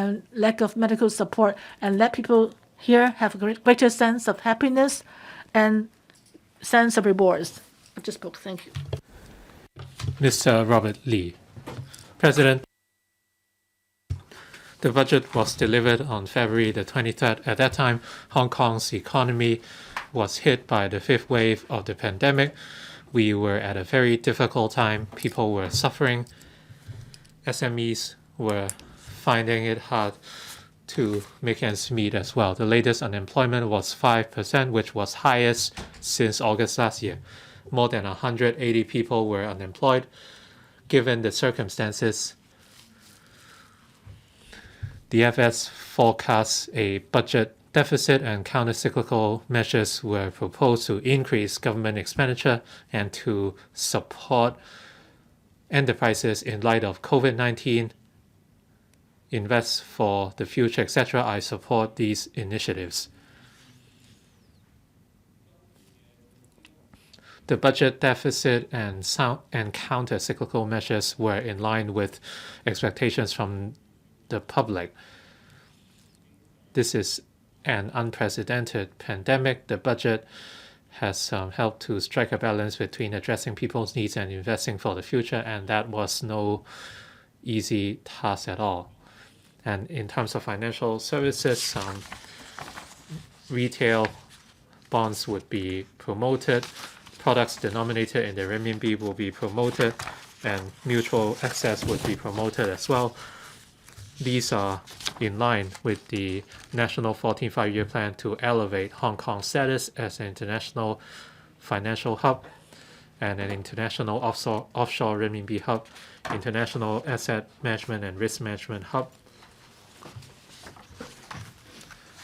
and lack of medical support, and let people here have a greater sense of happiness and sense of rewards. I just spoke. Thank you. Mr. Robert Lee. President, the budget was delivered on February the 23rd. At that time, Hong Kong's economy was hit by the fifth wave of the pandemic. We were at a very difficult time. People were suffering. SMEs were finding it hard to make ends meet as well. The latest unemployment was 5%, which was highest since August last year. More than 180 people were unemployed. Given the circumstances, the FS forecasts a budget deficit, and counter-cyclical measures were proposed to increase government expenditure and to support enterprises in light of COVID-19, invest for the future, etc. I support these initiatives. The budget deficit and counter-cyclical measures were in line with expectations from the public. This is an unprecedented pandemic. The budget has helped to strike a balance between addressing people's needs and investing for the future, and that was no easy task at all. And in terms of financial services, retail bonds would be promoted, products denominated in the renminbi will be promoted, and mutual access would be promoted as well. These are in line with the National 14th Five-Year Plan to elevate Hong Kong's status as an international financial hub and an international offshore renminbi hub, international asset management and risk management hub.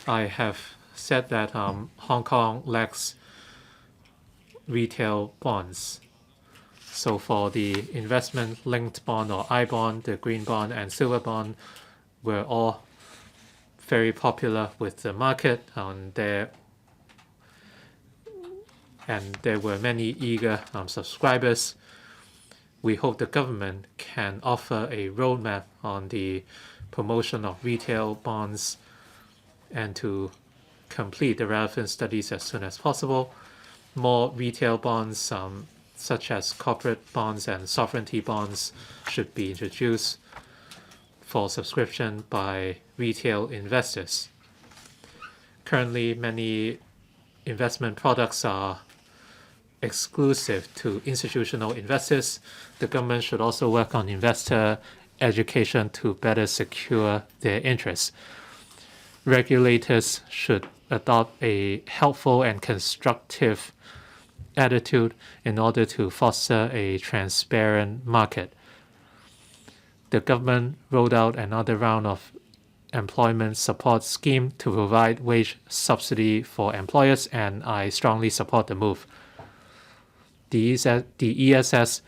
I have said that Hong Kong lacks retail bonds. So for the investment-linked bond or I bond, the green bond and silver bond were all very popular with the market, and there were many eager subscribers. We hope the government can offer a roadmap on the promotion of retail bonds and to complete the relevant studies as soon as possible. More retail bonds, such as corporate bonds and sovereignty bonds, should be introduced for subscription by retail investors. Currently, many investment products are exclusive to institutional investors. The government should also work on investor education to better secure their interests. Regulators should adopt a helpful and constructive attitude in order to foster a transparent market. The government rolled out another round of employment support scheme to provide wage subsidy for employers, and I strongly support the move. The ESS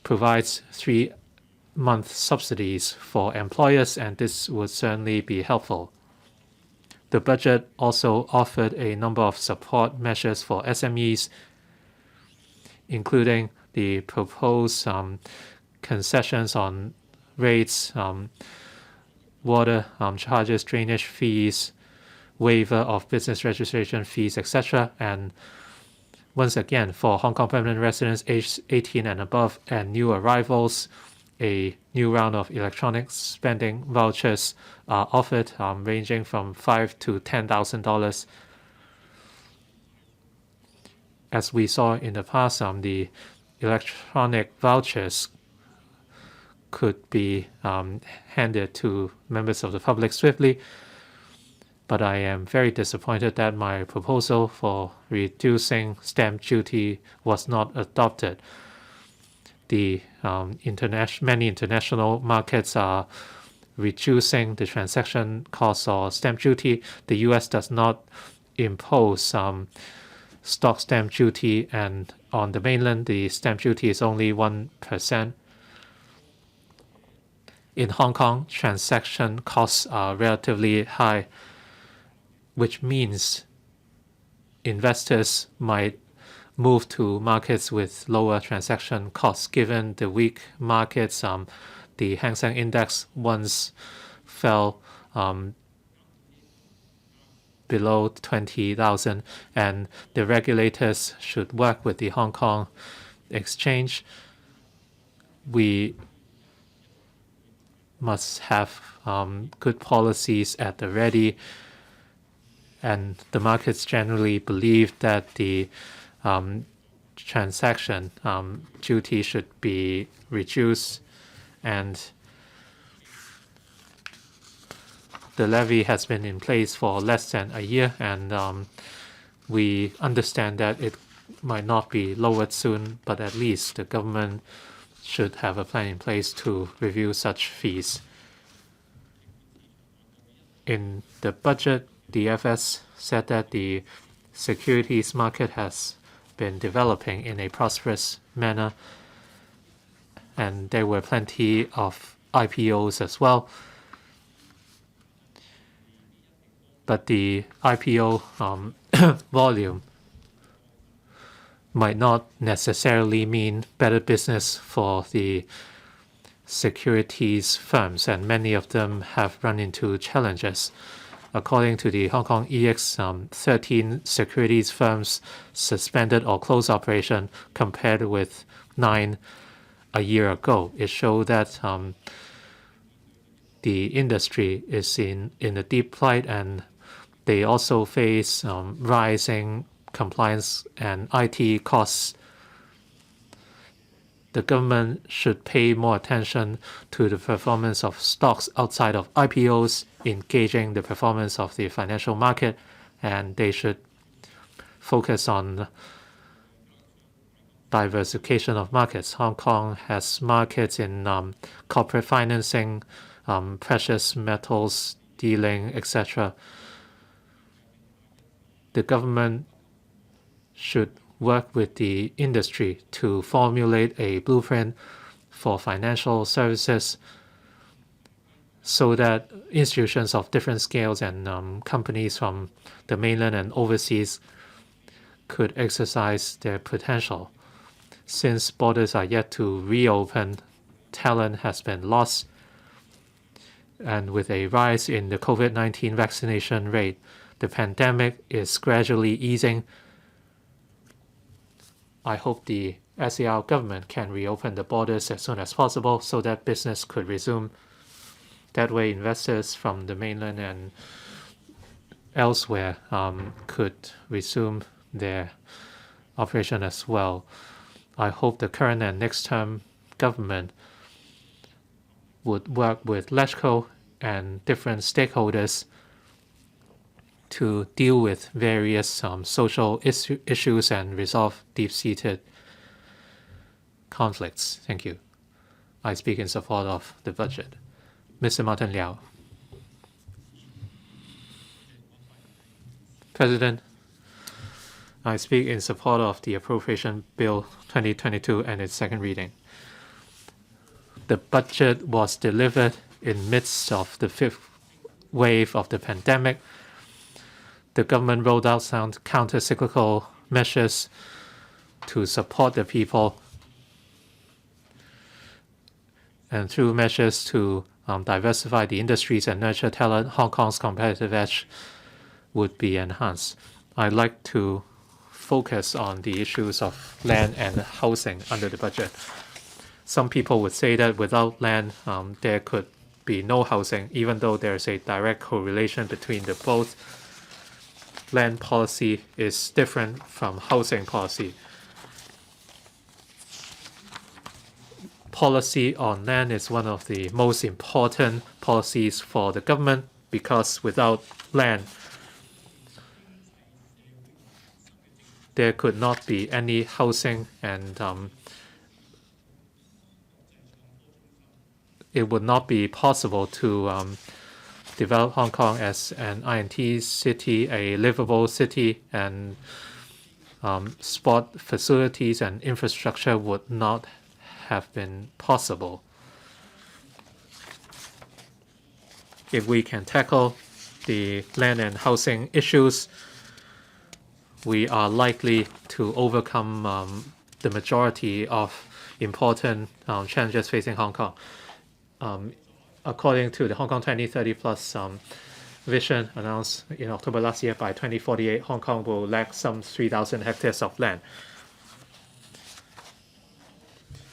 provides 3-month subsidies for employers, and this would certainly be helpful. The budget also offered a number of support measures for SMEs, including the proposed concessions on rates, water charges, drainage fees, waiver of business registration fees, etc. And once again, for Hong Kong permanent residents aged 18 and above and new arrivals, a new round of electronic spending vouchers are offered, ranging from $5,000 to $10,000. As we saw in the past, the electronic vouchers could be handed to members of the public swiftly, but I am very disappointed that my proposal for reducing stamp duty was not adopted. The many international markets are reducing the transaction costs or stamp duty. The US does not impose stock stamp duty, and on the mainland, the stamp duty is only 1%. In Hong Kong, transaction costs are relatively high, which means investors might move to markets with lower transaction costs. Given the weak markets, the Hang Seng Index once fell below 20,000, and the regulators should work with the Hong Kong exchange. We must have good policies at the ready, and the markets generally believe that the transaction duty should be reduced, and the levy has been in place for less than a year, and we understand that it might not be lowered soon, but at least the government should have a plan in place to review such fees. In the budget, the FS said that the securities market has been developing in a prosperous manner, and there were plenty of IPOs as well. But the IPO volume might not necessarily mean better business for the securities firms, and many of them have run into challenges. According to the Hong Kong EX, 13 securities firms suspended or closed operation compared with 9 a year ago. It showed that the industry is in a deep plight, and they also face rising compliance and IT costs. The government should pay more attention to the performance of stocks outside of IPOs, engaging the performance of the financial market, and they should focus on diversification of markets. Hong Kong has markets in corporate financing, precious metals dealing, etc. The government should work with the industry to formulate a blueprint for financial services so that institutions of different scales and companies from the mainland and overseas could exercise their potential. Since borders are yet to reopen, talent has been lost, and with a rise in the COVID-19 vaccination rate, the pandemic is gradually easing. I hope the SAR government can reopen the borders as soon as possible so that business could resume. That way, investors from the mainland and elsewhere could resume their operation as well. I hope the current and next term government would work with LegCo and different stakeholders to deal with various social issues and resolve deep-seated conflicts. Thank you. I speak in support of the budget. Mr. Martin Liao. President, I speak in support of the Appropriation Bill 2022 and its second reading. The budget was delivered in midst of the fifth wave of the pandemic. The government rolled out sound counter-cyclical measures to support the people, and through measures to diversify the industries and nurture talent, Hong Kong's competitive edge would be enhanced. I'd like to focus on the issues of land and housing under the budget. Some people would say that without land, there could be no housing, even though there's a direct correlation between the both. Land policy is different from housing policy. Policy on land is one of the most important policies for the government, because without land, there could not be any housing, and it would not be possible to develop Hong Kong as an INT city, a livable city, and sport facilities and infrastructure would not have been possible. If we can tackle the land and housing issues, we are likely to overcome the majority of important challenges facing Hong Kong. according to the Hong Kong 2030 Plus vision announced in October last year, by 2048, Hong Kong will lack some 3,000 hectares of land.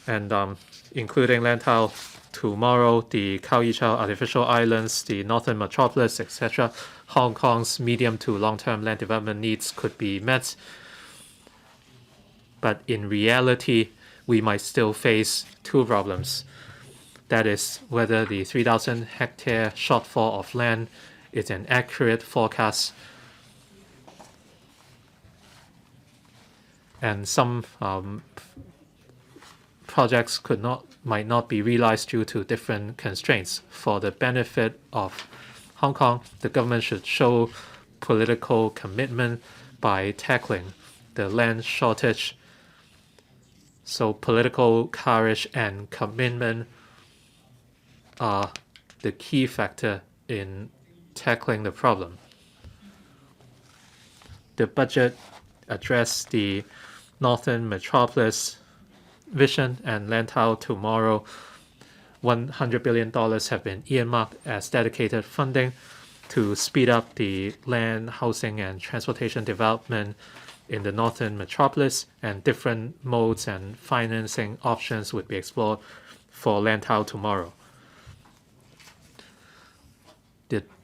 And including Lantau tomorrow, the Khao Yi Chau artificial islands, the northern metropolis, etc., Hong Kong's medium to long-term land development needs could be met. But in reality, we might still face two problems. That is, whether the 3,000 hectare shortfall of land is an accurate forecast, and some projects might not be realized due to different constraints. For the benefit of Hong Kong, the government should show political commitment by tackling the land shortage. So political courage and commitment are the key factor in tackling the problem. The budget addressed the northern metropolis vision, and Lantau tomorrow. $100 billion have been earmarked as dedicated funding to speed up the land, housing, and transportation development in the northern metropolis, and different modes and financing options would be explored for Lantau tomorrow.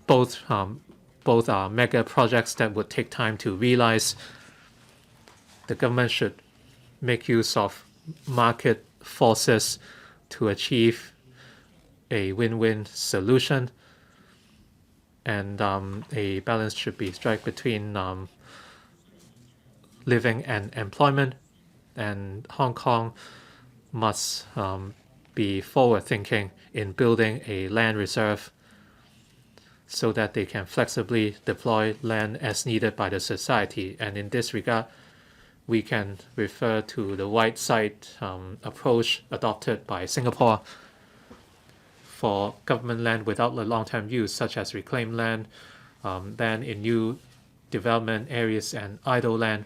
Both are mega projects that would take time to realize. The government should make use of market forces to achieve a win-win solution, and a balance should be struck between living and employment, and Hong Kong must be forward-thinking in building a land reserve so that they can flexibly deploy land as needed by the society. And in this regard, we can refer to the white site approach adopted by Singapore for government land without the long-term use, such as reclaimed land, land in new development areas, and idle land.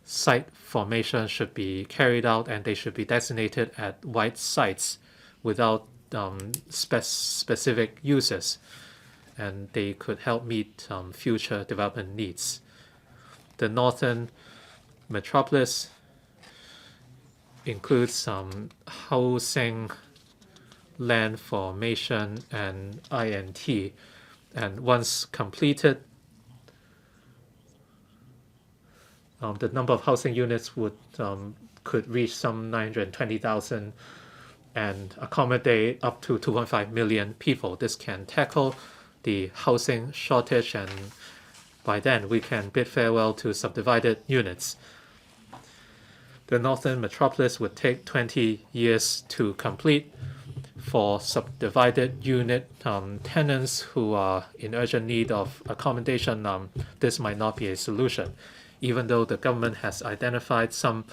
Site formation should be carried out, and they should be designated at white sites without specific uses, and they could help meet future development needs. The northern metropolis includes housing, land formation, and INT, and once completed, the number of housing units could reach some 920,000 and accommodate up to 2.5 million people. This can tackle the housing shortage, and by then we can bid farewell to subdivided units. The northern metropolis would take 20 years to complete. For subdivided unit tenants who are in urgent need of accommodation, this might not be a solution, even though the government has identified some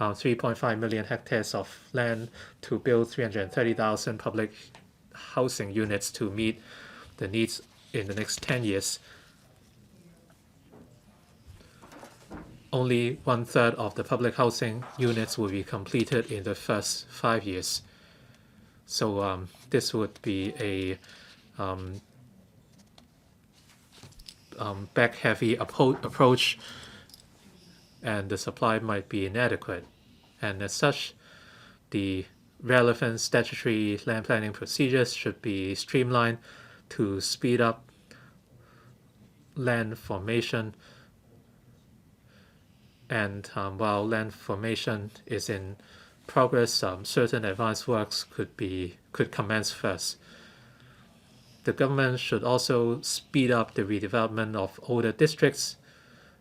3.5 million hectares of land to build 330,000 public housing units to meet the needs in the next 10 years. Only 1/3 of the public housing units will be completed in the first 5 years. So this would be a back-heavy approach, and the supply might be inadequate. And as such, the relevant statutory land planning procedures should be streamlined to speed up land formation. And while land formation is in progress, certain advanced works could commence first. The government should also speed up the redevelopment of older districts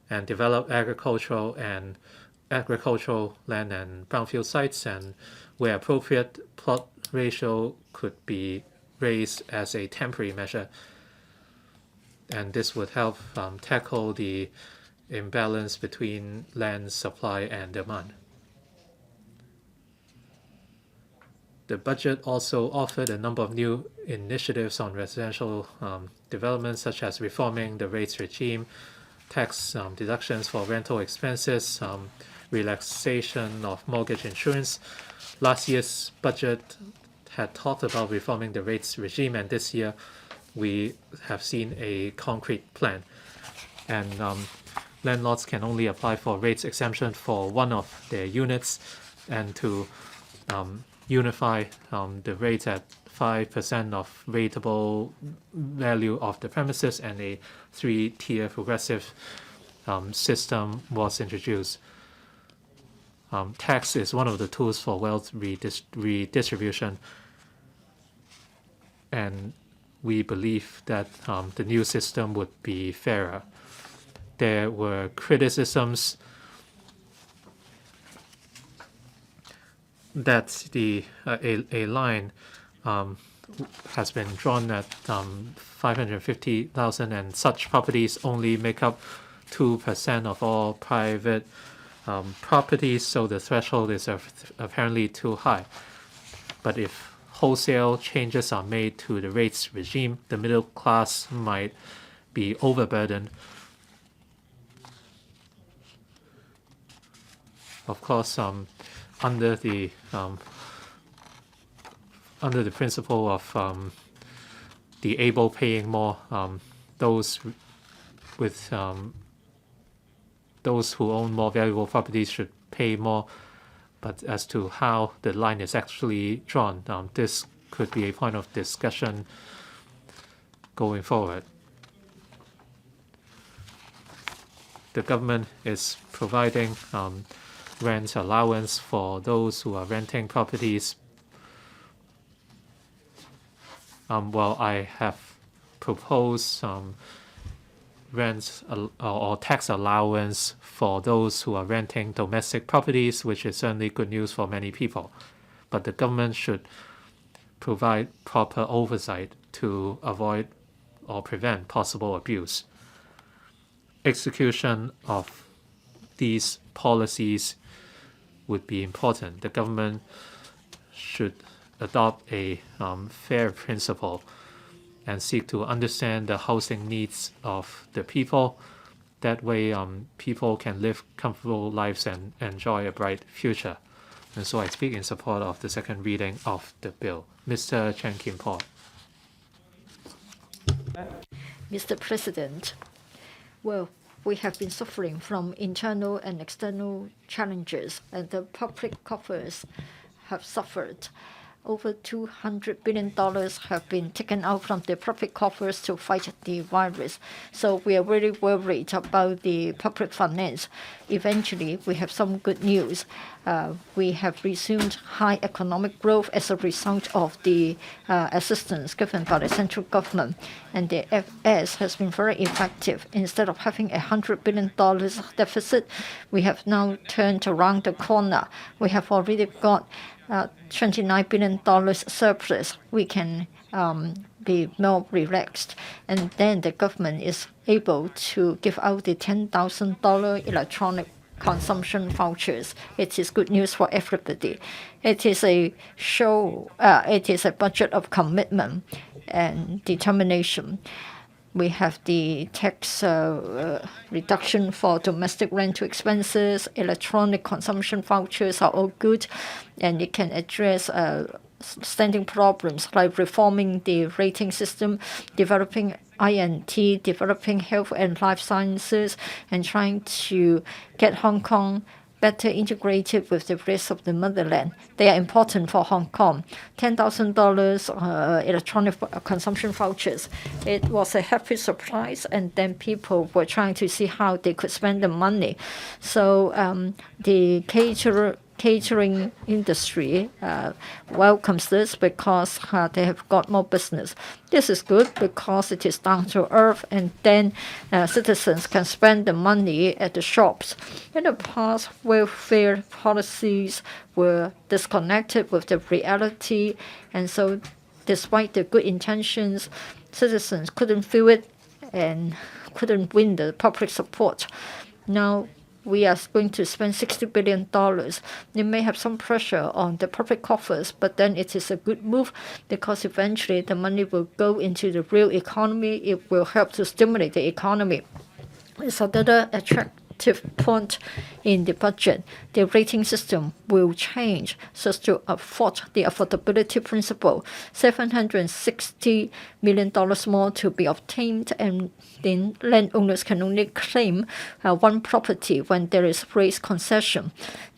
and develop agricultural land and brownfield sites, and where appropriate, plot ratio could be raised as a temporary measure. And this would help tackle the imbalance between land supply and demand. The budget also offered a number of new initiatives on residential development, such as reforming the rates regime, tax deductions for rental expenses, relaxation of mortgage insurance. Last year's budget had talked about reforming the rates regime, and this year we have seen a concrete plan. And landlords can only apply for rates exemption for one of their units, and to unify the rate at 5% of rateable value of the premises, and a 3-tier progressive system was introduced. Tax is one of the tools for wealth redistribution, and we believe that the new system would be fairer. There were criticisms that a line has been drawn at 550,000, and such properties only make up 2% of all private properties, so the threshold is apparently too high. But if wholesale changes are made to the rates regime, the middle class might be overburdened. Of course, under the principle of the able paying more, those who own more valuable properties should pay more. But as to how the line is actually drawn, this could be a point of discussion going forward. The government is providing rent allowance for those who are renting properties. Well, I have proposed rent or tax allowance for those who are renting domestic properties, which is certainly good news for many people. But the government should provide proper oversight to avoid or prevent possible abuse. Execution of these policies would be important. The government should adopt a fair principle and seek to understand the housing needs of the people. That way, people can live comfortable lives and enjoy a bright future. And so I speak in support of the second reading of the bill. Mr. Chen Kim-Paul. Mr. President, well, we have been suffering from internal and external challenges, and the public coffers have suffered. Over $200 billion have been taken out from the public coffers to fight the virus. So we are really worried about the public finance. Eventually, we have some good news. We have resumed high economic growth as a result of the assistance given by the central government. And the FS has been very effective. Instead of having $100 billion deficit, we have now turned around the corner. We have already got $29 billion surplus. We can be more relaxed. And then the government is able to give out the $10,000 electronic consumption vouchers. It is good news for everybody. It is a budget of commitment and determination. We have the tax reduction for domestic rental expenses. Electronic consumption vouchers are all good, and it can address standing problems like reforming the rating system, developing INT, developing health and life sciences, and trying to get Hong Kong better integrated with the rest of the motherland. They are important for Hong Kong. $10,000 electronic consumption vouchers. It was a happy surprise, and then people were trying to see how they could spend the money. So the catering industry welcomes this because they have got more business. This is good because it is down to earth, and then citizens can spend the money at the shops. In the past, welfare policies were disconnected with the reality, and so despite the good intentions, citizens couldn't feel it and couldn't win the public support. Now we are going to spend $60 billion. It may have some pressure on the public coffers, but then it is a good move because eventually the money will go into the real economy. It will help to stimulate the economy. It's another sensitive point in the budget. The rating system will change so as to afford the affordability principle. $760 million more to be obtained, and then landowners can only claim one property when there is raised concession.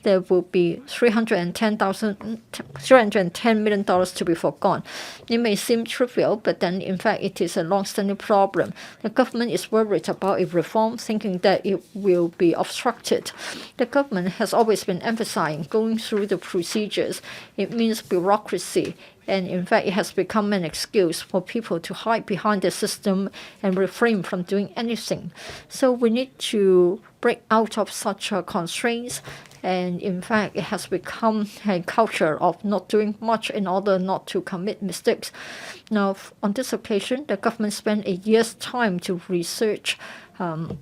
There will be $310 million to be forgone. It may seem trivial, but then in fact it is a long-standing problem. The government is worried about a reform, thinking that it will be obstructed. The government has always been emphasizing going through the procedures. It means bureaucracy. And in fact, it has become an excuse for people to hide behind the system and refrain from doing anything. So we need to break out of such constraints. And in fact, it has become a culture of not doing much in order not to commit mistakes. Now, on this occasion, the government spent a year's time to research on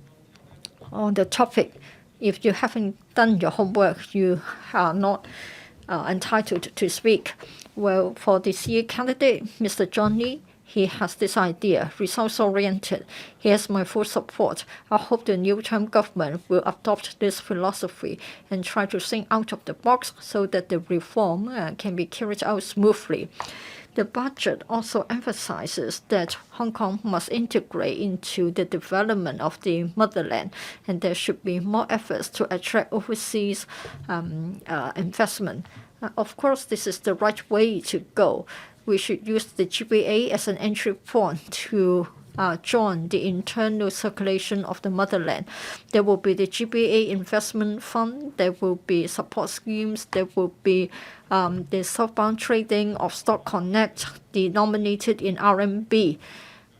the topic. If you haven't done your homework, you are not entitled to speak. Well, for the CA candidate, Mr. John Lee, he has this idea, results-oriented. He has my full support. I hope the new-term government will adopt this philosophy and try to think out of the box so that the reform can be carried out smoothly. The budget also emphasizes that Hong Kong must integrate into the development of the motherland, and there should be more efforts to attract overseas investment. Of course, this is the right way to go. We should use the GBA as an entry point to join the internal circulation of the motherland. There will be the GBA investment fund, there will be support schemes, there will be the southbound trading of Stock Connect denominated in RMB.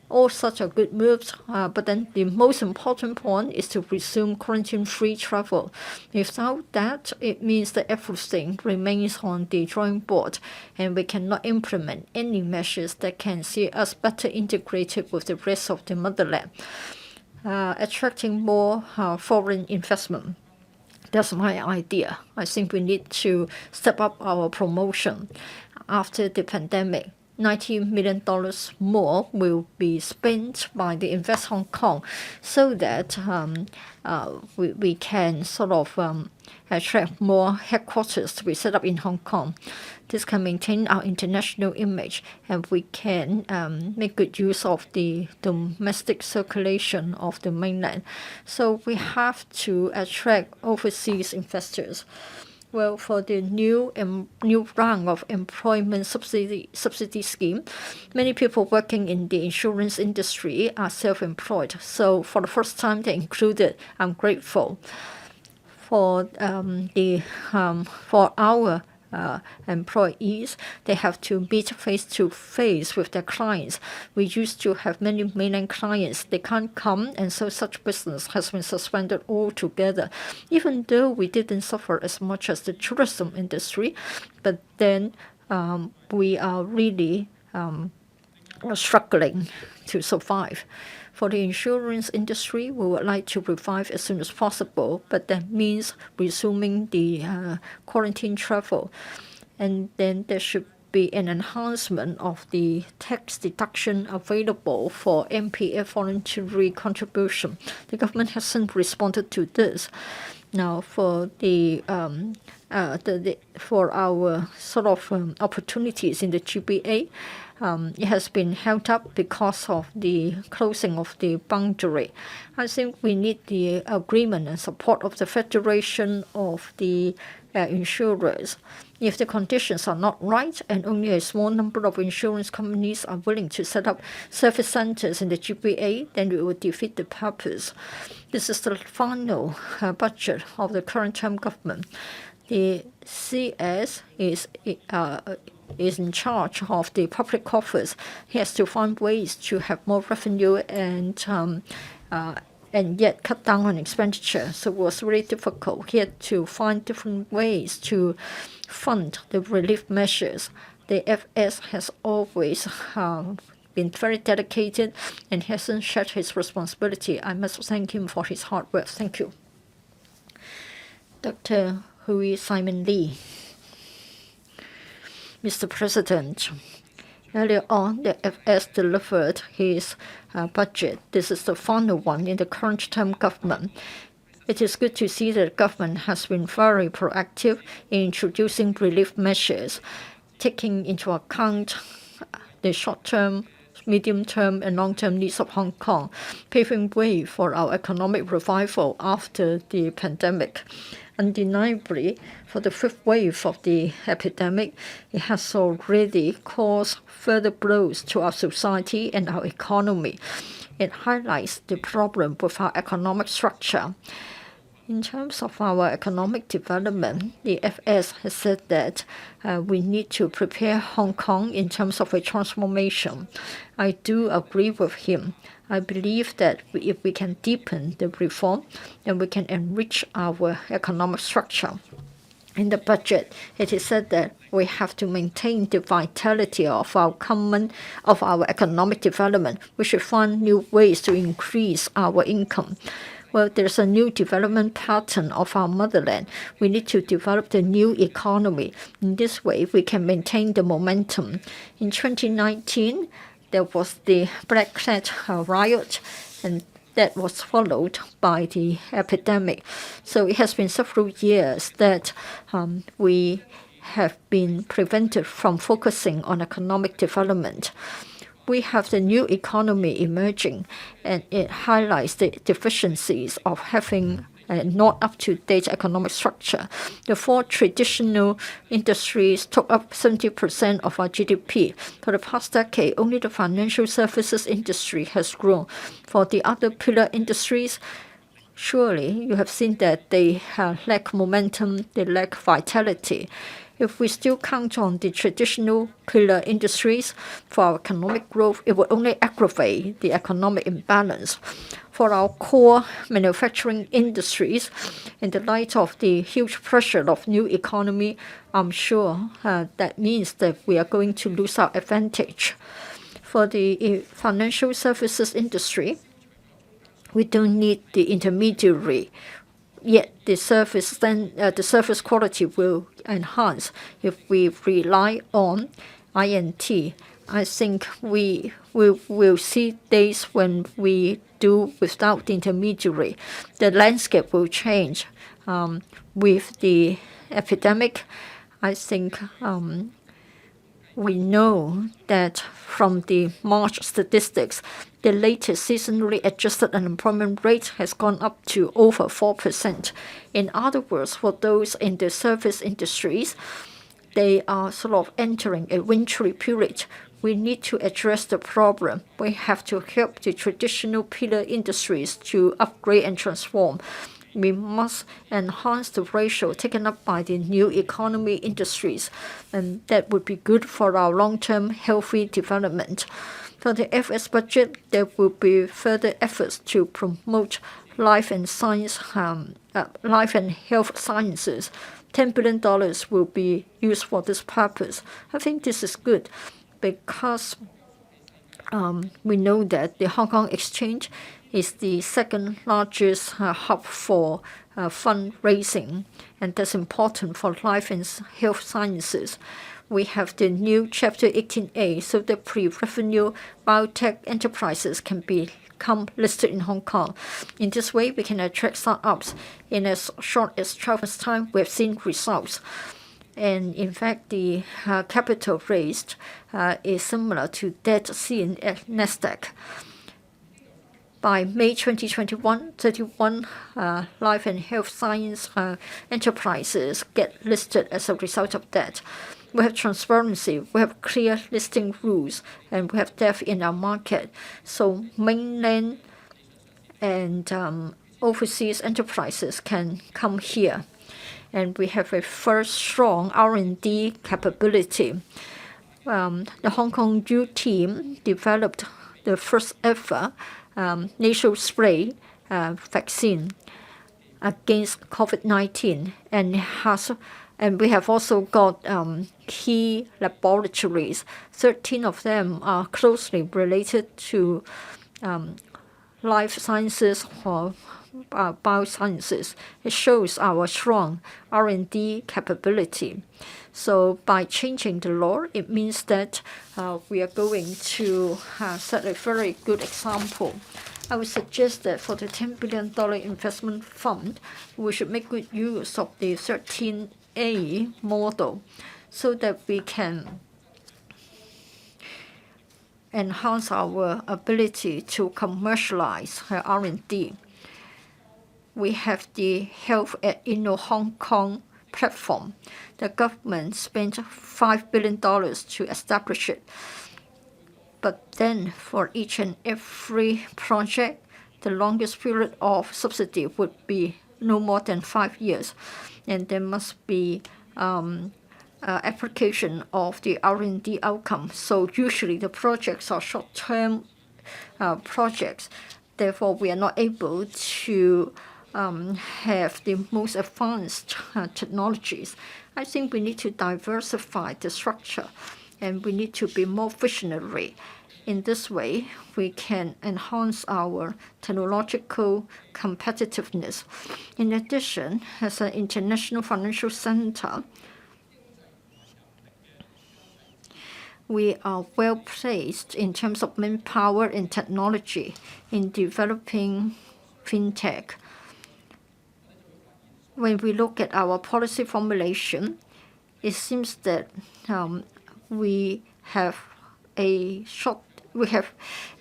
All such are good moves, but then the most important point is to resume quarantine-free travel. Without that, it means that everything remains on the drawing board, and we cannot implement any measures that can see us better integrated with the rest of the motherland. Attracting more foreign investment. That's my idea. I think we need to step up our promotion after the pandemic. $90 million more will be spent by the Invest Hong Kong so that we can sort of attract more headquarters to be set up in Hong Kong. This can maintain our international image, and we can make good use of the domestic circulation of the mainland. So we have to attract overseas investors. Well, for the new round of employment subsidy scheme, many people working in the insurance industry are self-employed. So for the first time they're included. I'm grateful. For our employees, they have to meet face-to-face with their clients. We used to have many mainland clients. They can't come, and so such business has been suspended altogether, even though we didn't suffer as much as the tourism industry. But then we are really struggling to survive. For the insurance industry, we would like to revive as soon as possible, but that means resuming the quarantine travel. And then there should be an enhancement of the tax deduction available for MPF voluntary contribution. The government hasn't responded to this. Now, for for our sort of opportunities in the GBA, it has been held up because of the closing of the boundary. I think we need the agreement and support of the Federation of the insurers. If the conditions are not right and only a small number of insurance companies are willing to set up service centers in the GBA, then it would defeat the purpose. This is the final budget of the current term government. The CS is in charge of the public coffers. He has to find ways to have more revenue and yet cut down on expenditure. So it was really difficult. He had to find different ways to fund the relief measures. The FS has always been very dedicated and hasn't shared his responsibility. I must thank him for his hard work. Thank you. Dr. Hui Simon Lee. Mr. President, earlier on, the FS delivered his budget. This is the final one in the current term government. It is good to see that the government has been very proactive in introducing relief measures, taking into account the short-term, medium-term, and long-term needs of Hong Kong, paving way for our economic revival after the pandemic. Undeniably, for the fifth wave of the epidemic, it has already caused further blows to our society and our economy. It highlights the problem with our economic structure. In terms of our economic development, the FS has said that we need to prepare Hong Kong in terms of a transformation. I do agree with him. I believe that if we can deepen the reform, then we can enrich our economic structure. In the budget, it is said that we have to maintain the vitality of our economic development. We should find new ways to increase our income. Well, there's a new development pattern of our motherland. We need to develop the new economy. In this way, we can maintain the momentum. In 2019, there was the Black Cat riot, and that was followed by the epidemic. So it has been several years that we have been prevented from focusing on economic development. We have the new economy emerging, and it highlights the deficiencies of having a not up-to-date economic structure. The four traditional industries took up 70% of our GDP. For the past decade, only the financial services industry has grown. For the other pillar industries, surely you have seen that they lack momentum, they lack vitality. If we still count on the traditional pillar industries for our economic growth, it will only aggravate the economic imbalance. For our core manufacturing industries, in the light of the huge pressure of new economy, I'm sure that means that we are going to lose our advantage. For the financial services industry, we don't need the intermediary. Yet the service quality will enhance if we rely on INT. I think we will see days when we do without the intermediary. The landscape will change. With the epidemic, I think we know that from the March statistics, the latest seasonally adjusted unemployment rate has gone up to over 4%. In other words, for those in the service industries, they are sort of entering a wintry period. We need to address the problem. We have to help the traditional pillar industries to upgrade and transform. We must enhance the ratio taken up by the new economy industries, and that would be good for our long-term healthy development. For the FS budget, there will be further efforts to promote life and health sciences. $10 billion will be used for this purpose. I think this is good because we know that the Hong Kong Exchange is the second largest hub for fundraising, and that's important for life and health sciences. We have the new Chapter 18A, so the pre-revenue biotech enterprises can become listed in Hong Kong. In this way, we can attract startups. In as short as 12 months' time, we have seen results. And in fact, the capital raised is similar to that seen at Nasdaq. By May 2021, 31 life and health science enterprises get listed as a result of that. We have transparency, we have clear listing rules, and we have depth in our market. So mainland and overseas enterprises can come here. And we have a first strong R&D capability. The Hong Kong U team developed the first ever nasal spray vaccine against COVID-19, and we have also got key laboratories. 13 of them are closely related to life sciences or biosciences. It shows our strong R&D capability. So by changing the law, it means that we are going to set a very good example. I would suggest that for the $10 billion investment fund, we should make good use of the 13A model so that we can enhance our ability to commercialize R&D. We have the Health at Inno Hong Kong platform. The government spent $5 billion to establish it. But then for each and every project, the longest period of subsidy would be no more than 5 years. And there must be application of the R&D outcome. So usually the projects are short-term projects. Therefore, we are not able to have the most advanced technologies. I think we need to diversify the structure, and we need to be more visionary. In this way, we can enhance our technological competitiveness. In addition, as an international financial center, we are well placed in terms of manpower and technology in developing fintech. When we look at our policy formulation, it seems that we have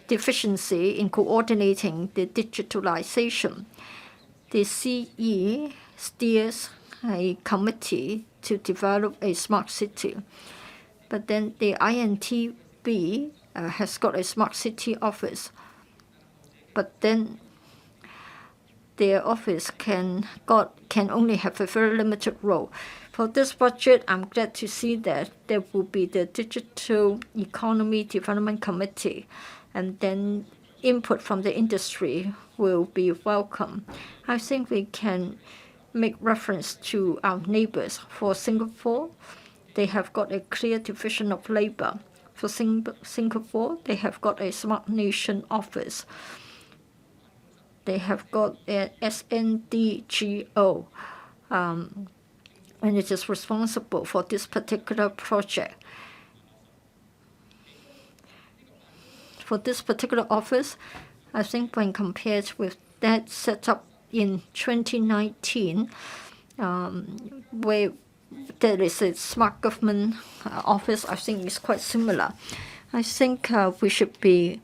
deficiency in coordinating the digitalization. The CE steers a committee to develop a smart city, but then the INTB has got a smart city office, but then their office can only have a very limited role. For this budget, I'm glad to see that there will be the Digital Economy Development Committee, and then input from the industry will be welcome. I think we can make reference to our neighbors. For Singapore, they have got a clear division of labor. For Singapore, they have got a Smart Nation office. They have got an SNDGO, and it is responsible for this particular project. For this particular office, I think when compared with that set up in 2019, where there is a smart government office, I think it's quite similar. I think we should be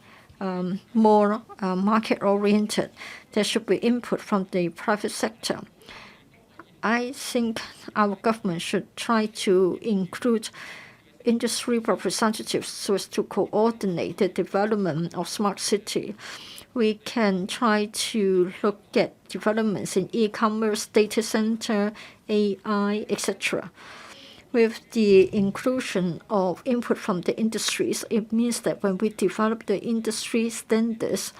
more market-oriented. There should be input from the private sector. I think our government should try to include industry representatives so as to coordinate the development of smart city. We can try to look at developments in e-commerce, data center, AI, etc. With the inclusion of input from the industries, it means that when we develop the industry standards,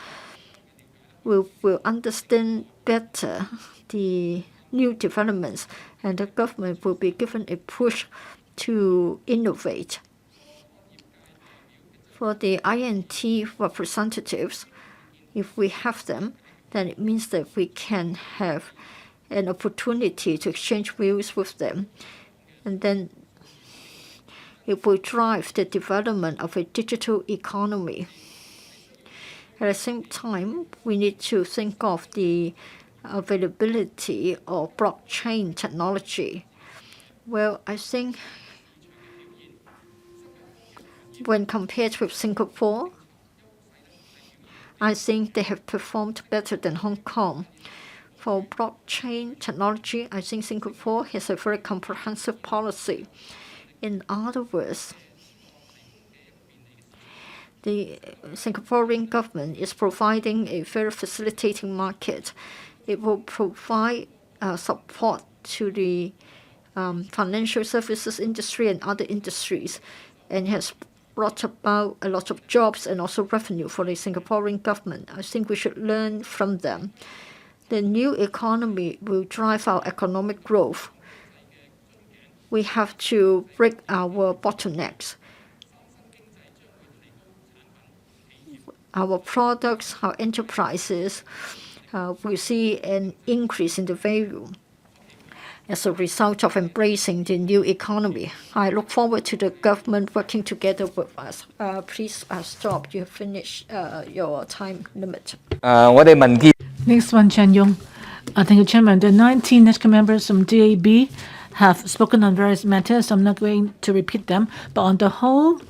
we'll understand better the new developments, and the government will be given a push to innovate. For the INT representatives, if we have them, then it means that we can have an opportunity to exchange views with them. And then it will drive the development of a digital economy. At the same time, we need to think of the availability of blockchain technology. Well, I think when compared with Singapore, I think they have performed better than Hong Kong. For blockchain technology, I think Singapore has a very comprehensive policy. In other words, the Singaporean government is providing a very facilitating market. It will provide support to the financial services industry and other industries, and has brought about a lot of jobs and also revenue for the Singaporean government. I think we should learn from them. The new economy will drive our economic growth. We have to break our bottlenecks. Our products, our enterprises will see an increase in the value. as a result of embracing the new economy. I look forward to the government working together with us. Please stop. You finish your time limit. 我哋民建 Next one, Chen Yong. Thank you, Chairman. The 19 national members from DAB have spoken on various matters. I'm not going to repeat them, but on the whole,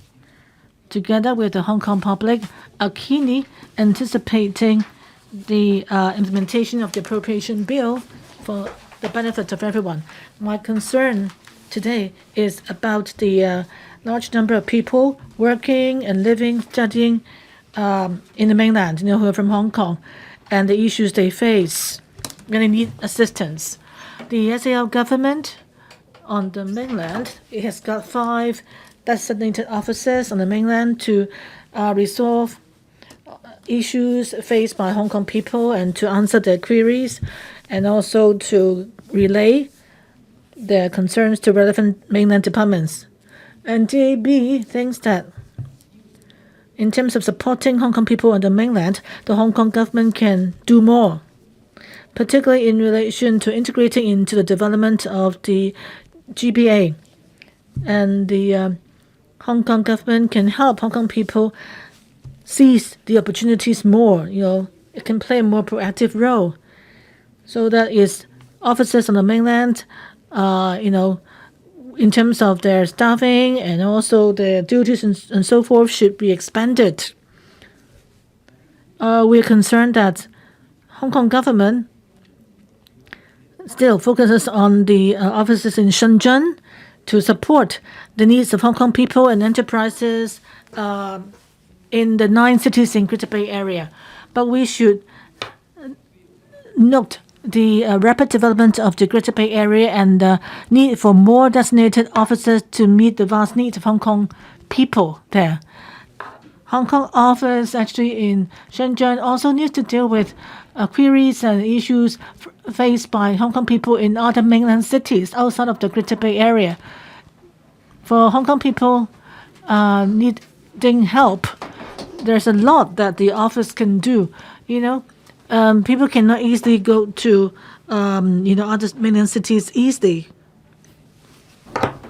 together with the Hong Kong public, are keenly anticipating the implementation of the Appropriation Bill for the benefit of everyone. My concern today is about the large number of people working and living, studying in the mainland, who are from Hong Kong, and the issues they face when they need assistance. The SAR government on the mainland, it has got 5 designated officers on the mainland to resolve issues faced by Hong Kong people and to answer their queries, and also to relay their concerns to relevant mainland departments. And DAB thinks that in terms of supporting Hong Kong people on the mainland, the Hong Kong government can do more, particularly in relation to integrating into the development of the GBA. And the Hong Kong government can help Hong Kong people seize the opportunities more. It can play a more proactive role. So that is officers on the mainland, in terms of their staffing and also their duties and so forth, should be expanded. We're concerned that Hong Kong government still focuses on the offices in Shenzhen to support the needs of Hong Kong people and enterprises in the 9 cities in Greater Bay Area. But we should note the rapid development of the Greater Bay Area and the need for more designated officers to meet the vast needs of Hong Kong people there. Hong Kong office actually in Shenzhen also needs to deal with queries and issues faced by Hong Kong people in other mainland cities outside of the Greater Bay Area. For Hong Kong people needing help, there's a lot that the office can do. People cannot easily go to other mainland cities easily.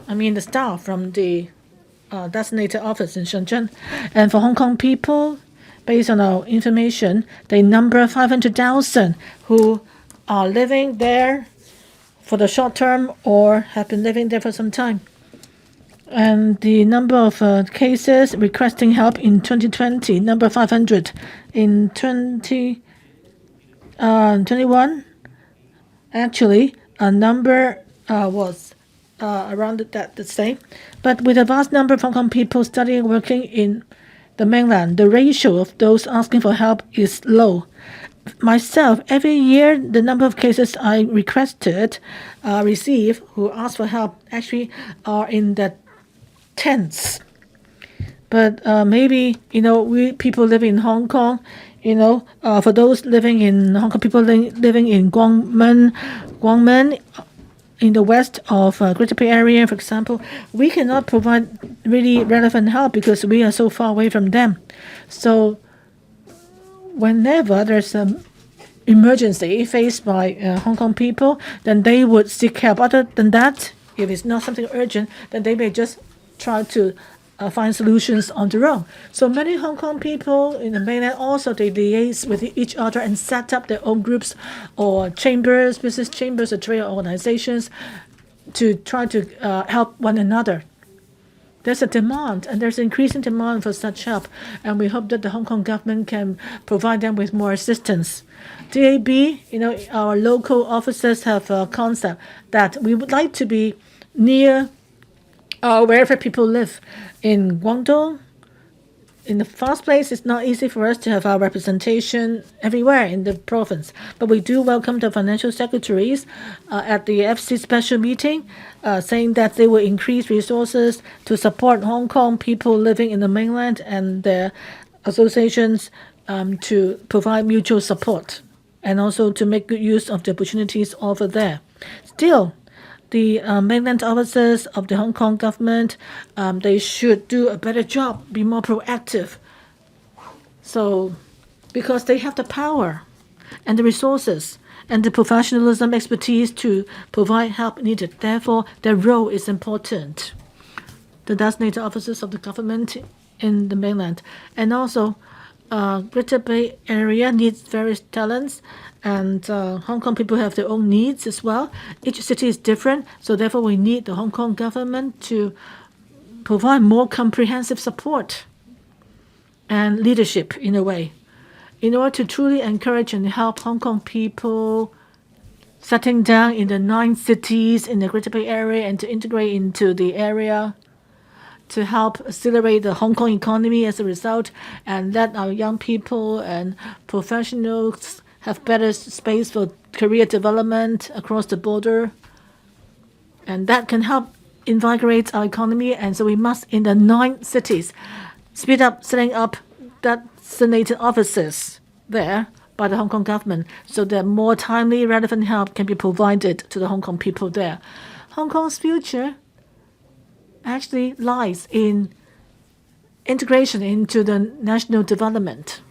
The staff from the designated office in Shenzhen. And for Hong Kong people, based on our information, they number 500,000 who are living there for the short term or have been living there for some time. And the number of cases requesting help in 2020, number 500. In 2021, actually, a number was around that the same. But with a vast number of Hong Kong people studying and working in the mainland, the ratio of those asking for help is low. Myself, every year, the number of cases I receive who ask for help actually are in the tens. But maybe, we people living in Hong Kong, for those living in Hong Kong, people living in Guangmen, in the west of Greater Bay Area, for example, we cannot provide really relevant help because we are so far away from them. So whenever there's an emergency faced by Hong Kong people, then they would seek help. Other than that, if it's not something urgent, then they may just try to find solutions on their own. So many Hong Kong people in the mainland also, they liaise with each other and set up their own groups or chambers, business chambers or trade organizations to try to help one another. There's a demand, and there's increasing demand for such help, and we hope that the Hong Kong government can provide them with more assistance. DAB, our local officers have a concept that we would like to be near wherever people live. In Guangdong, in the first place, it's not easy for us to have our representation everywhere in the province. But we do welcome the financial secretaries at the FC special meeting saying that they will increase resources to support Hong Kong people living in the mainland and their associations to provide mutual support and also to make good use of the opportunities offered there. Still, the mainland officers of the Hong Kong government, they should do a better job, be more proactive. So, because they have the power and the resources and the professionalism, expertise to provide help needed. Therefore, their role is important. The designated officers of the government in the mainland, and also Greater Bay Area needs various talents, and Hong Kong people have their own needs as well. Each city is different, so therefore we need the Hong Kong government to provide more comprehensive support and leadership in a way, in order to truly encourage and help Hong Kong people settling down in the 9 cities in the Greater Bay Area and to integrate into the area, to help accelerate the Hong Kong economy as a result, and let our young people and professionals have better space for career development across the border. And that can help invigorate our economy. And so we must, in the 9 cities, speed up setting up designated offices there by the Hong Kong government so that more timely, relevant help can be provided to the Hong Kong people there. Hong Kong's future actually lies in integration into the national development.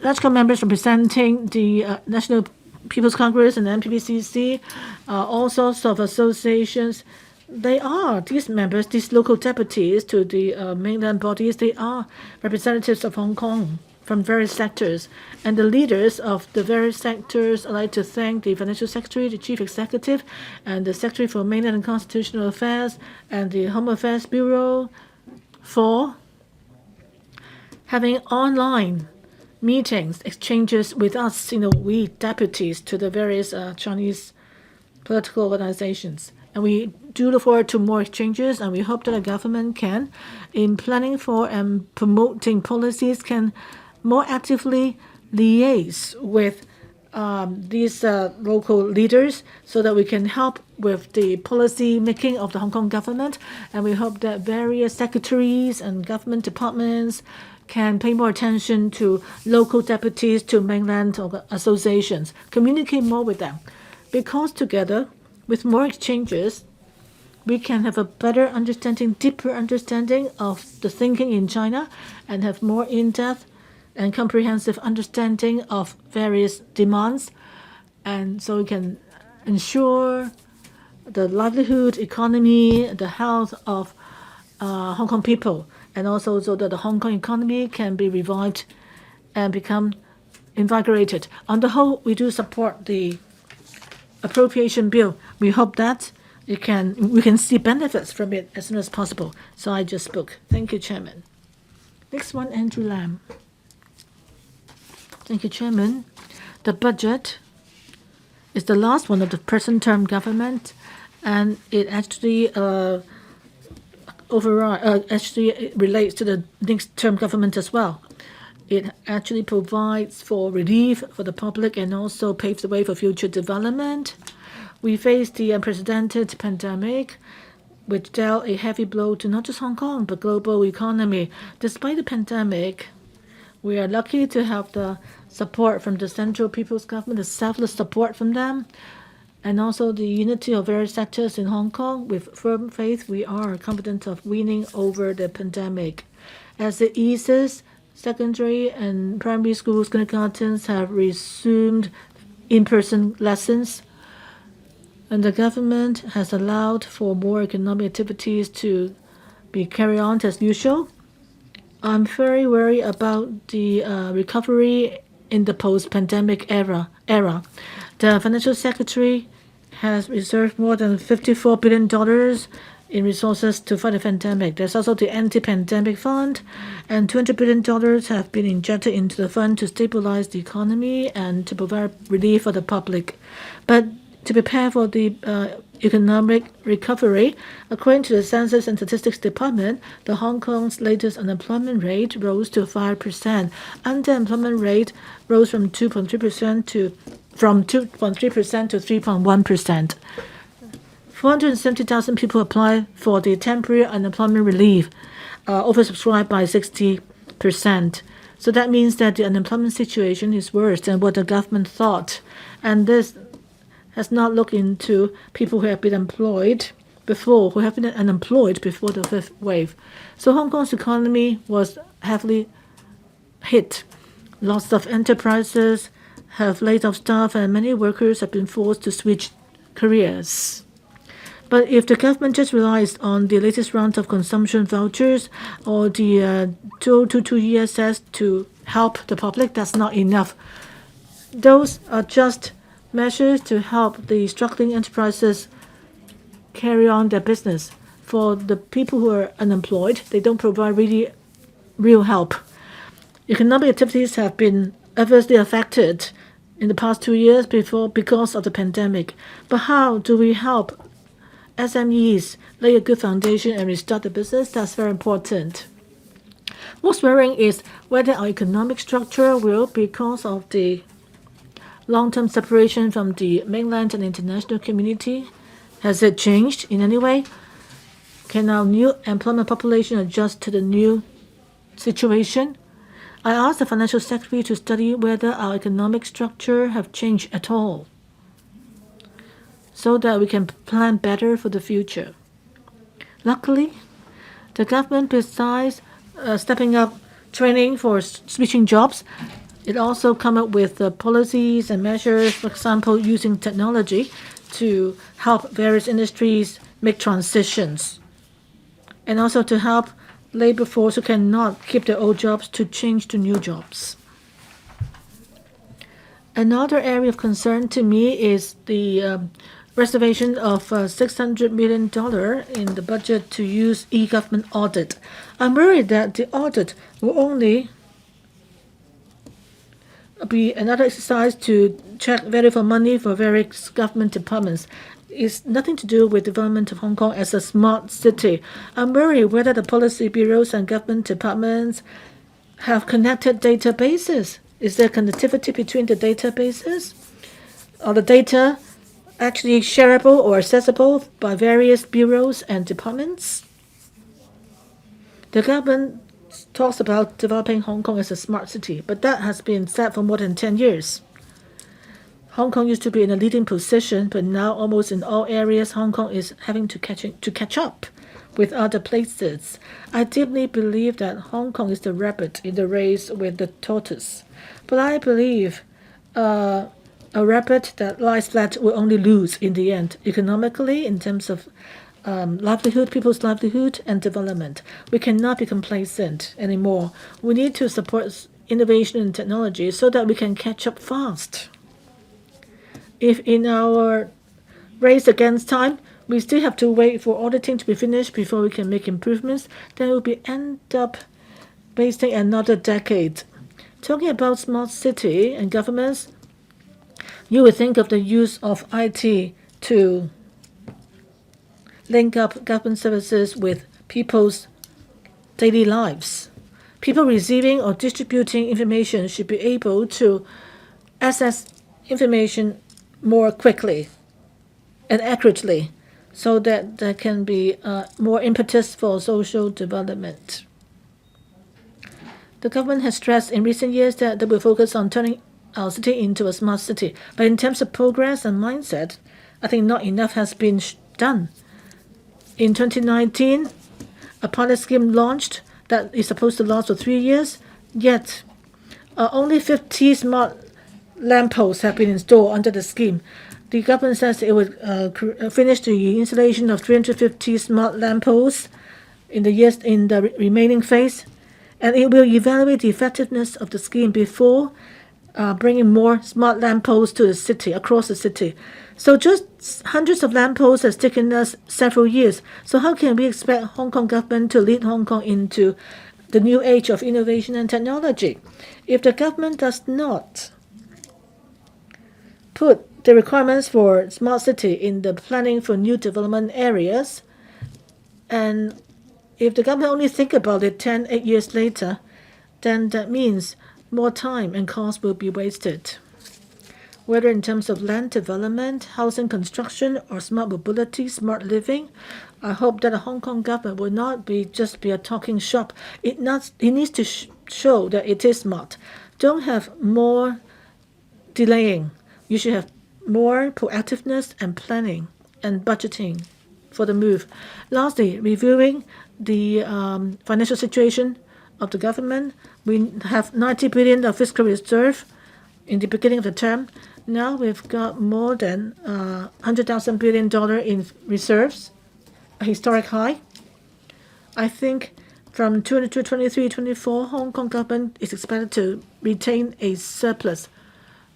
LegCo members representing the National People's Congress and NPPCC, all sorts of associations, these members, these local deputies to the mainland bodies, they are representatives of Hong Kong from various sectors. And the leaders of the various sectors, I'd like to thank the Financial Secretary, the Chief Executive, and the Secretary for Mainland and Constitutional Affairs, and the Home Affairs Bureau for having online meetings, exchanges with us, we deputies to the various Chinese political organizations. And we do look forward to more exchanges, and we hope that the government can, in planning for and promoting policies, can more actively liaise with these local leaders so that we can help with the policy making of the Hong Kong government. And we hope that various secretaries and government departments can pay more attention to local deputies, to mainland associations, communicate more with them. Because together, with more exchanges, we can have a better understanding, deeper understanding of the thinking in China, and have more in-depth and comprehensive understanding of various demands. And so we can ensure the livelihood, economy, the health of Hong Kong people, and also so that the Hong Kong economy can be revived and become invigorated. On the whole, we do support the Appropriation Bill. We hope that we can see benefits from it as soon as possible. So I just spoke. Thank you, Chairman. Next one, Andrew Lam. Thank you, Chairman. The budget is the last one of the present term government, and it actually actually relates to the next term government as well. It actually provides for relief for the public and also paves the way for future development. We face the unprecedented pandemic, which dealt a heavy blow to not just Hong Kong, but global economy. Despite the pandemic, we are lucky to have the support from the Central People's Government, the selfless support from them, and also the unity of various sectors in Hong Kong. With firm faith, we are confident of winning over the pandemic. As it eases, secondary and primary schools, kindergartens have resumed in-person lessons, and the government has allowed for more economic activities to be carried on as usual. I'm very worried about the recovery in the post-pandemic era. The Financial Secretary has reserved more than $54 billion in resources to fight the pandemic. There's also the anti-pandemic fund, and $200 billion have been injected into the fund to stabilize the economy and to provide relief for the public. But to prepare for the economic recovery, according to the Census and Statistics Department, the Hong Kong's latest unemployment rate rose to 5%. Underemployment rate rose from 2.3% to 3.1%. 470,000 people applied for the temporary unemployment relief, oversubscribed by 60%. So that means that the unemployment situation is worse than what the government thought. And this has not looked into people who have been employed before, who have been unemployed before the fifth wave. So Hong Kong's economy was heavily hit. Lots of enterprises have laid off staff and many workers have been forced to switch careers. But if the government just relies on the latest round of consumption vouchers or the 2022 ESS to help the public, that's not enough. Those are just measures to help the struggling enterprises carry on their business. For the people who are unemployed, they don't provide really real help. Economic activities have been adversely affected in the past 2 years because of the pandemic. But how do we help SMEs lay a good foundation and restart the business? That's very important. What's worrying is whether our economic structure will, because of the long-term separation from the mainland and international community, has it changed in any way? Can our new employment population adjust to the new situation? I asked the Financial Secretary to study whether our economic structure have changed at all, so that we can plan better for the future. Luckily, the government, besides stepping up training for switching jobs, it also come up with policies and measures, for example, using technology to help various industries make transitions, and also to help labor force who cannot keep their old jobs to change to new jobs. Another area of concern to me is the reservation of $600 million in the budget to use e-government audit. I'm worried that the audit will only be another exercise to check value for money for various government departments. It's nothing to do with development of Hong Kong as a smart city. I'm worried whether the policy bureaus and government departments have connected databases. Is there connectivity between the databases? Are the data actually shareable or accessible by various bureaus and departments? The government talks about developing Hong Kong as a smart city, but that has been said for more than 10 years. Hong Kong used to be in a leading position, but now almost in all areas, Hong Kong is having to catch up with other places. I deeply believe that Hong Kong is the rabbit in the race with the tortoise. But I believe a rabbit that lies flat will only lose in the end, economically, in terms of livelihood, people's livelihood and development. We cannot be complacent anymore. We need to support innovation and technology so that we can catch up fast. If in our race against time, we still have to wait for auditing to be finished before we can make improvements, then we'll end up wasting another decade. Talking about smart city and governments, you would think of the use of IT to link up government services with people's daily lives. People receiving or distributing information should be able to access information more quickly and accurately, so that there can be more impetus for social development. The government has stressed in recent years that they will focus on turning our city into a smart city. But in terms of progress and mindset, I think not enough has been done. In 2019, a pilot scheme launched that is supposed to last for 3 years, yet only 50 smart lampposts have been installed under the scheme. The government says it would finish the installation of 350 smart lampposts in the remaining phase, and it will evaluate the effectiveness of the scheme before bringing more smart lampposts to the city, across the city. So just hundreds of lampposts has taken us several years. So how can we expect Hong Kong government to lead Hong Kong into the new age of innovation and technology if the government does not put the requirements for smart city in the planning for new development areas, and if the government only think about it 8 years later, then that means more time and cost will be wasted. Whether in terms of land development, housing construction, or smart mobility, smart living, I hope that the Hong Kong government will not just be a talking shop. It needs to show that it is smart. Don't have more delaying. You should have more proactiveness and planning and budgeting for the move. Lastly, reviewing the financial situation of the government. We have 90 billion of fiscal reserve in the beginning of the term. Now we've got more than $100,000 billion in reserves, a historic high. I think from 2023-24, Hong Kong government is expected to retain a surplus.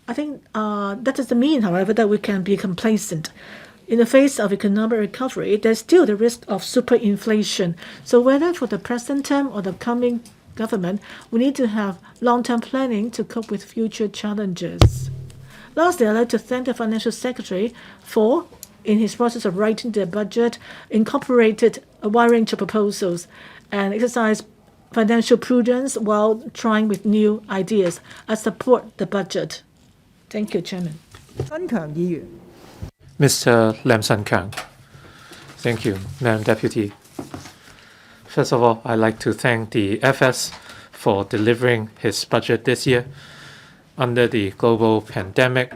I think that doesn't mean, however, that we can be complacent. In the face of economic recovery, there's still the risk of superinflation. So whether for the present term or the coming government, we need to have long-term planning to cope with future challenges. Lastly, I'd like to thank the Financial Secretary for, in his process of writing the budget, incorporated a wide range of proposals and exercised financial prudence while trying with new ideas. I support the budget. Thank you, Chairman. Mr. Lam Sun Kang. Thank you, Madam Deputy. First of all, I'd like to thank the FS for delivering his budget this year. Under the global pandemic,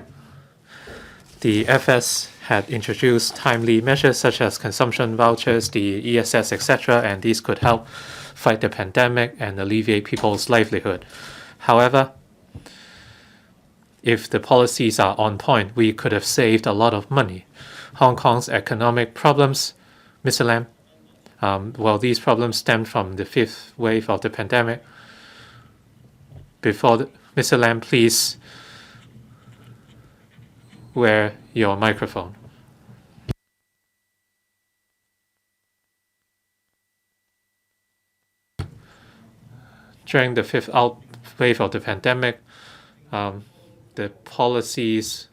the FS had introduced timely measures such as consumption vouchers, the ESS, etc., and these could help fight the pandemic and alleviate people's livelihood. However, if the policies are on point, we could have saved a lot of money. Hong Kong's economic problems, Mr. Lam, well, these problems stemmed from the fifth wave of the pandemic. Mr. Lam, please wear your microphone. During the fifth wave of the pandemic, the policies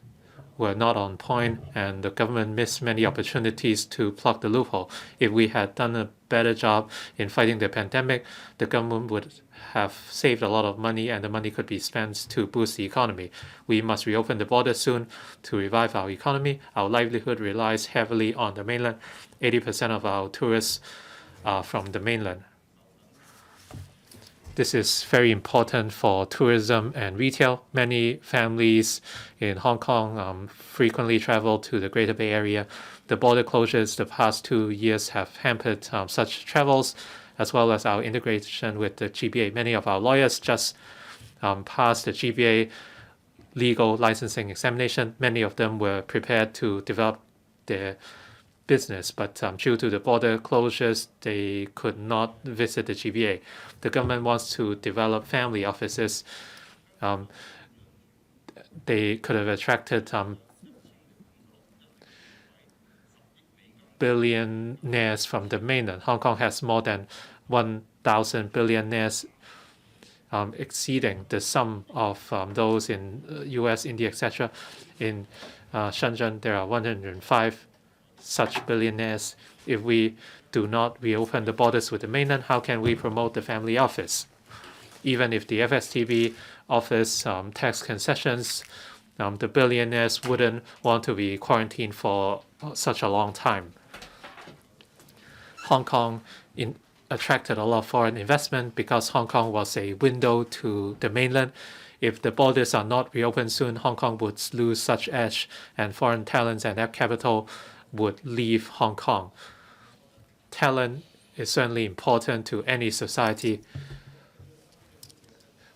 were not on point and the government missed many opportunities to plug the loophole. If we had done a better job in fighting the pandemic, the government would have saved a lot of money and the money could be spent to boost the economy. We must reopen the border soon to revive our economy. Our livelihood relies heavily on the mainland. 80% of our tourists are from the mainland. This is very important for tourism and retail. Many families in Hong Kong frequently travel to the Greater Bay Area. The border closures the past 2 years have hampered such travels, as well as our integration with the GBA. Many of our lawyers just passed the GBA legal licensing examination. Many of them were prepared to develop their business, but due to the border closures, they could not visit the GBA. The government wants to develop family offices. They could have attracted billionaires from the mainland. Hong Kong has more than 1,000 billionaires, exceeding the sum of those in US, India, etc. In Shenzhen, there are 105 such billionaires. If we do not reopen the borders with the mainland, how can we promote the family office? Even if the FSTB offers tax concessions, the billionaires wouldn't want to be quarantined for such a long time. Hong Kong attracted a lot of foreign investment because Hong Kong was a window to the mainland. If the borders are not reopened soon, Hong Kong would lose such edge and foreign talents and capital would leave Hong Kong. Talent is certainly important to any society,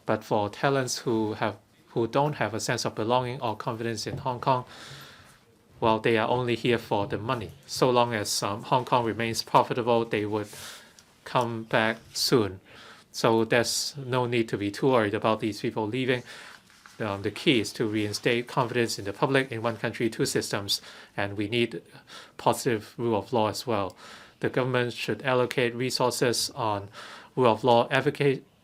but for talents who don't have a sense of belonging or confidence in Hong Kong, well, they are only here for the money. So long as Hong Kong remains profitable, they would come back soon. So there's no need to be too worried about these people leaving. The key is to reinstate confidence in the public in one country, two systems, and we need positive rule of law as well. The government should allocate resources on rule of law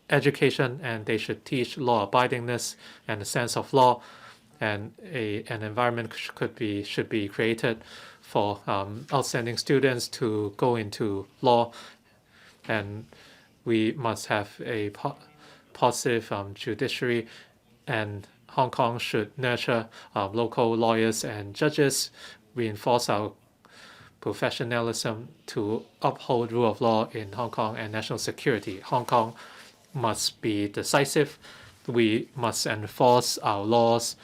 education, and they should teach law abidingness and a sense of law, and an environment should be created for outstanding students to go into law, and we must have a positive judiciary, and Hong Kong should nurture local lawyers and judges, reinforce our professionalism to uphold rule of law in Hong Kong and national security. Hong Kong must be decisive. We must enforce our laws.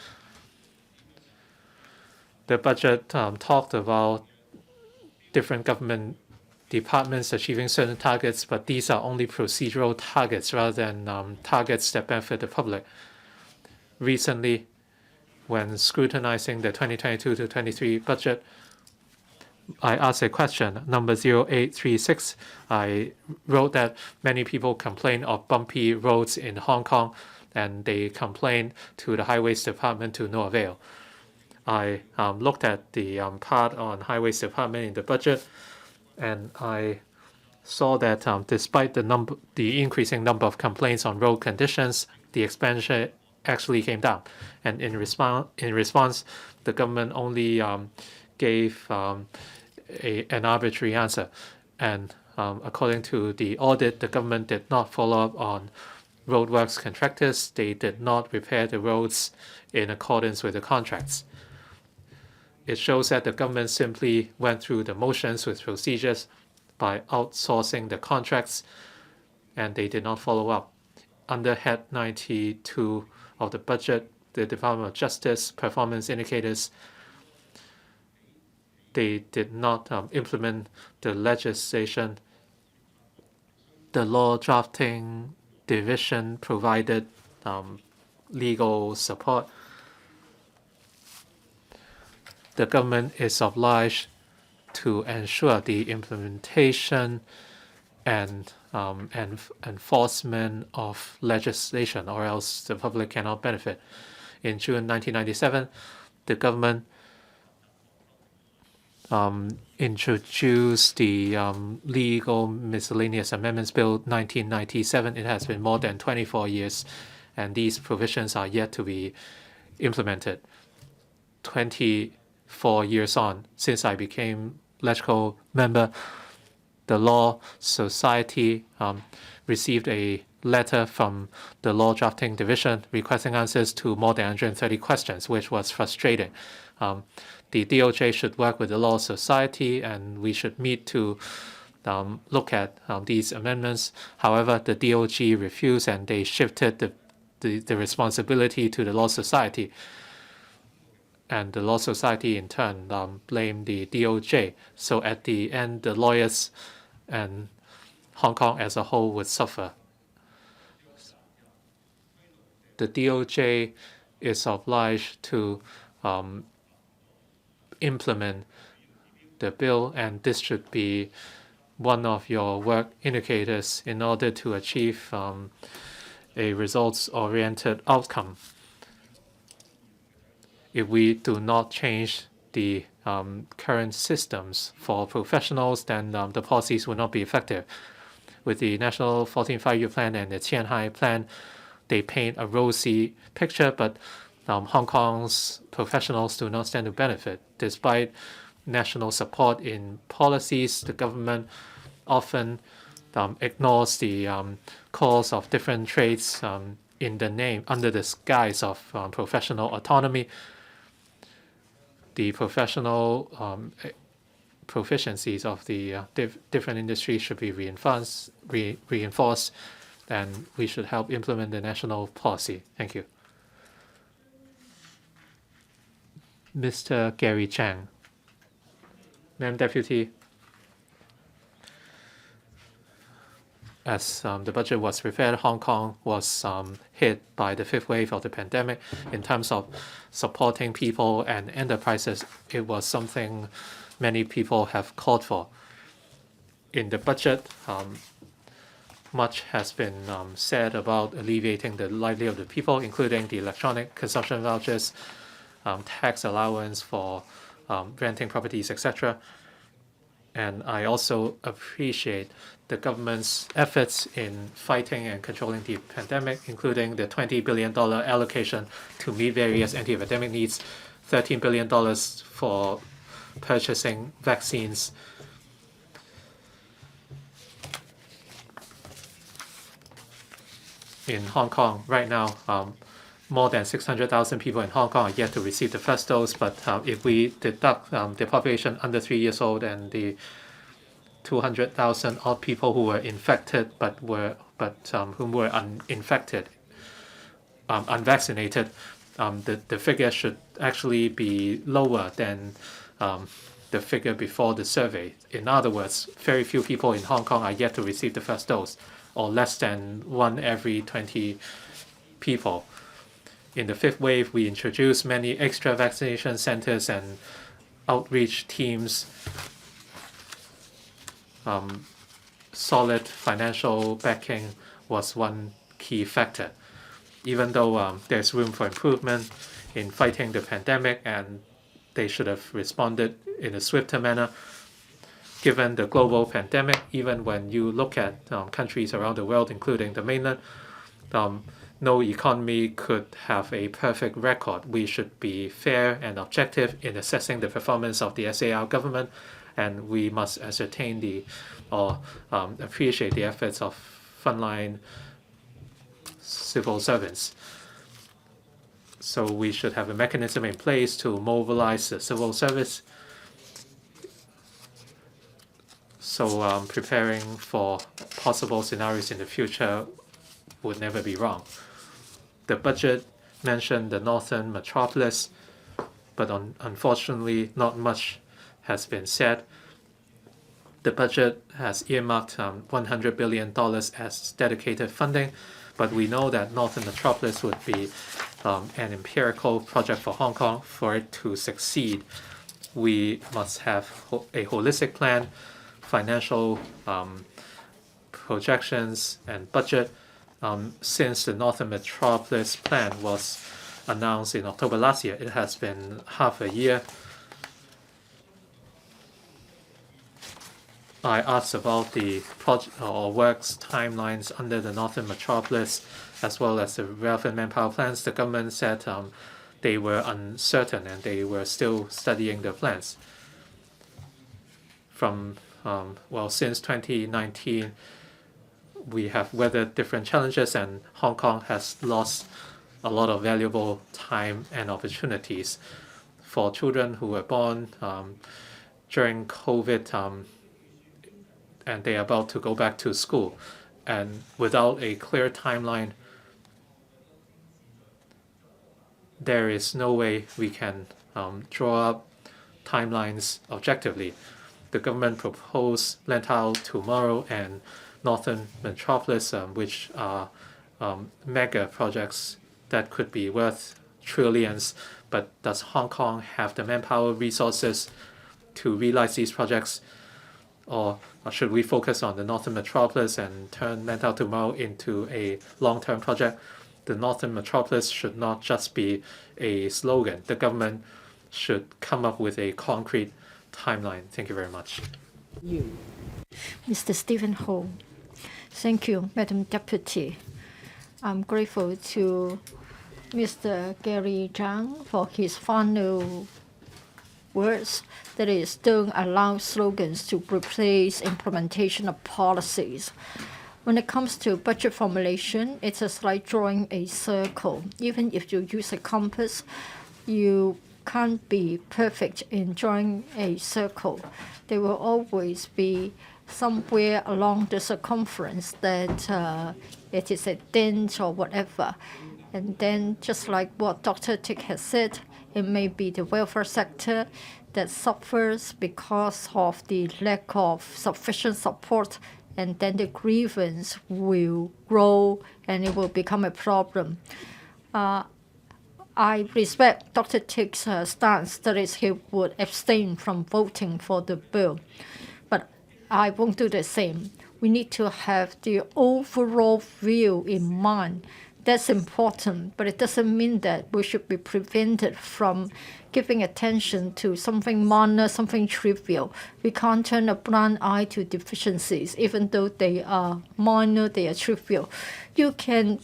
The budget talked about different government departments achieving certain targets, but these are only procedural targets rather than targets that benefit the public. Recently, when scrutinizing the 2022 to 23 budget, I asked a question, number 0836. I wrote that many people complain of bumpy roads in Hong Kong, and they complained to the Highways Department to no avail. I looked at the part on Highways Department in the budget, and I saw that despite the increasing number of complaints on road conditions, the expenditure actually came down. And in response, the government only gave an arbitrary answer. And according to the audit, the government did not follow up on roadworks contractors. They did not repair the roads in accordance with the contracts. It shows that the government simply went through the motions with procedures by outsourcing the contracts, and they did not follow up. Under Head 92 of the budget, the Department of Justice performance indicators, they did not implement the legislation. The law drafting division provided legal support. The government is obliged to ensure the implementation and enforcement of legislation, or else the public cannot benefit. In June 1997, the government introduced the Legal Miscellaneous Amendments Bill 1997. It has been more than 24 years, and these provisions are yet to be implemented. 24 years on, since I became LegCo member, the Law Society received a letter from the Law Drafting Division requesting answers to more than 130 questions, which was frustrating. The DOJ should work with the Law Society, and we should meet to look at these amendments. However, the DOJ refused, and they shifted the responsibility to the Law Society. And the Law Society, in turn, blamed the DOJ. So at the end, the lawyers and Hong Kong as a whole would suffer. The DOJ is obliged to implement the bill, and this should be one of your work indicators in order to achieve a results-oriented outcome. If we do not change the current systems for professionals, then the policies will not be effective. With the National 14th Five-Year Plan and the Qianhai Plan, they paint a rosy picture, but Hong Kong's professionals do not stand to benefit. Despite national support in policies, the government often ignores the calls of different trades in the name, under the guise of professional autonomy. The professional proficiencies of the different industries should be reinforced, and we should help implement the national policy. Thank you. Mr. Gary Chang. Madam Deputy, as the budget was prepared, Hong Kong was hit by the fifth wave of the pandemic. In terms of supporting people and enterprises, it was something many people have called for. In the budget, much has been said about alleviating the livelihood of the people, including the electronic consumption vouchers, tax allowance for renting properties, etc. And I also appreciate the government's efforts in fighting and controlling the pandemic, including the $20 billion allocation to meet various anti-epidemic needs, $13 billion for purchasing vaccines. In Hong Kong right now, more than 600,000 people in Hong Kong are yet to receive the first dose, but if we deduct the population under 3 years old and the 200,000 odd people who were infected but whom were uninfected, unvaccinated, the figure should actually be lower than the figure before the survey. In other words, very few people in Hong Kong are yet to receive the first dose, or less than 1 every 20 people. In the fifth wave, we introduced many extra vaccination centers and outreach teams. Solid financial backing was one key factor. Even though there's room for improvement in fighting the pandemic, and they should have responded in a swifter manner, given the global pandemic, even when you look at countries around the world, including the mainland, no economy could have a perfect record. We should be fair and objective in assessing the performance of the SAR government, and we must ascertain or appreciate the efforts of frontline civil servants. So we should have a mechanism in place to mobilize the civil service. So preparing for possible scenarios in the future would never be wrong. The budget mentioned the northern metropolis, but unfortunately not much has been said. The budget has earmarked $100 billion as dedicated funding, but we know that northern metropolis would be an empirical project for Hong Kong. For it to succeed, we must have a holistic plan, financial projections, and budget. Since the Northern Metropolis plan was announced in October last year, it has been half a year. I asked about the project or works timelines under the Northern Metropolis, as well as the relevant manpower plans. The government said they were uncertain and they were still studying the plans. Since 2019, we have weathered different challenges, and Hong Kong has lost a lot of valuable time and opportunities. For children who were born during COVID, and they are about to go back to school, and without a clear timeline, there is no way we can draw up timelines objectively. The government proposed Lantau tomorrow and Northern Metropolis, which are mega projects that could be worth trillions. But does Hong Kong have the manpower resources to realize these projects? Or should we focus on the Northern Metropolis and turn Lantau tomorrow into a long-term project? The Northern Metropolis should not just be a slogan. The government should come up with a concrete timeline. Thank you very much. Mr. Stephen Ho. Thank you, Madam Deputy. I'm grateful to Mr. Gary Zhang for his final words. That is, don't allow slogans to replace implementation of policies. When it comes to budget formulation, it's just like drawing a circle. Even if you use a compass, you can't be perfect in drawing a circle. There will always be somewhere along the circumference that it is a dent or whatever. And then just like what Dr. Tick has said, it may be the welfare sector that suffers because of the lack of sufficient support, and then the grievance will grow and it will become a problem. I respect Dr. Tick's stance, that is, he would abstain from voting for the bill. But I won't do the same. We need to have the overall view in mind. That's important, but it doesn't mean that we should be prevented from giving attention to something minor, something trivial. We can't turn a blind eye to deficiencies, even though they are minor, they are trivial. You can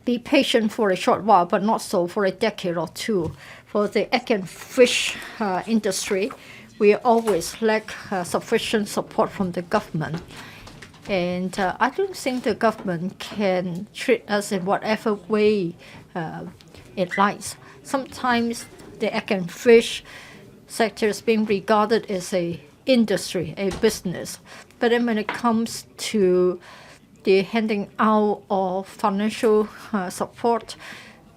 be patient for a short while, but not so for a decade or two. For the egg and fish industry, we always lack sufficient support from the government. And I don't think the government can treat us in whatever way it likes. Sometimes the egg and fish sector is being regarded as a industry, a business. But then when it comes to the handing out of financial support,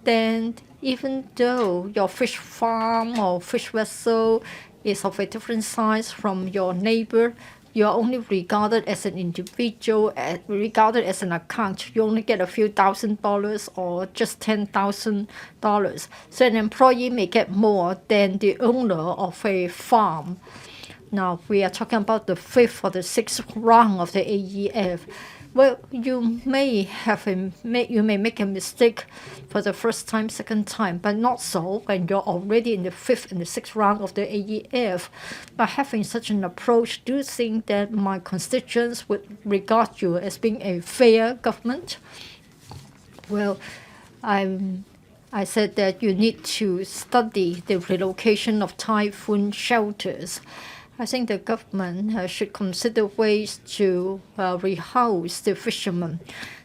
then even though your fish farm or fish vessel is of a different size from your neighbor, you are only regarded as an individual, regarded as an account. You only get a few $1,000 or just $10,000. So an employee may get more than the owner of a farm. Now we are talking about the 5th or the 6th round of the AEF. Well, you may make a mistake for the first time, second time, but not so when you're already in the 5th and the 6th round of the AEF. By having such an approach, do you think that my constituents would regard you as being a fair government? Well, I said that you need to study the relocation of typhoon shelters. I think the government should consider ways to rehouse the fishermen.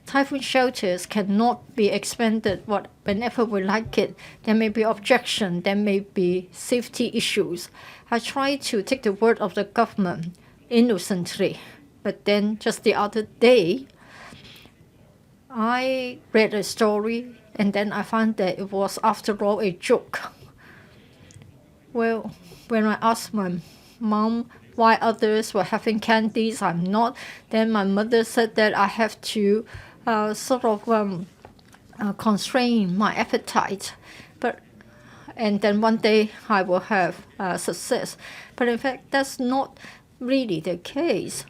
Typhoon shelters cannot be expanded whenever we like it. There may be objection, there may be safety issues. I try to take the word of the government innocently, but then just the other day, I read a story and then I found that it was after all a joke. Well, when I asked my mom why others were having candies, I'm not, then my mother said that I have to constrain my appetite. And then one day I will have success. But in fact, that's not really the case.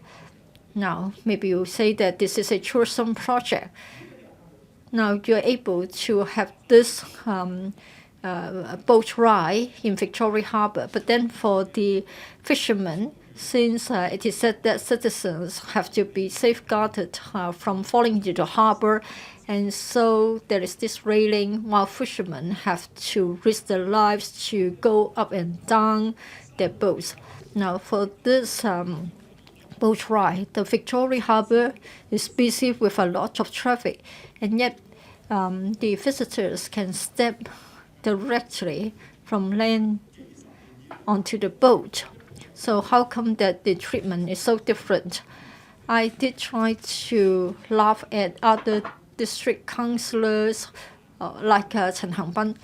Now, maybe you'll say that this is a tourism project. Now you're able to have this boat ride in Victoria Harbour, but then for the fishermen, since it is said that citizens have to be safeguarded from falling into the harbour, and so there is this railing while fishermen have to risk their lives to go up and down their boats. Now for this boat ride, the Victoria Harbour is busy with a lot of traffic, and yet the visitors can step directly from land onto the boat. So how come that the treatment is so different? I did try to laugh at other district councillors like Chen Hangbin.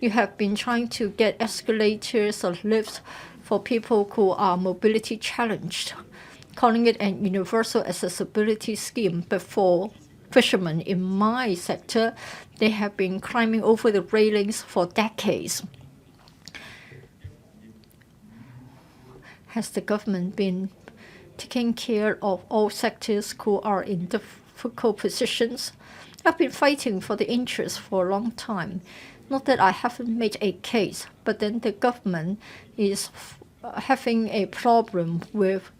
You have been trying to get escalators or lifts for people who are mobility challenged, calling it an universal accessibility scheme. But for fishermen in my sector, they have been climbing over the railings for decades. Has the government been taking care of all sectors who are in difficult positions? I've been fighting for the interests for a long time. Not that I haven't made a case, but then the government is having a problem with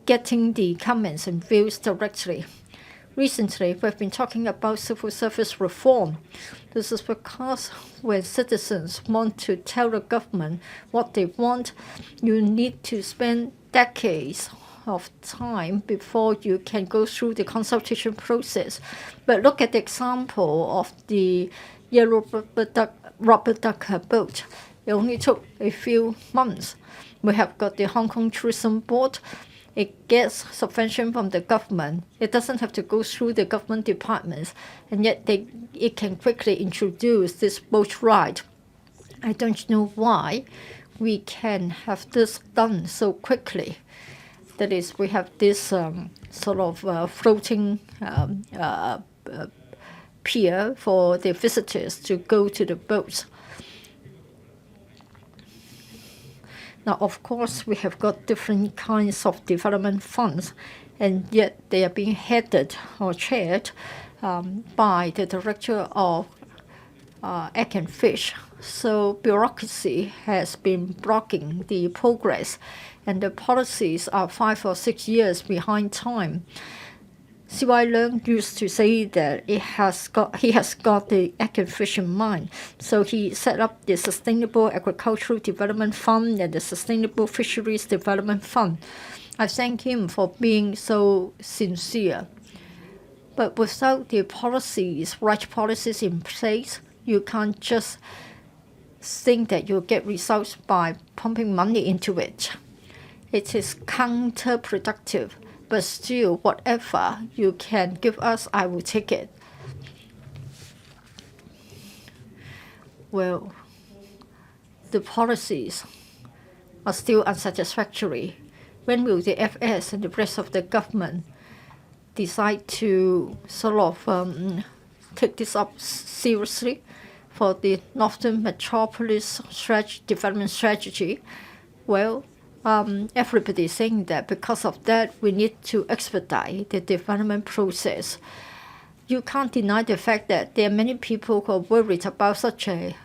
getting the comments and views directly. Recently, we've been talking about civil service reform. This is because when citizens want to tell the government what they want, you need to spend decades of time before you can go through the consultation process. But look at the example of the yellow rubber duck boat. It only took a few months. We have got the Hong Kong Tourism Board. It gets subvention from the government. It doesn't have to go through the government departments, and yet it can quickly introduce this boat ride. I don't know why we can have this done so quickly. That is, we have this floating pier for the visitors to go to the boats. Now, of course, we have got different kinds of development funds, and yet they are being headed or chaired by the director of Egg and Fish. So bureaucracy has been blocking the progress, and the policies are 5 or 6 years behind time. C.Y. Leung used to say that he has got the egg and fish in mind. So he set up the Sustainable Agricultural Development Fund and the Sustainable Fisheries Development Fund. I thank him for being so sincere. But without the right policies in place, you can't just think that you'll get results by pumping money into it. It is counterproductive. But still, whatever you can give us, I will take it. Well, the policies are still unsatisfactory. when will the FS and the rest of the government decide to sort of take this up seriously for the Northern Metropolis development strategy? Well, everybody is saying that because of that, we need to expedite the development process. You can't deny the fact that there are many people who are worried about such a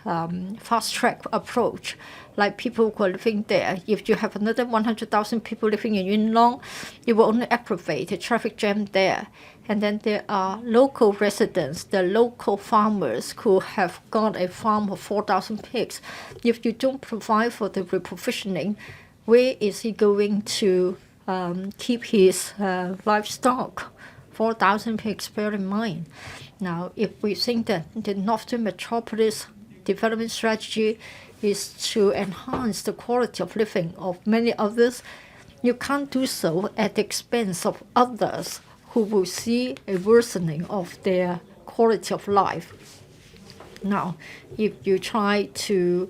fast-track approach, like people who are living there. If you have another 100,000 people living in Yuen Long, it will only aggravate the traffic jam there. And then there are local residents, the local farmers who have got a farm of 4,000 pigs. If you don't provide for the reprovisioning, where is he going to keep his livestock? 4,000 pigs, bear in mind. Now, if we think that the Northern Metropolis development strategy is to enhance the quality of living of many others, you can't do so at the expense of others who will see a worsening of their quality of life. Now, if you try to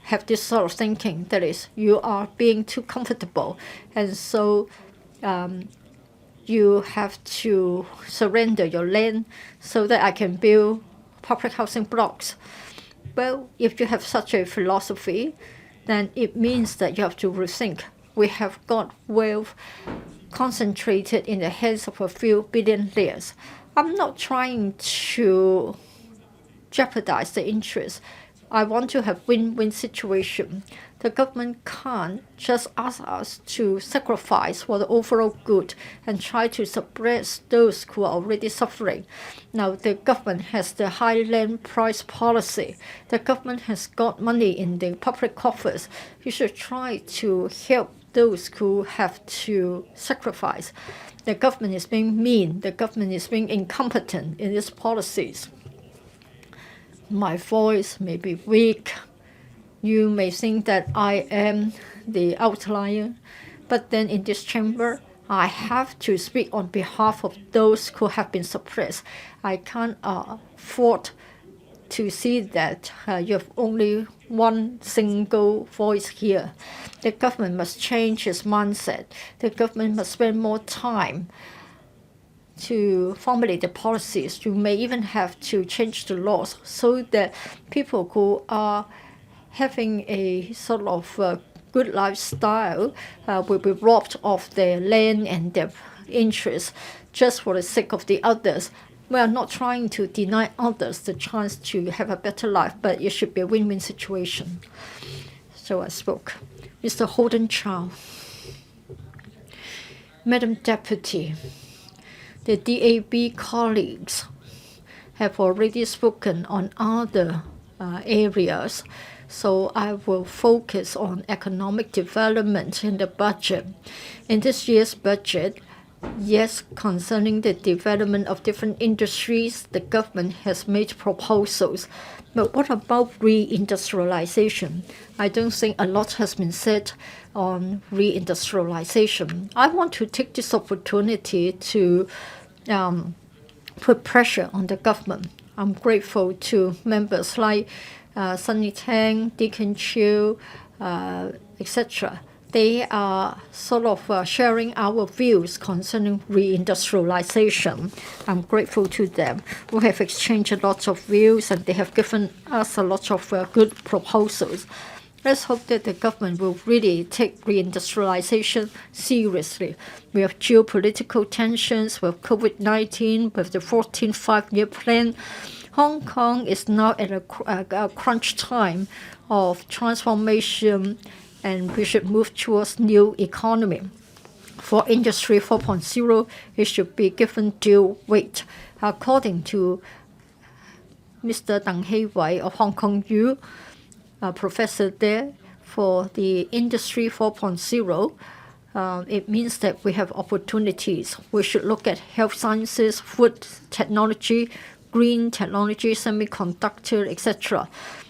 have this sort of thinking, that is, you are being too comfortable, and so you have to surrender your land so that I can build public housing blocks. Well, if you have such a philosophy, then it means that you have to rethink. We have got wealth concentrated in the hands of a few billionaires. I'm not trying to jeopardize the interest. I want to have win-win situation. The government can't just ask us to sacrifice for the overall good and try to suppress those who are already suffering. Now, the government has the high land price policy. The government has got money in the public coffers. You should try to help those who have to sacrifice. The government is being mean. The government is being incompetent in its policies. My voice may be weak. You may think that I am the outlier, but then in this chamber, I have to speak on behalf of those who have been suppressed. I can't afford to see that you have only one single voice here. The government must change its mindset. The government must spend more time to formulate the policies. You may even have to change the laws so that people who are having a sort of good lifestyle will be robbed of their land and their interests just for the sake of the others. We are not trying to deny others the chance to have a better life, but it should be a win-win situation. So I spoke. Mr. Holden Chow. Madam Deputy, the DAB colleagues have already spoken on other areas, so I will focus on economic development in the budget. In this year's budget, yes, concerning the development of different industries, the government has made proposals. But what about reindustrialization? I don't think a lot has been said on reindustrialization. I want to take this opportunity to put pressure on the government. I'm grateful to members like Sunny Tang, Deacon Chiu, etc. They are sort of sharing our views concerning reindustrialization. I'm grateful to them. We have exchanged a lot of views and they have given us a lot of good proposals. Let's hope that the government will really take reindustrialization seriously. We have geopolitical tensions with COVID-19, with the 14th five-year plan. Hong Kong is now at a crunch time of transformation, and we should move towards new economy. For Industry 4.0, it should be given due weight. According to Mr. Deng Hei-wei of Hong Kong U, a professor there, for the Industry 4.0, it means that we have opportunities. We should look at health sciences, food technology, green technology, semiconductor, etc.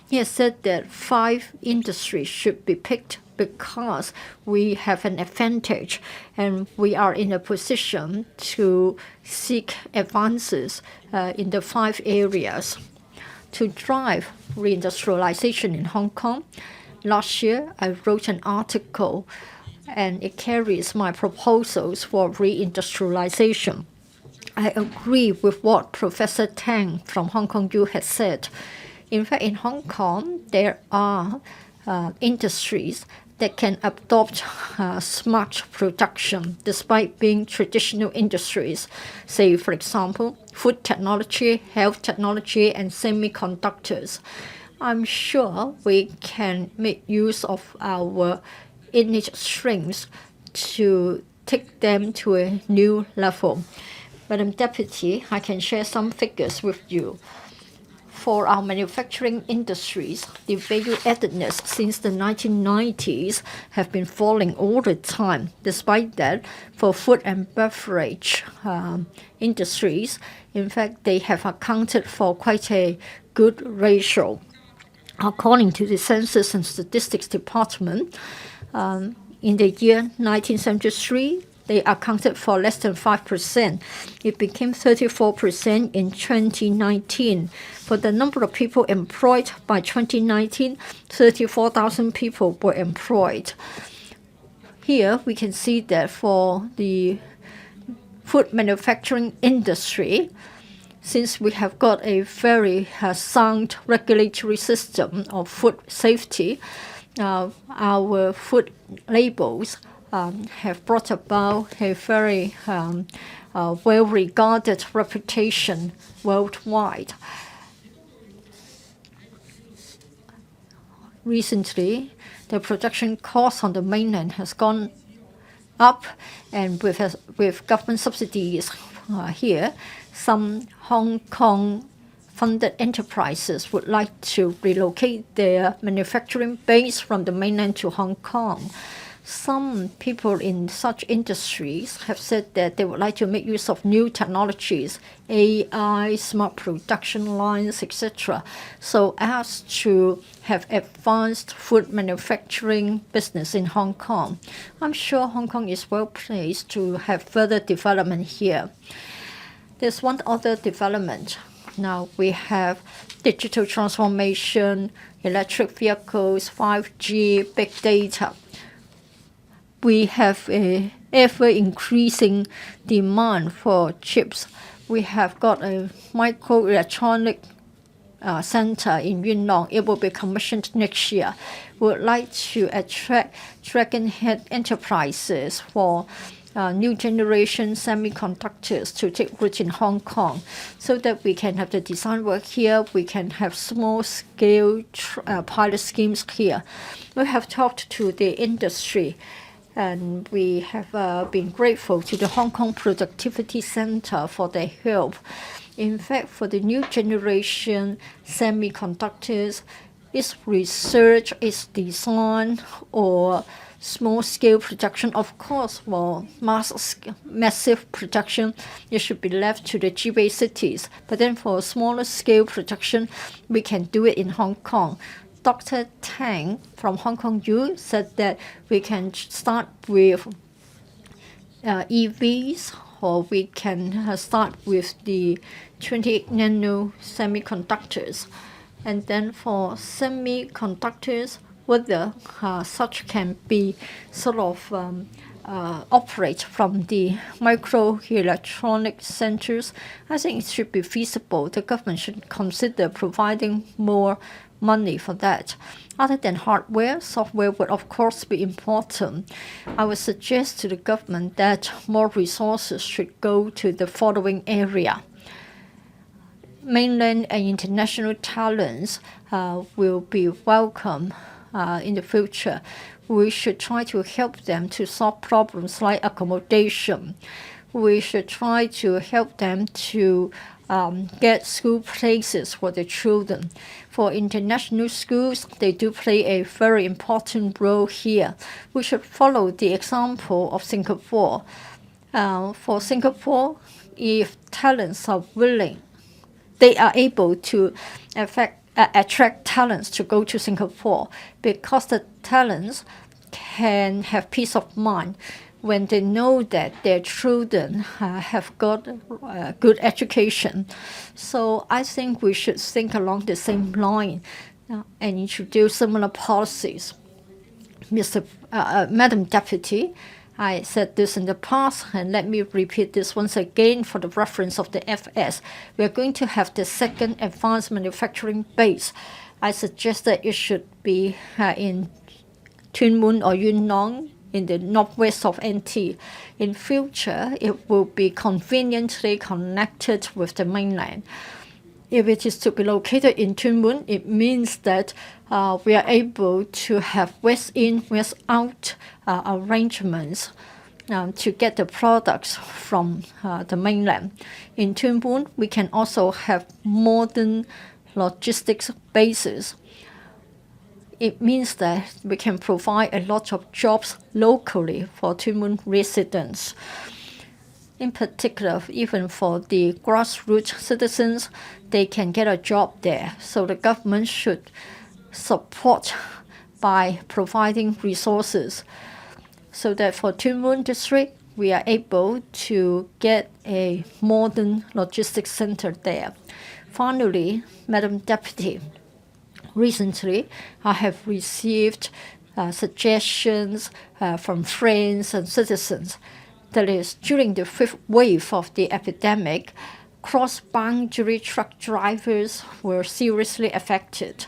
He has said that 5 industries should be picked because we have an advantage and we are in a position to seek advances in the 5 areas. To drive reindustrialization in Hong Kong, last year I wrote an article and it carries my proposals for reindustrialization. I agree with what Professor Tang from Hong Kong U has said. In fact, in Hong Kong, there are industries that can adopt smart production despite being traditional industries. Say, for example, food technology, health technology, and semiconductors. I'm sure we can make use of our innate strengths to take them to a new level. Madam Deputy, I can share some figures with you. For our manufacturing industries, the value addedness since the 1990s have been falling all the time. Despite that, for food and beverage industries, in fact, they have accounted for quite a good ratio. According to the Census and Statistics Department, in the year 1973, they accounted for less than 5%. It became 34% in 2019. For the number of people employed by 2019, 34,000 people were employed. Here we can see that for the food manufacturing industry, since we have got a very sound regulatory system of food safety, our food labels have brought about a very well-regarded reputation worldwide. Recently, the production cost on the mainland has gone up, and with government subsidies here, some Hong Kong funded enterprises would like to relocate their manufacturing base from the mainland to Hong Kong. Some people in such industries have said that they would like to make use of new technologies, AI, smart production lines, etc., so as to have advanced food manufacturing business in Hong Kong. I'm sure Hong Kong is well placed to have further development here. There's one other development. Now we have digital transformation, electric vehicles, 5G, big data. We have a ever-increasing demand for chips. We have got a microelectronic center in Yuen Long. It will be commissioned next year. We would like to attract dragon-head enterprises for new generation semiconductors to take root in Hong Kong, so that we can have the design work here, we can have small-scale pilot schemes here. We have talked to the industry, and we have been grateful to the Hong Kong Productivity Center for their help. In fact, for the new generation semiconductors, its research, its design, or small-scale production, of course, for massive production, it should be left to the gateway cities. But then for smaller-scale production, we can do it in Hong Kong. Dr. Tang from Hong Kong U said that we can start with EVs, or we can start with the 28 nano semiconductors. And then for semiconductors, whether such can be sort of operate from the microelectronic centers, I think it should be feasible. The government should consider providing more money for that. Other than hardware, software would of course be important. I would suggest to the government that more resources should go to the following area. Mainland and international talents will be welcome in the future. We should try to help them to solve problems like accommodation. We should try to help them to get school places for the children. For international schools, they do play a very important role here. We should follow the example of Singapore. For Singapore, if talents are willing, they are able to attract talents to go to Singapore, because the talents can have peace of mind when they know that their children have got good education. So I think we should think along the same line and introduce similar policies. Madam Deputy, I said this in the past, and let me repeat this once again for the reference of the FS. We are going to have the second advanced manufacturing base. I suggest that it should be in Tuen Mun or Yuen Long in the northwest of NT. In future, it will be conveniently connected with the mainland. If it is to be located in Tuen Mun, it means that we are able to have west in, west out arrangements to get the products from the mainland. In Tuen Mun, we can also have modern logistics bases. It means that we can provide a lot of jobs locally for Tuen Mun residents. In particular, even for the grassroots citizens, they can get a job there. So the government should support by providing resources so that for Tuen Mun district, we are able to get a modern logistics center there. Finally, Madam Deputy, recently I have received suggestions from friends and citizens. That is, during the fifth wave of the epidemic, cross-boundary truck drivers were seriously affected.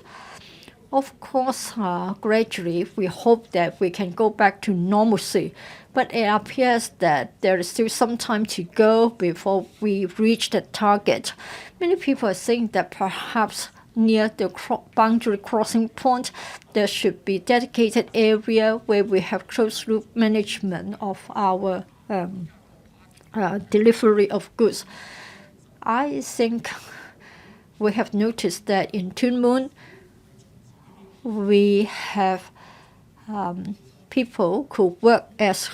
Of course, gradually, we hope that we can go back to normalcy, but it appears that there is still some time to go before we reach the target. Many people are saying that perhaps near the boundary crossing point, there should be dedicated area where we have closed-loop management of our delivery of goods. I think we have noticed that in Tuen Mun, we have people who work as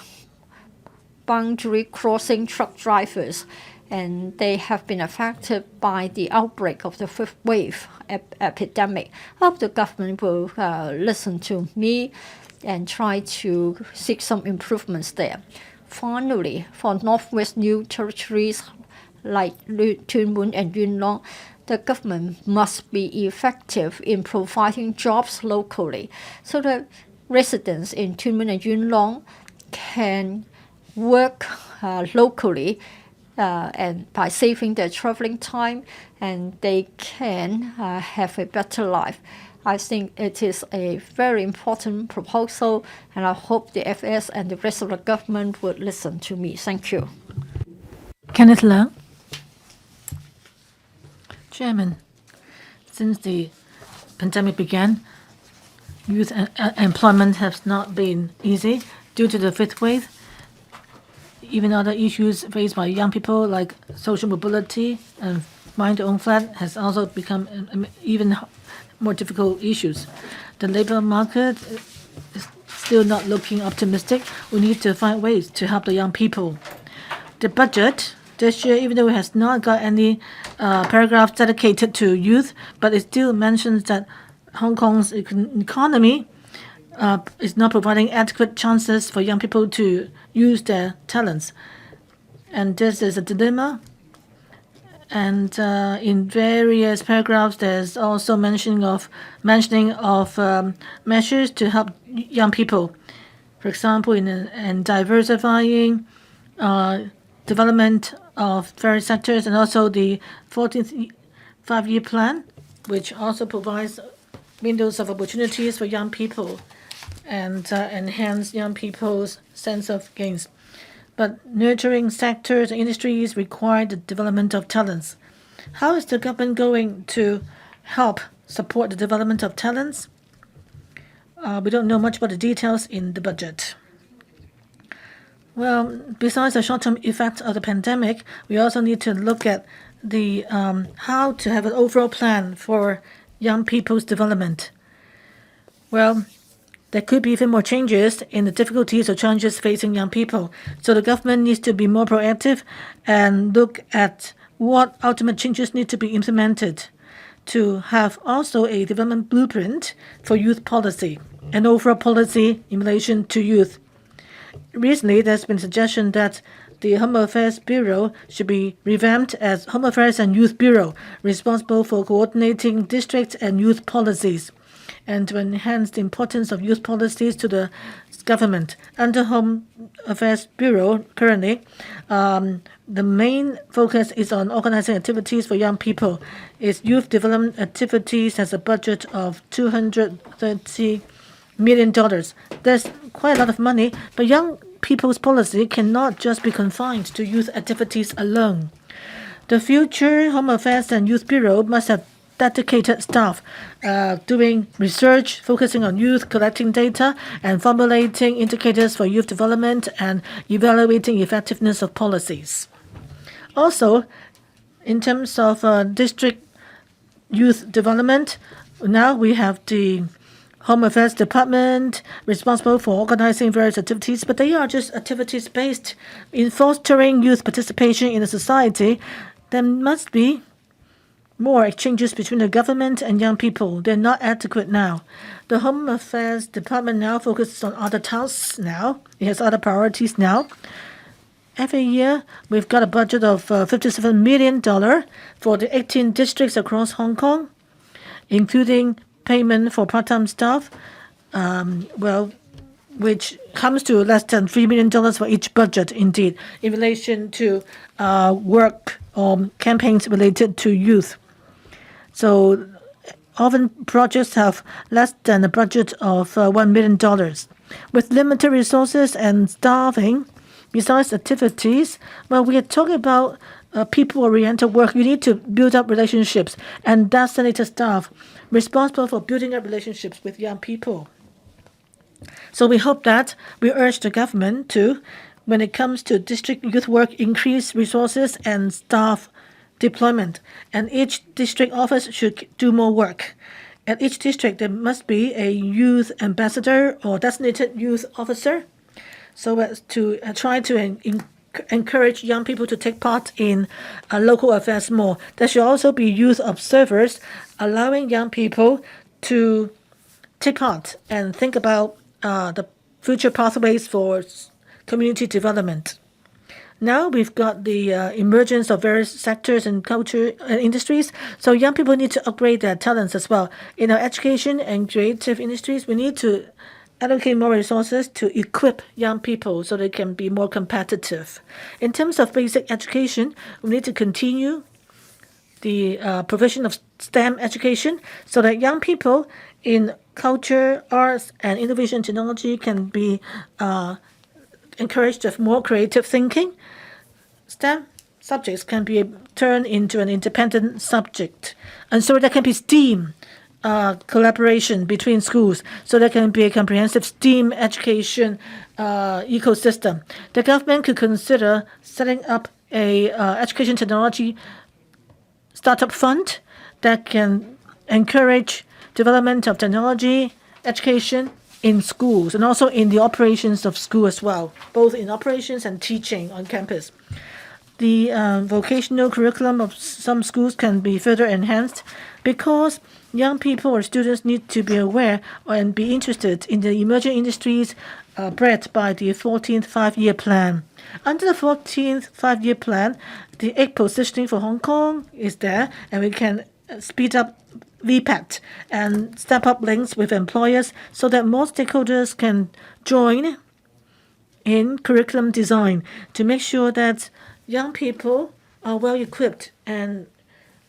boundary crossing truck drivers, and they have been affected by the outbreak of the fifth wave epidemic. I hope the government will listen to me and try to seek some improvements there. Finally, for Northwest New Territories like Tuen Mun and Yuen Long, the government must be effective in providing jobs locally so that residents in Tuen Mun and Yuen Long can work locally and by saving their traveling time, and they can have a better life. I think it is a very important proposal, and I hope the FS and the rest of the government would listen to me. Thank you. Kenneth Leung. Chairman, since the pandemic began, youth employment has not been easy due to the fifth wave. Even other issues faced by young people like social mobility and buying their own flat has also become even more difficult issues. The labor market is still not looking optimistic. We need to find ways to help the young people. The budget this year, even though it has not got any paragraphs dedicated to youth, but it still mentions that Hong Kong's economy is not providing adequate chances for young people to use their talents. And this is a dilemma. And in various paragraphs, there's also mentioning of measures to help young people. For example, in diversifying development of various sectors, and also the 14th five-year plan, which also provides windows of opportunities for young people and enhance young people's sense of gains. But nurturing sectors and industries require the development of talents. How is the government going to help support the development of talents? We don't know much about the details in the budget. Well, besides the short-term effects of the pandemic, we also need to look at the how to have an overall plan for young people's development. Well, there could be even more changes in the difficulties or challenges facing young people. So the government needs to be more proactive and look at what ultimate changes need to be implemented to have also a development blueprint for youth policy and overall policy in relation to youth. Recently, there's been a suggestion that the Home Affairs Bureau should be revamped as Home Affairs and Youth Bureau, responsible for coordinating district and youth policies. and to enhance the importance of youth policies to the government. Under Home Affairs Bureau, currently, the main focus is on organizing activities for young people. Its youth development activities has a budget of $230 million. There's quite a lot of money, but young people's policy cannot just be confined to youth activities alone. The future Home Affairs and Youth Bureau must have dedicated staff doing research, focusing on youth, collecting data, and formulating indicators for youth development and evaluating effectiveness of policies. Also, in terms of district youth development, now we have the Home Affairs Department responsible for organizing various activities, but they are just activities based in fostering youth participation in the society. There must be more exchanges between the government and young people. They're not adequate now. The Home Affairs Department now focuses on other tasks now. It has other priorities now. Every year, we've got a budget of $57 million for the 18 districts across Hong Kong, including payment for part-time staff, which comes to less than $3 million for each budget, indeed, in relation to work or campaigns related to youth. So often projects have less than a budget of $1 million. With limited resources and staffing, besides activities, we are talking about people-oriented work. You need to build up relationships, and designated staff responsible for building up relationships with young people. So we hope that we urge the government to, when it comes to district youth work, increase resources and staff deployment. And each district office should do more work. At each district, there must be a youth ambassador or designated youth officer, so as to try to encourage young people to take part in local affairs more. There should also be youth observers, allowing young people to take part and think about the future pathways for community development. Now we've got the emergence of various sectors and culture and industries, so young people need to upgrade their talents as well. In our education and creative industries, we need to allocate more resources to equip young people so they can be more competitive. In terms of basic education, we need to continue the provision of STEM education so that young people in culture, arts, and innovation technology can be encouraged to have more creative thinking. STEM subjects can be turned into an independent subject, and so there can be STEAM collaboration between schools, so there can be a comprehensive STEAM education ecosystem. The government could consider setting up a education technology startup fund that can encourage development of technology education in schools and also in the operations of school as well, both in operations and teaching on campus. The vocational curriculum of some schools can be further enhanced because young people or students need to be aware and be interested in the emerging industries bred by the 14th Five-Year Plan. Under the 14th Five-Year Plan, the 8 positioning for Hong Kong is there, and we can speed up VPAT and step up links with employers so that more stakeholders can join in curriculum design to make sure that young people are well equipped and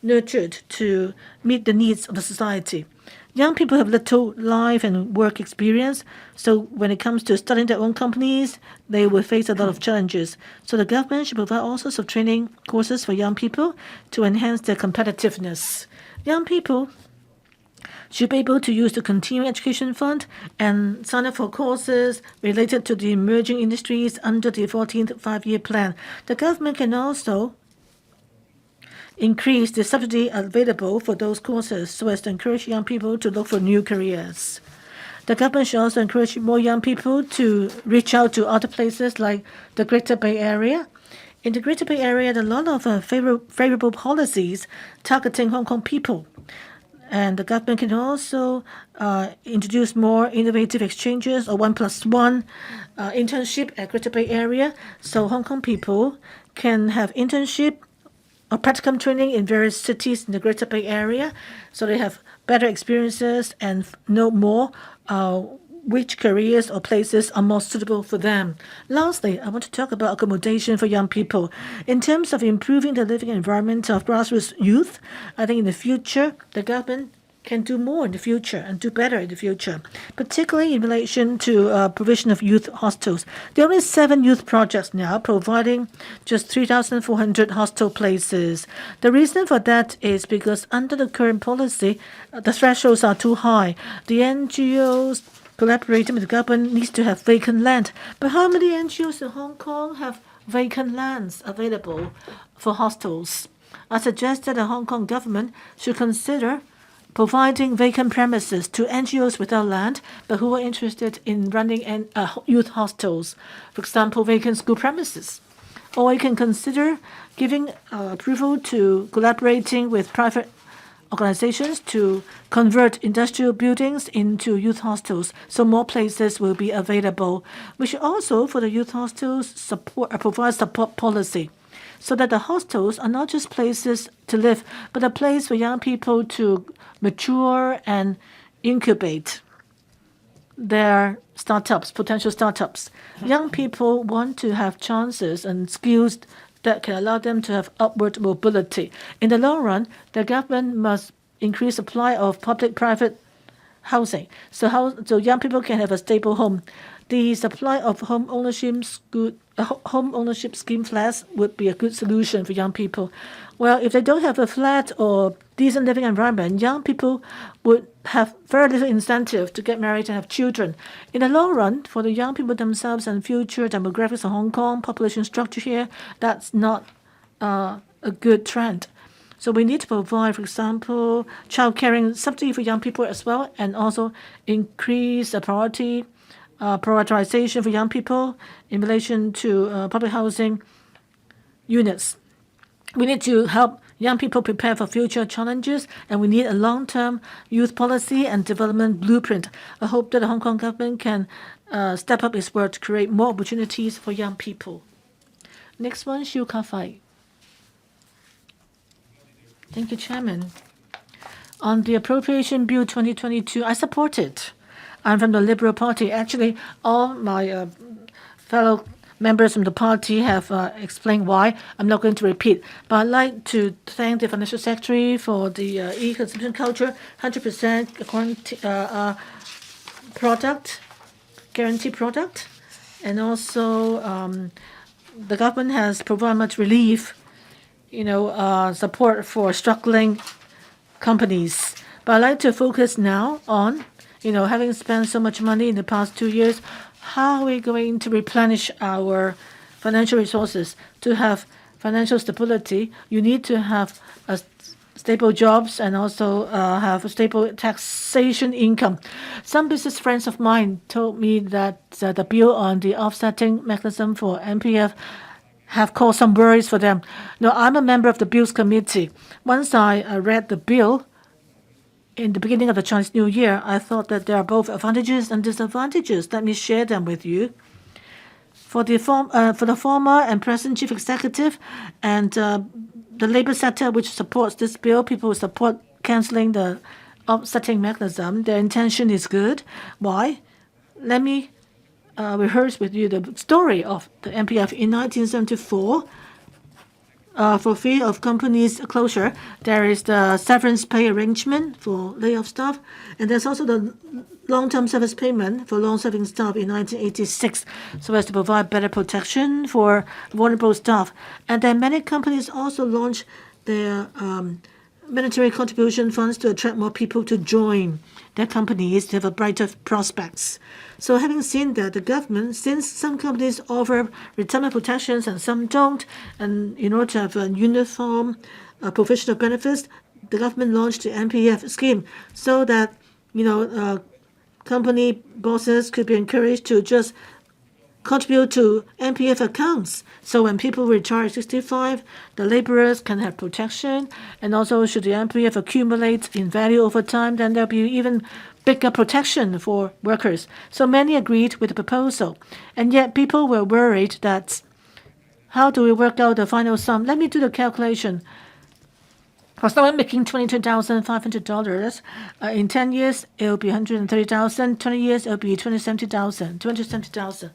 nurtured to meet the needs of the society. Young people have little life and work experience, so when it comes to starting their own companies, they will face a lot of challenges. So the government should provide all sorts of training courses for young people to enhance their competitiveness. Young people should be able to use the Continuing Education Fund and sign up for courses related to the emerging industries under the 14th Five-Year Plan. The government can also increase the subsidy available for those courses so as to encourage young people to look for new careers. The government should also encourage more young people to reach out to other places like the Greater Bay Area. In the Greater Bay Area, there are a lot of favorable policies targeting Hong Kong people. And the government can also introduce more innovative exchanges or 1+1 internship at Greater Bay Area, so Hong Kong people can have internship or practicum training in various cities in the Greater Bay Area, so they have better experiences and know more which careers or places are more suitable for them. Lastly, I want to talk about accommodation for young people. In terms of improving the living environment of grassroots youth, I think in the future, the government can do more in the future and do better in the future, particularly in relation to provision of youth hostels. There are only 7 youth projects now providing just 3,400 hostel places. The reason for that is because under the current policy, the thresholds are too high. The NGOs collaborating with the government needs to have vacant land. But how many NGOs in Hong Kong have vacant lands available for hostels? I suggest that the Hong Kong government should consider providing vacant premises to NGOs without land, but who are interested in running youth hostels, for example, vacant school premises. Or you can consider giving approval to collaborating with private organizations to convert industrial buildings into youth hostels, so more places will be available. We should also, for the youth hostels, provide support policy, so that the hostels are not just places to live, but a place for young people to mature and incubate their startups, potential startups. Young people want to have chances and skills that can allow them to have upward mobility. In the long run, the government must increase supply of public-private housing, so young people can have a stable home. The supply of home ownership scheme flats would be a good solution for young people. Well, if they don't have a flat or decent living environment, young people would have very little incentive to get married and have children. In the long run, for the young people themselves and future demographics of Hong Kong, population structure here, that's not a good trend. So we need to provide, for example, child caring subsidy for young people as well, and also increase the prioritization for young people in relation to public housing units. We need to help young people prepare for future challenges, and we need a long-term youth policy and development blueprint. I hope that the Hong Kong government can step up its work to create more opportunities for young people. Next one, Xiu Ka-fai. Thank you, Chairman. On the Appropriation Bill 2022, I support it. I'm from the Liberal Party. Actually, all my fellow members from the party have explained why. I'm not going to repeat. But I'd like to thank the Financial Secretary for the e-consumption culture, 100% product, guarantee product. And also the government has provided much relief, support for struggling companies. But I'd like to focus now on, having spent so much money in the past 2 years, how are we going to replenish our financial resources? To have financial stability, you need to have stable jobs and also have a stable taxation income. Some business friends of mine told me that the bill on the offsetting mechanism for MPF have caused some worries for them. Now, I'm a member of the Bills Committee. Once I read the bill in the beginning of the Chinese New Year, I thought that there are both advantages and disadvantages. Let me share them with you. For the former and present chief executive and the labor sector which supports this bill, people who support cancelling the offsetting mechanism, their intention is good. Why? Let me rehearse with you the story of the MPF. In 1974, for fear of companies' closure, there is the severance pay arrangement for layoff staff, and there's also the long-term service payment for long-serving staff in 1986, so as to provide better protection for vulnerable staff. And then many companies also launched their military contribution funds to attract more people to join their companies to have a brighter prospects. So having seen that, the government, since some companies offer retirement protections and some don't, and in order to have a uniform provision of benefits, the government launched the MPF scheme so that company bosses could be encouraged to just contribute to MPF accounts. So when people retire at 65, the laborers can have protection. And also, should the MPF accumulate in value over time, then there'll be even bigger protection for workers. So many agreed with the proposal. And yet people were worried that How do we work out the final sum? Let me do the calculation. For someone making $22,500, in 10 years, it will be $130,000. 20 years, it will be $270,000.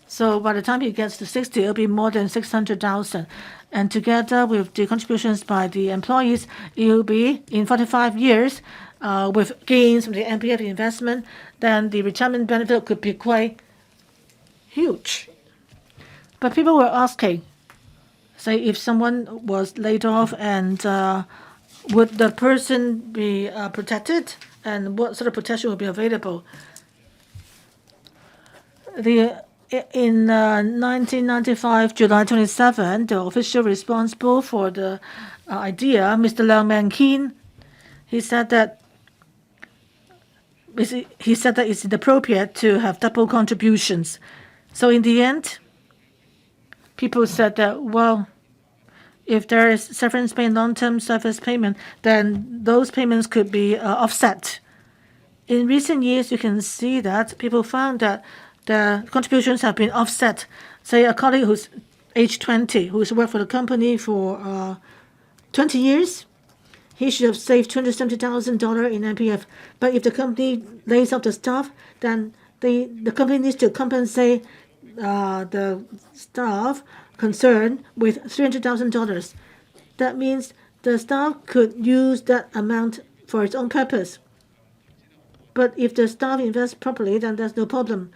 So by the time he gets to 60, it will be more than $600,000. And together with the contributions by the employees, it will be in 45 years, with gains from the MPF investment, then the retirement benefit could be quite huge. But people were asking, say, if someone was laid off and would the person be protected, and what sort of protection would be available? In 1995, July 27, the official responsible for the idea, Mr. Leung Man-kin, he said that it's inappropriate to have double contributions. So in the end, people said that, well, if there is severance pay and long-term service payment, then those payments could be offset. In recent years, you can see that people found that the contributions have been offset. Say a colleague who's age 20, who's worked for the company for 20 years, he should have saved $270,000 in MPF. But if the company lays off the staff, then the company needs to compensate the staff concerned with $300,000. That means the staff could use that amount for its own purpose. But if the staff invests properly, then there's no problem.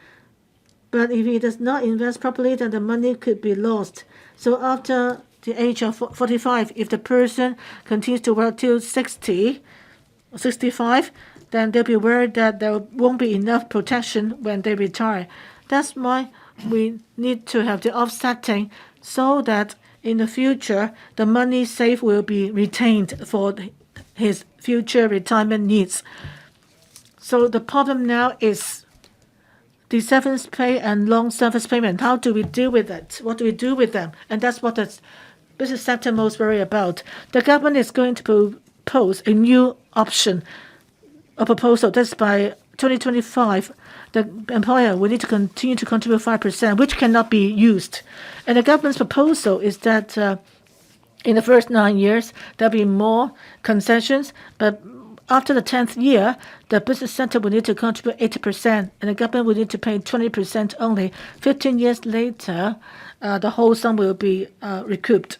But if he does not invest properly, then the money could be lost. So after the age of 45, if the person continues to work till 60, 65, then they'll be worried that there won't be enough protection when they retire. That's why we need to have the offsetting so that in the future, the money saved will be retained for his future retirement needs. So the problem now is the severance pay and long service payment. How do we deal with it? What do we do with them? And that's what the business sector most worry about. The government is going to propose a new option, a proposal that's by 2025. The employer will need to continue to contribute 5%, which cannot be used. And the government's proposal is that in the first 9 years, there'll be more concessions, but after the 10th year, the business sector will need to contribute 80%, and the government will need to pay 20% only. 15 years later, the whole sum will be recouped.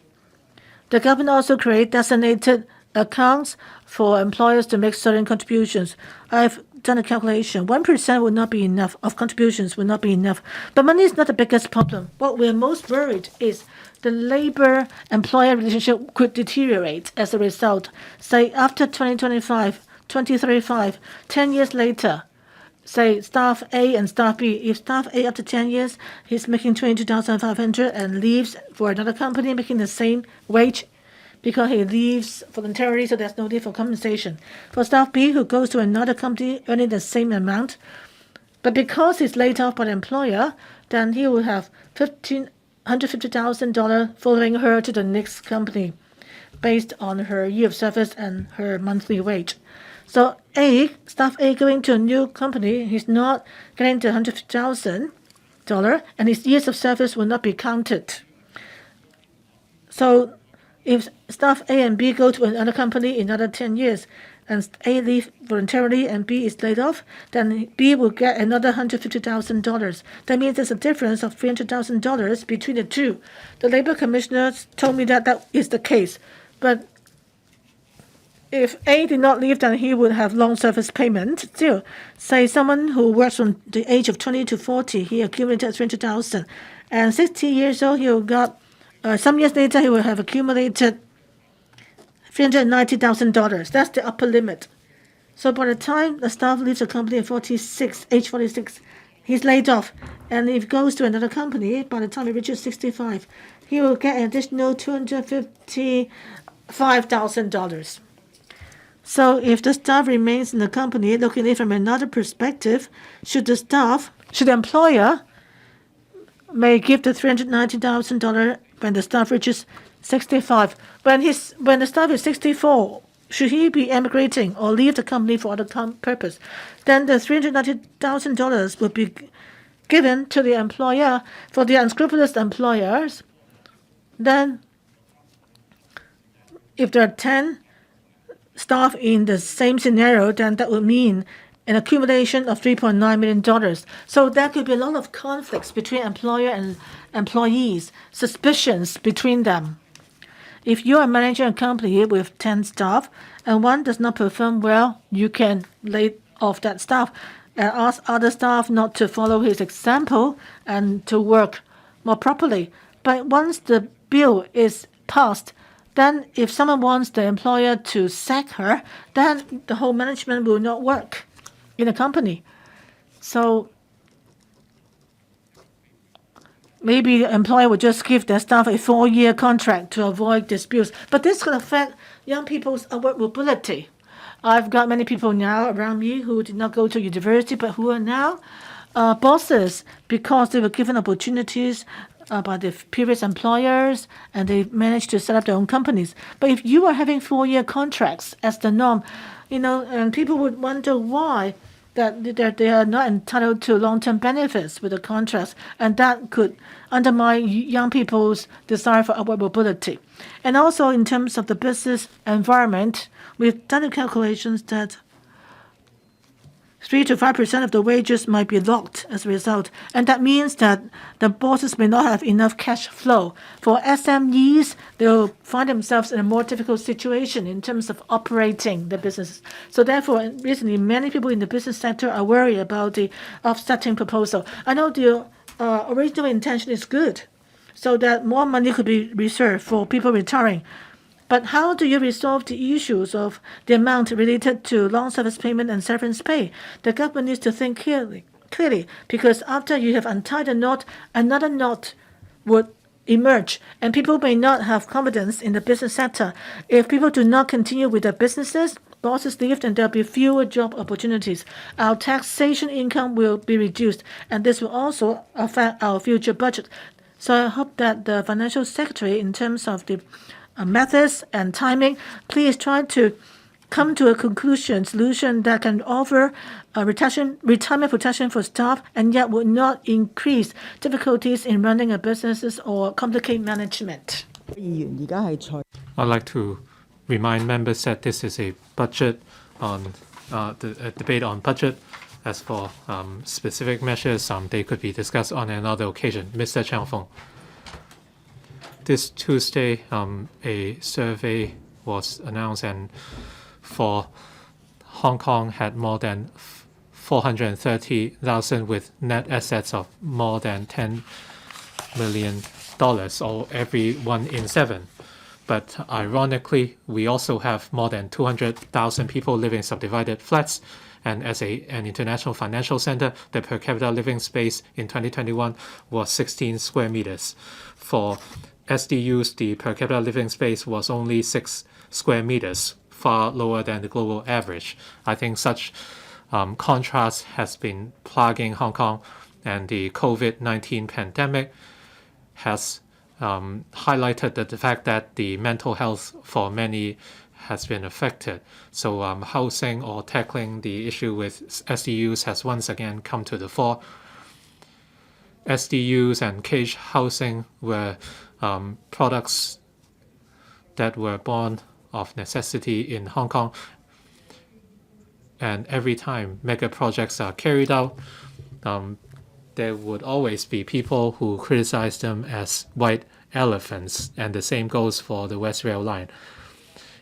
The government also create designated accounts for employers to make certain contributions. I've done a calculation. 1% would not be enough of contributions would not be enough. But money is not the biggest problem. What we're most worried is the labor-employer relationship could deteriorate as a result. Say after 2025, 2035, 10 years later, say staff A and staff B. If staff A after 10 years, he's making $22,500 and leaves for another company making the same wage because he leaves voluntarily, so there's no need for compensation. For staff B who goes to another company earning the same amount, but because he's laid off by the employer, then he will have $150,000 following her to the next company based on her year of service and her monthly wage. So staff A going to a new company, he's not getting the $150,000 and his years of service will not be counted. So if staff A and B go to another company in another 10 years and A leaves voluntarily and B is laid off, then B will get another $150,000. That means there's a difference of $300,000 between the two. The labor commissioners told me that that is the case. But if A did not leave, then he would have long service payment. Still, say someone who works from the age of 20 to 40, he accumulated $300,000. And 60 years old, he will got, some years later, he will have accumulated $390,000. That's the upper limit. So by the time the staff leaves the company at age 46, he's laid off. And if he goes to another company, by the time he reaches 65, he will get an additional $255,000. So if the staff remains in the company, looking at it from another perspective, should the employer may give the $390,000 when the staff reaches 65. When the staff is 64, should he be emigrating or leave the company for other purpose? Then the $390,000 will be given to the employer. For the unscrupulous employers, then if there are 10 staff in the same scenario, then that would mean an accumulation of $3.9 million. So there could be a lot of conflicts between employer and employees, suspicions between them. If you are managing a company with 10 staff and one does not perform well, you can lay off that staff and ask other staff not to follow his example and to work more properly. But once the bill is passed, then if someone wants the employer to sack her, then the whole management will not work in a company. So maybe the employer would just give their staff a 4-year contract to avoid disputes. But this could affect young people's upward mobility. I've got many people now around me who did not go to university but who are now bosses because they were given opportunities by the previous employers and they managed to set up their own companies. But if you are having 4-year contracts as the norm, and people would wonder why that they are not entitled to long-term benefits with the contracts, and that could undermine young people's desire for upward mobility. And also in terms of the business environment, we've done the calculations that 3 to 5% of the wages might be locked as a result, and that means that the bosses may not have enough cash flow. For SMEs, they'll find themselves in a more difficult situation in terms of operating the business. So therefore, recently, many people in the business sector are worried about the offsetting proposal. I know the original intention is good, so that more money could be reserved for people retiring. But how do you resolve the issues of the amount related to long service payment and severance pay? The government needs to think clearly, because after you have untied a knot, another knot would emerge, and people may not have confidence in the business sector. If people do not continue with their businesses, bosses leave, and there will be fewer job opportunities. Our taxation income will be reduced, and this will also affect our future budget. So I hope that the financial secretary, in terms of the methods and timing, please try to come to a solution that can offer retirement protection for staff and yet would not increase difficulties in running a businesses or complicate management. I'd like to remind members that this is a budget on a debate on budget. As for specific measures, they could be discussed on another occasion. Mr. Chang Feng. This Tuesday, a survey was announced, and for Hong Kong had more than 430,000 with net assets of more than $10 million, or every 1 in 7. But ironically, we also have more than 200,000 people living in subdivided flats. And as an international financial center, the per capita living space in 2021 was 16 square meters. For SDUs, the per capita living space was only 6 square meters, far lower than the global average. I think such contrast has been plaguing Hong Kong, and the COVID-19 pandemic has highlighted the fact that the mental health for many has been affected. So housing or tackling the issue with SDUs has once again come to the fore. SDUs and cage housing were products that were born of necessity in Hong Kong. And every time mega projects are carried out, there would always be people who criticize them as white elephants, and the same goes for the West Rail Line.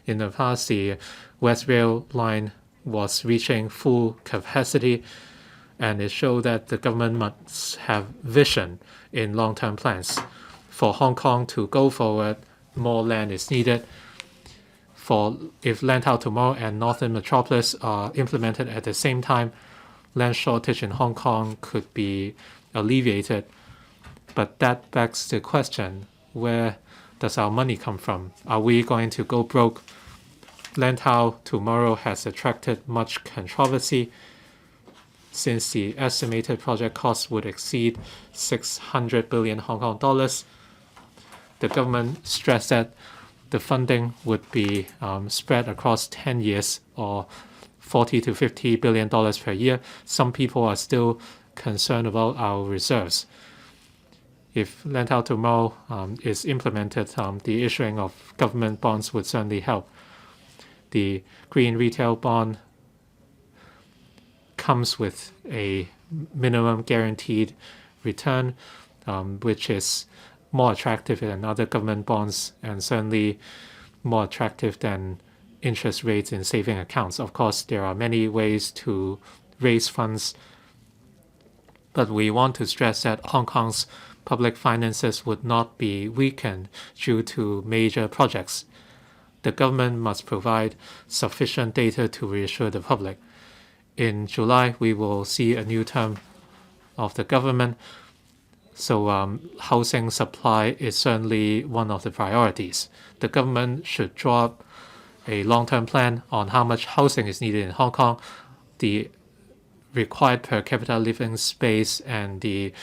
In the past, the West Rail Line was reaching full capacity, and it showed that the government must have vision in long-term plans. For Hong Kong to go forward, more land is needed. If Lantau Tomorrow and Northern Metropolis are implemented at the same time, land shortage in Hong Kong could be alleviated. But that begs the question, where does our money come from? Are we going to go broke? Lantau Tomorrow has attracted much controversy since the estimated project cost would exceed 600 billion Hong Kong dollars. The government stressed that the funding would be spread across 10 years or $40 to $50 billion per year. Some people are still concerned about our reserves. If Lantau tomorrow is implemented, the issuing of government bonds would certainly help. The green retail bond comes with a minimum guaranteed return, which is more attractive than other government bonds and certainly more attractive than interest rates in saving accounts. Of course, there are many ways to raise funds, but we want to stress that Hong Kong's public finances would not be weakened due to major projects. The government must provide sufficient data to reassure the public. In July, we will see a new term of the government, so housing supply is certainly one of the priorities. The government should draw up a long-term plan on how much housing is needed in Hong Kong, the required per capita living space, and the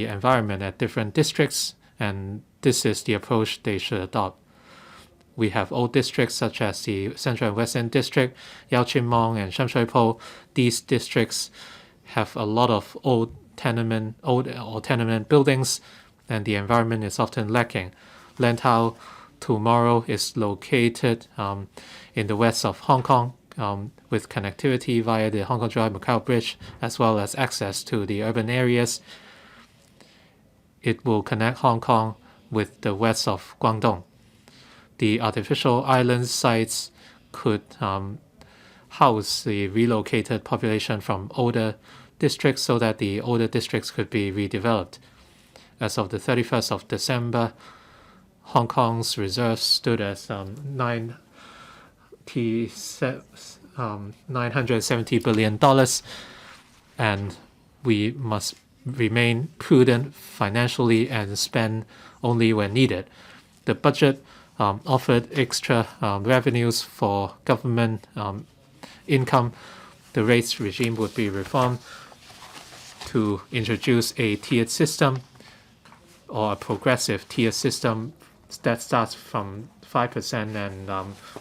environment at different districts, and this is the approach they should adopt. We have old districts such as the Central and Western District, Yau Chin Mong and Sham Shui Po. These districts have a lot of old tenement buildings, and the environment is often lacking. Lantau tomorrow is located in the west of Hong Kong, with connectivity via the Hong Kong Zhuhai Macau Bridge, as well as access to the urban areas. It will connect Hong Kong with the west of Guangdong. The artificial island sites could house the relocated population from older districts so that the older districts could be redeveloped. As of the 31st of December, Hong Kong's reserves stood as $970 billion, and we must remain prudent financially and spend only when needed. The budget offered extra revenues for government income. The rates regime would be reformed to introduce a tiered system or a progressive tiered system that starts from 5% and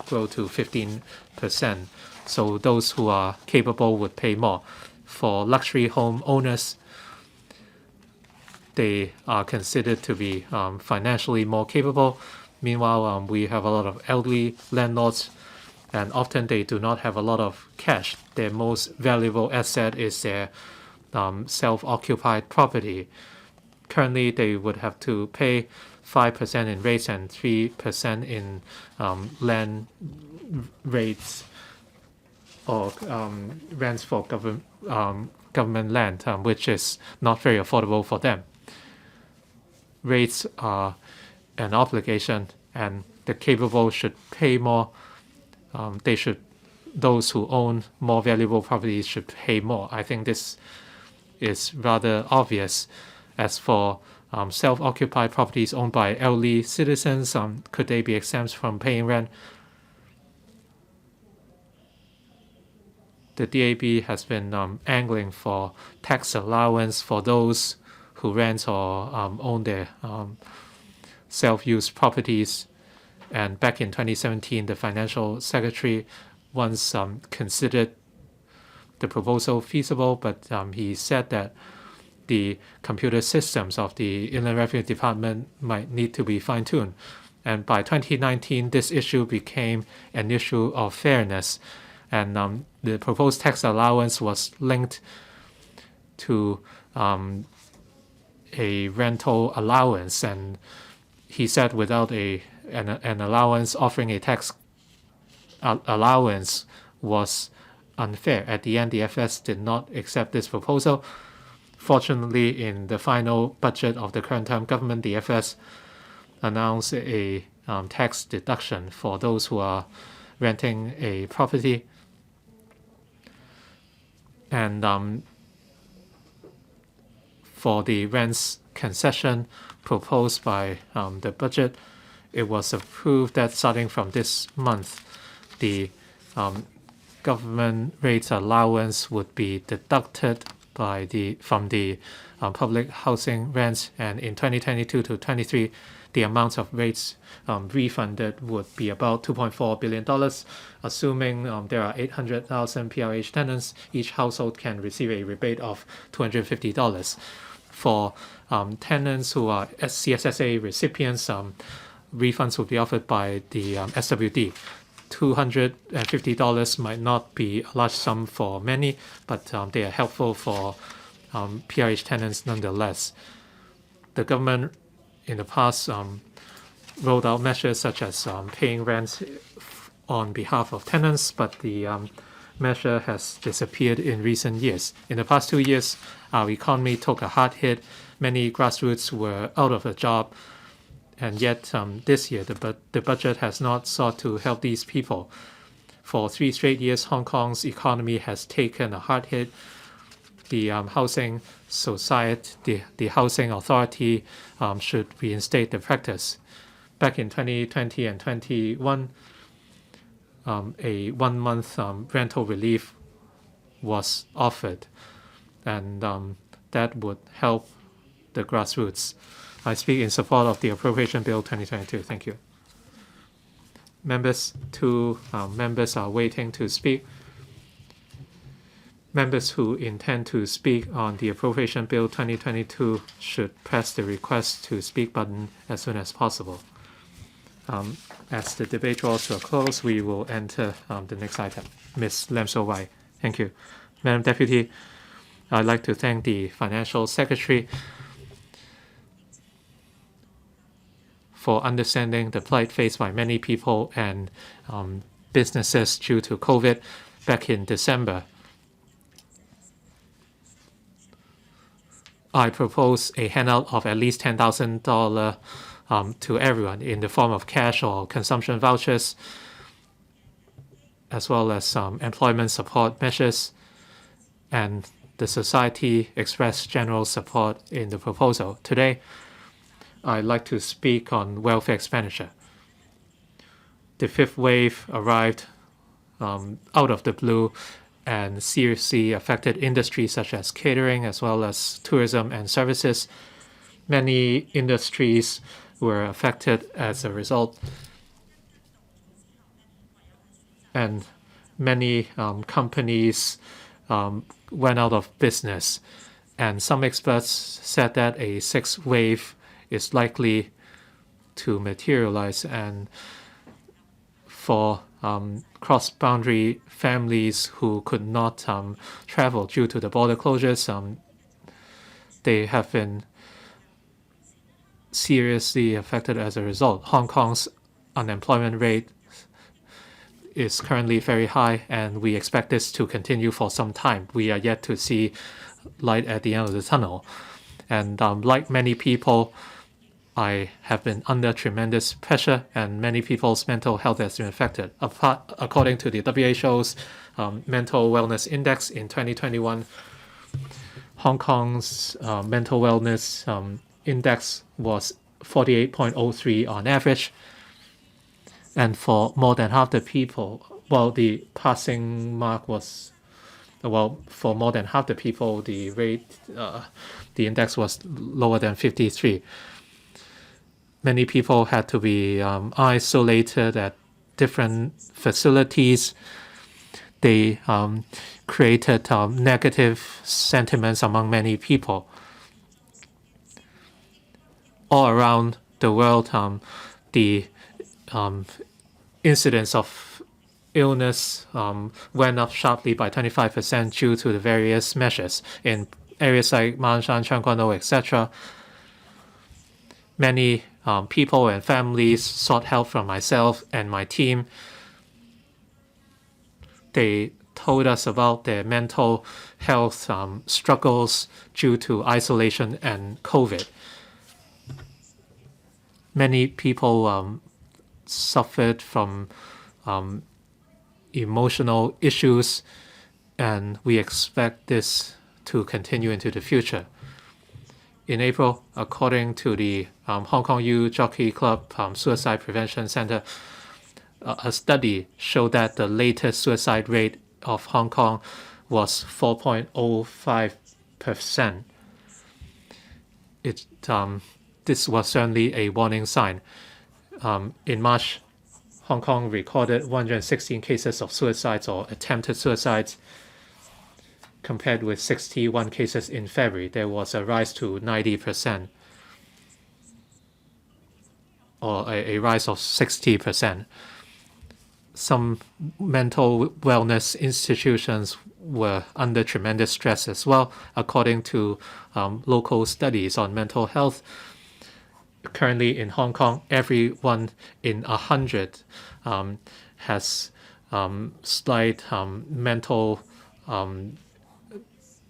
grow to 15%. So those who are capable would pay more. For luxury home owners, they are considered to be financially more capable. Meanwhile, we have a lot of elderly landlords, and often they do not have a lot of cash. Their most valuable asset is their self-occupied property. Currently, they would have to pay 5% in rates and 3% in land rates or rents for government land, which is not very affordable for them. Rates are an obligation, and the capable should pay more. Those who own more valuable properties should pay more. I think this is rather obvious. As for self-occupied properties owned by elderly citizens, could they be exempt from paying rent? The DAB has been angling for tax allowance for those who rent or own their self-use properties. And back in 2017, the financial secretary once considered the proposal feasible, but he said that the computer systems of the Inland Revenue Department might need to be fine-tuned. And by 2019, this issue became an issue of fairness. And the proposed tax allowance was linked to a rental allowance. And he said without an allowance, offering a tax allowance was unfair. At the end, the FS did not accept this proposal. Fortunately, in the final budget of the current term government, the FS announced a tax deduction for those who are renting a property. And for the rents concession proposed by the budget, it was approved that starting from this month, the government rates allowance would be deducted from the public housing rents, and in 2022 to 23, the amount of rates refunded would be about $2.4 billion. Assuming there are 800,000 PRH tenants, each household can receive a rebate of $250. For tenants who are CSSA recipients, refunds will be offered by the SWD. $250 might not be a large sum for many, but they are helpful for PRH tenants nonetheless. The government in the past rolled out measures such as paying rent on behalf of tenants, but the measure has disappeared in recent years. In the past 2 years, our economy took a hard hit. Many grassroots were out of a job, and yet this year the budget has not sought to help these people. For 3 straight years, Hong Kong's economy has taken a hard hit. The housing society, the housing authority should reinstate the practice. Back in 2020 and 21, a 1-month rental relief was offered, and that would help the grassroots. I speak in support of the Appropriation Bill 2022. Thank you. Members, 2 members are waiting to speak. Members who intend to speak on the Appropriation Bill 2022 should press the request to speak button as soon as possible. As the debate draws to a close, we will enter the next item. Ms. Lam So Wai. Thank you. Madam Deputy, I'd like to thank the Financial Secretary for understanding the plight faced by many people and businesses due to COVID. Back in December, I proposed a handout of at least $10,000 to everyone in the form of cash or consumption vouchers, as well as employment support measures, and the society expressed general support in the proposal. Today, I'd like to speak on welfare expenditure. The 5th wave arrived out of the blue and seriously affected industries such as catering as well as tourism and services. Many industries were affected as a result, and many companies went out of business. And some experts said that a 6th wave is likely to materialize, and for cross-boundary families who could not travel due to the border closures, they have been seriously affected as a result. Hong Kong's unemployment rate is currently very high, and we expect this to continue for some time. We are yet to see light at the end of the tunnel. And like many people, I have been under tremendous pressure, and many people's mental health has been affected. According to the WHO's Mental Wellness Index in 2021, Hong Kong's mental wellness index was 48.03 on average. And for more than half the people, well, the passing mark was, well, for more than half the people, the rate, the index was lower than 53. Many people had to be isolated at different facilities. They created negative sentiments among many people. All around the world, the incidence of illness went up sharply by 25% due to the various measures in areas like Manshan, Changguano, etc. Many people and families sought help from myself and my team. They told us about their mental health struggles due to isolation and COVID. Many people suffered from emotional issues, and we expect this to continue into the future. In April, according to the Hong Kong Youth Jockey Club Suicide Prevention Center, a study showed that the latest suicide rate of Hong Kong was 4.05%. This was certainly a warning sign. In March, Hong Kong recorded 116 cases of suicides or attempted suicides. compared with 61 cases in February, there was a rise to 90%, or a rise of 60%. Some mental wellness institutions were under tremendous stress as well, according to local studies on mental health. Currently in Hong Kong, every 1 in 100 has slight mental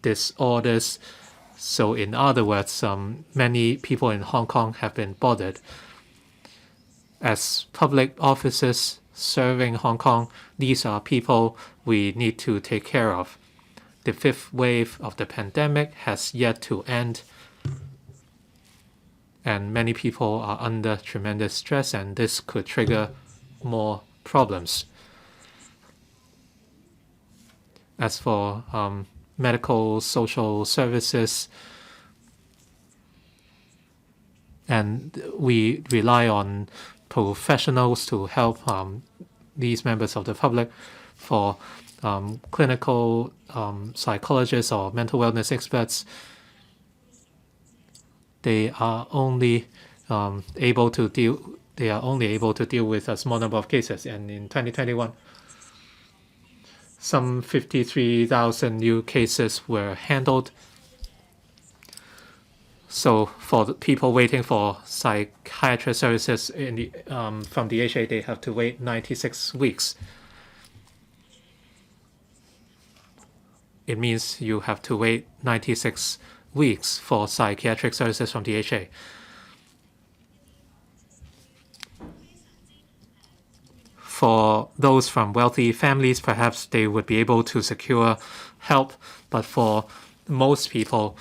disorders. So in other words, many people in Hong Kong have been bothered. As public officers serving Hong Kong, these are people we need to take care of. The 5th wave of the pandemic has yet to end, and many people are under tremendous stress, and this could trigger more problems. As for medical social services, and we rely on professionals to help these members of the public. For clinical psychologists or mental wellness experts, they are only able to deal with a small number of cases. And in 2021, some 53,000 new cases were handled. So for the people waiting for psychiatrist services in the, from the HA, they have to wait 96 weeks. It means you have to wait 96 weeks for psychiatric services from the HA. For those from wealthy families, perhaps they would be able to secure help, but for most people,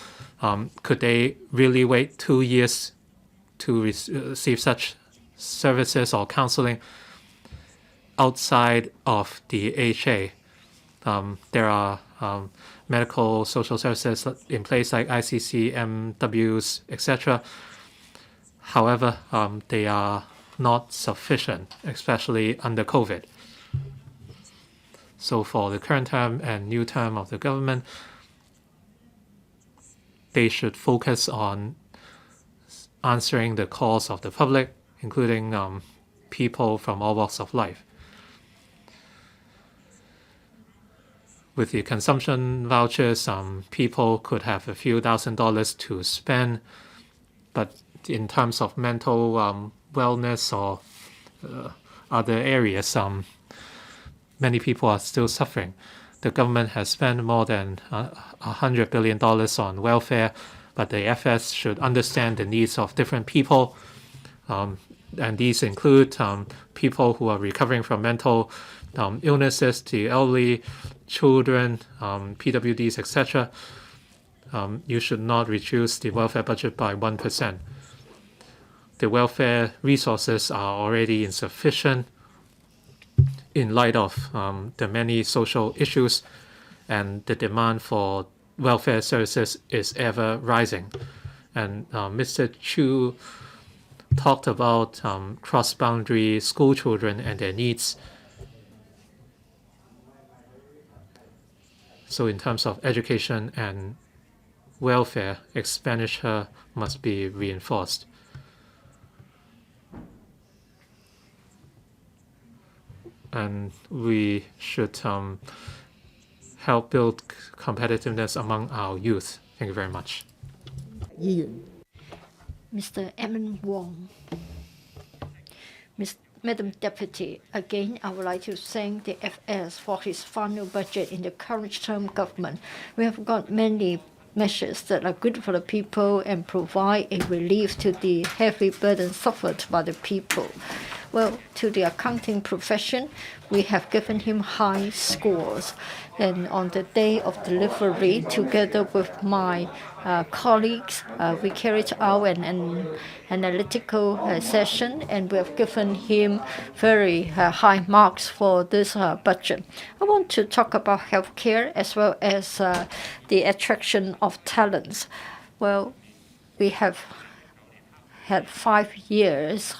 could they really wait 2 years to receive such services or counseling outside of the HA? There are medical social services in place like ICC, MWs, etc. However, they are not sufficient, especially under COVID. So for the current term and new term of the government, they should focus on answering the calls of the public, including people from all walks of life. With the consumption vouchers, people could have a few $1,000s to spend, but in terms of mental wellness or other areas, many people are still suffering. The government has spent more than $100 billion on welfare, but the FS should understand the needs of different people, and these include people who are recovering from mental illnesses, the elderly, children, PWDs, etc. You should not reduce the welfare budget by 1%. The welfare resources are already insufficient in light of the many social issues, and the demand for welfare services is ever rising. And Mr. Chu talked about cross-boundary school children and their needs. So in terms of education and welfare, expenditure must be reinforced. And we should help build competitiveness among our youth. Thank you very much. Mr. Edmund Wong. Madam Deputy, again, I would like to thank the FS for his final budget in the current term government. We have got many measures that are good for the people and provide a relief to the heavy burden suffered by the people. Well, to the accounting profession, we have given him high scores. And on the day of delivery, together with my colleagues, we carried out an analytical session, and we have given him very high marks for this budget. I want to talk about healthcare as well as the attraction of talents. Well, we have had 5 years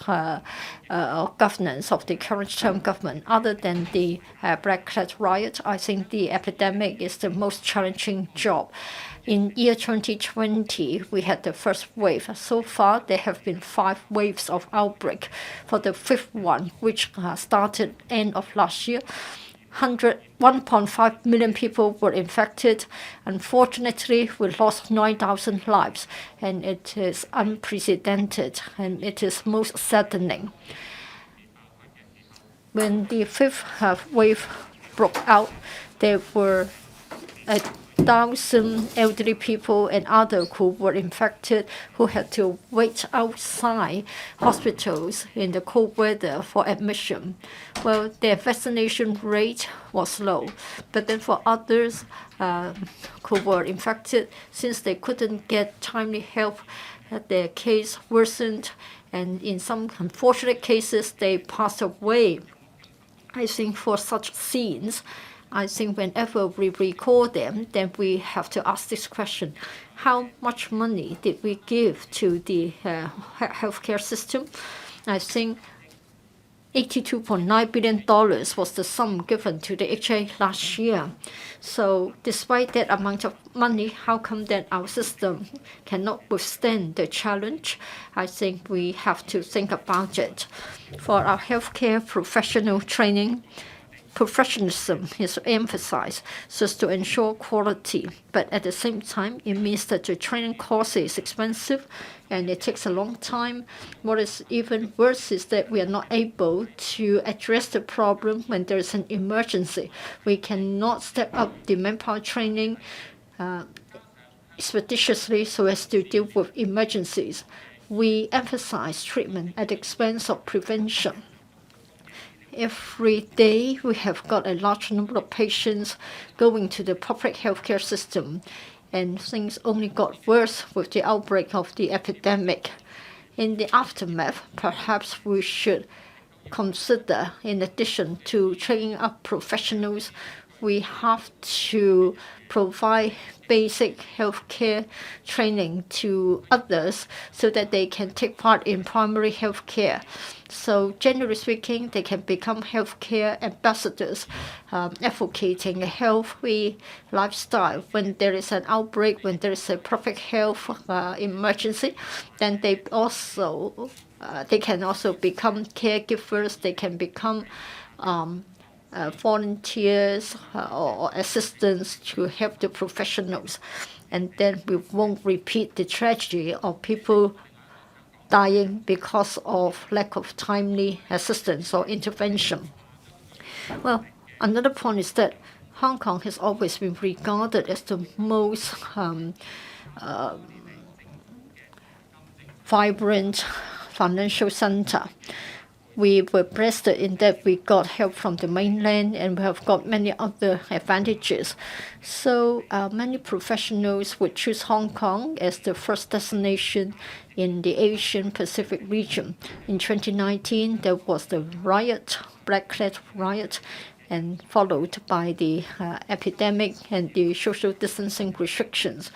governance of the current term government. Other than the Black Clad Riot, I think the epidemic is the most challenging job. In year 2020, we had the first wave. So far, there have been 5 waves of outbreak. For the 5th one, which started end of last year, 1.5 million people were infected. Unfortunately, we lost 9,000 lives, and it is unprecedented, and it is most saddening. When the 5th wave broke out, there were 1,000 elderly people and others who were infected who had to wait outside hospitals in the cold weather for admission. Well, their vaccination rate was low, but then for others who were infected, since they couldn't get timely help, their case worsened, and in some unfortunate cases, they passed away. I think for such scenes, I think whenever we recall them, then we have to ask this question: how much money did we give to the healthcare system? I think $82.9 billion was the sum given to the HA last year. So despite that amount of money, how come that our system cannot withstand the challenge? I think we have to think about it. For our healthcare professional training, professionalism is emphasized so as to ensure quality, but at the same time, it means that the training course is expensive and it takes a long time. What is even worse is that we are not able to address the problem when there is an emergency. We cannot step up the manpower training expeditiously so as to deal with emergencies. We emphasize treatment at the expense of prevention. Every day, we have got a large number of patients going to the public healthcare system, and things only got worse with the outbreak of the epidemic. In the aftermath, perhaps we should consider, in addition to training up professionals, we have to provide basic healthcare training to others so that they can take part in primary healthcare. So generally speaking, they can become healthcare ambassadors, advocating a healthy lifestyle. When there is an outbreak, when there is a public health emergency, then they can also become caregivers. They can become volunteers or assistants to help the professionals, and then we won't repeat the tragedy of people dying because of lack of timely assistance or intervention. Well, another point is that Hong Kong has always been regarded as the most vibrant financial center. We were blessed in that we got help from the mainland, and we have got many other advantages. So many professionals would choose Hong Kong as the first destination in the Asian Pacific region. In 2019, there was the riot, Black Clad Riot, and followed by the epidemic and the social distancing restrictions.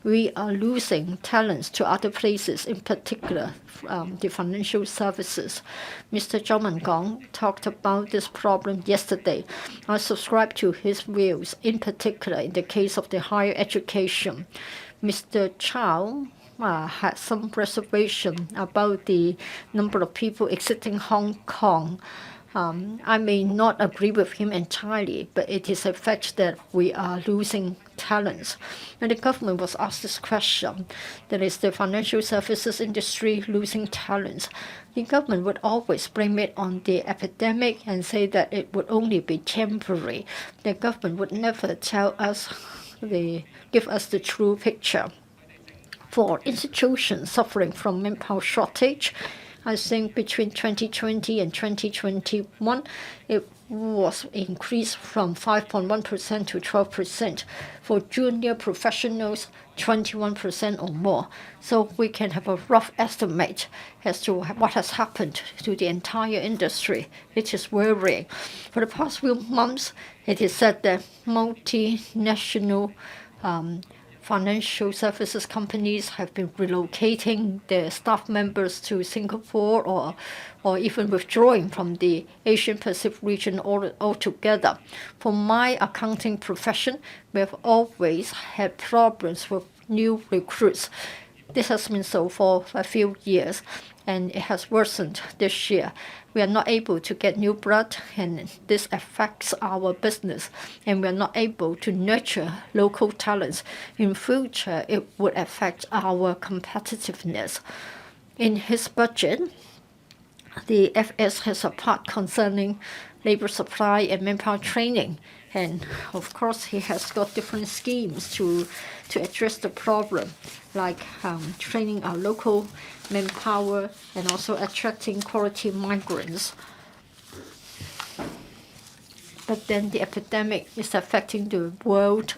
We are losing talents to other places, in particular the financial services. Mr. Zhou Mengong talked about this problem yesterday. I subscribe to his views, in particular in the case of the higher education. Mr. Chow had some reservation about the number of people exiting Hong Kong. I may not agree with him entirely, but it is a fact that we are losing talents. When the government was asked this question, that is the financial services industry losing talents, the government would always blame it on the epidemic and say that it would only be temporary. The government would never give us the true picture. For institutions suffering from manpower shortage, I think between 2020 and 2021, it was increased from 5.1% to 12%. For junior professionals, 21% or more. So we can have a rough estimate as to what has happened to the entire industry. It is worrying. For the past few months, it is said that multinational financial services companies have been relocating their staff members to Singapore or even withdrawing from the Asian Pacific region altogether. For my accounting profession, we have always had problems with new recruits. This has been so for a few years, and it has worsened this year. We are not able to get new blood, and this affects our business, and we are not able to nurture local talents. In future, it would affect our competitiveness. In his budget, the FS has a part concerning labor supply and manpower training. And of course, he has got different schemes to address the problem, like training our local manpower and also attracting quality migrants. But then the epidemic is affecting the world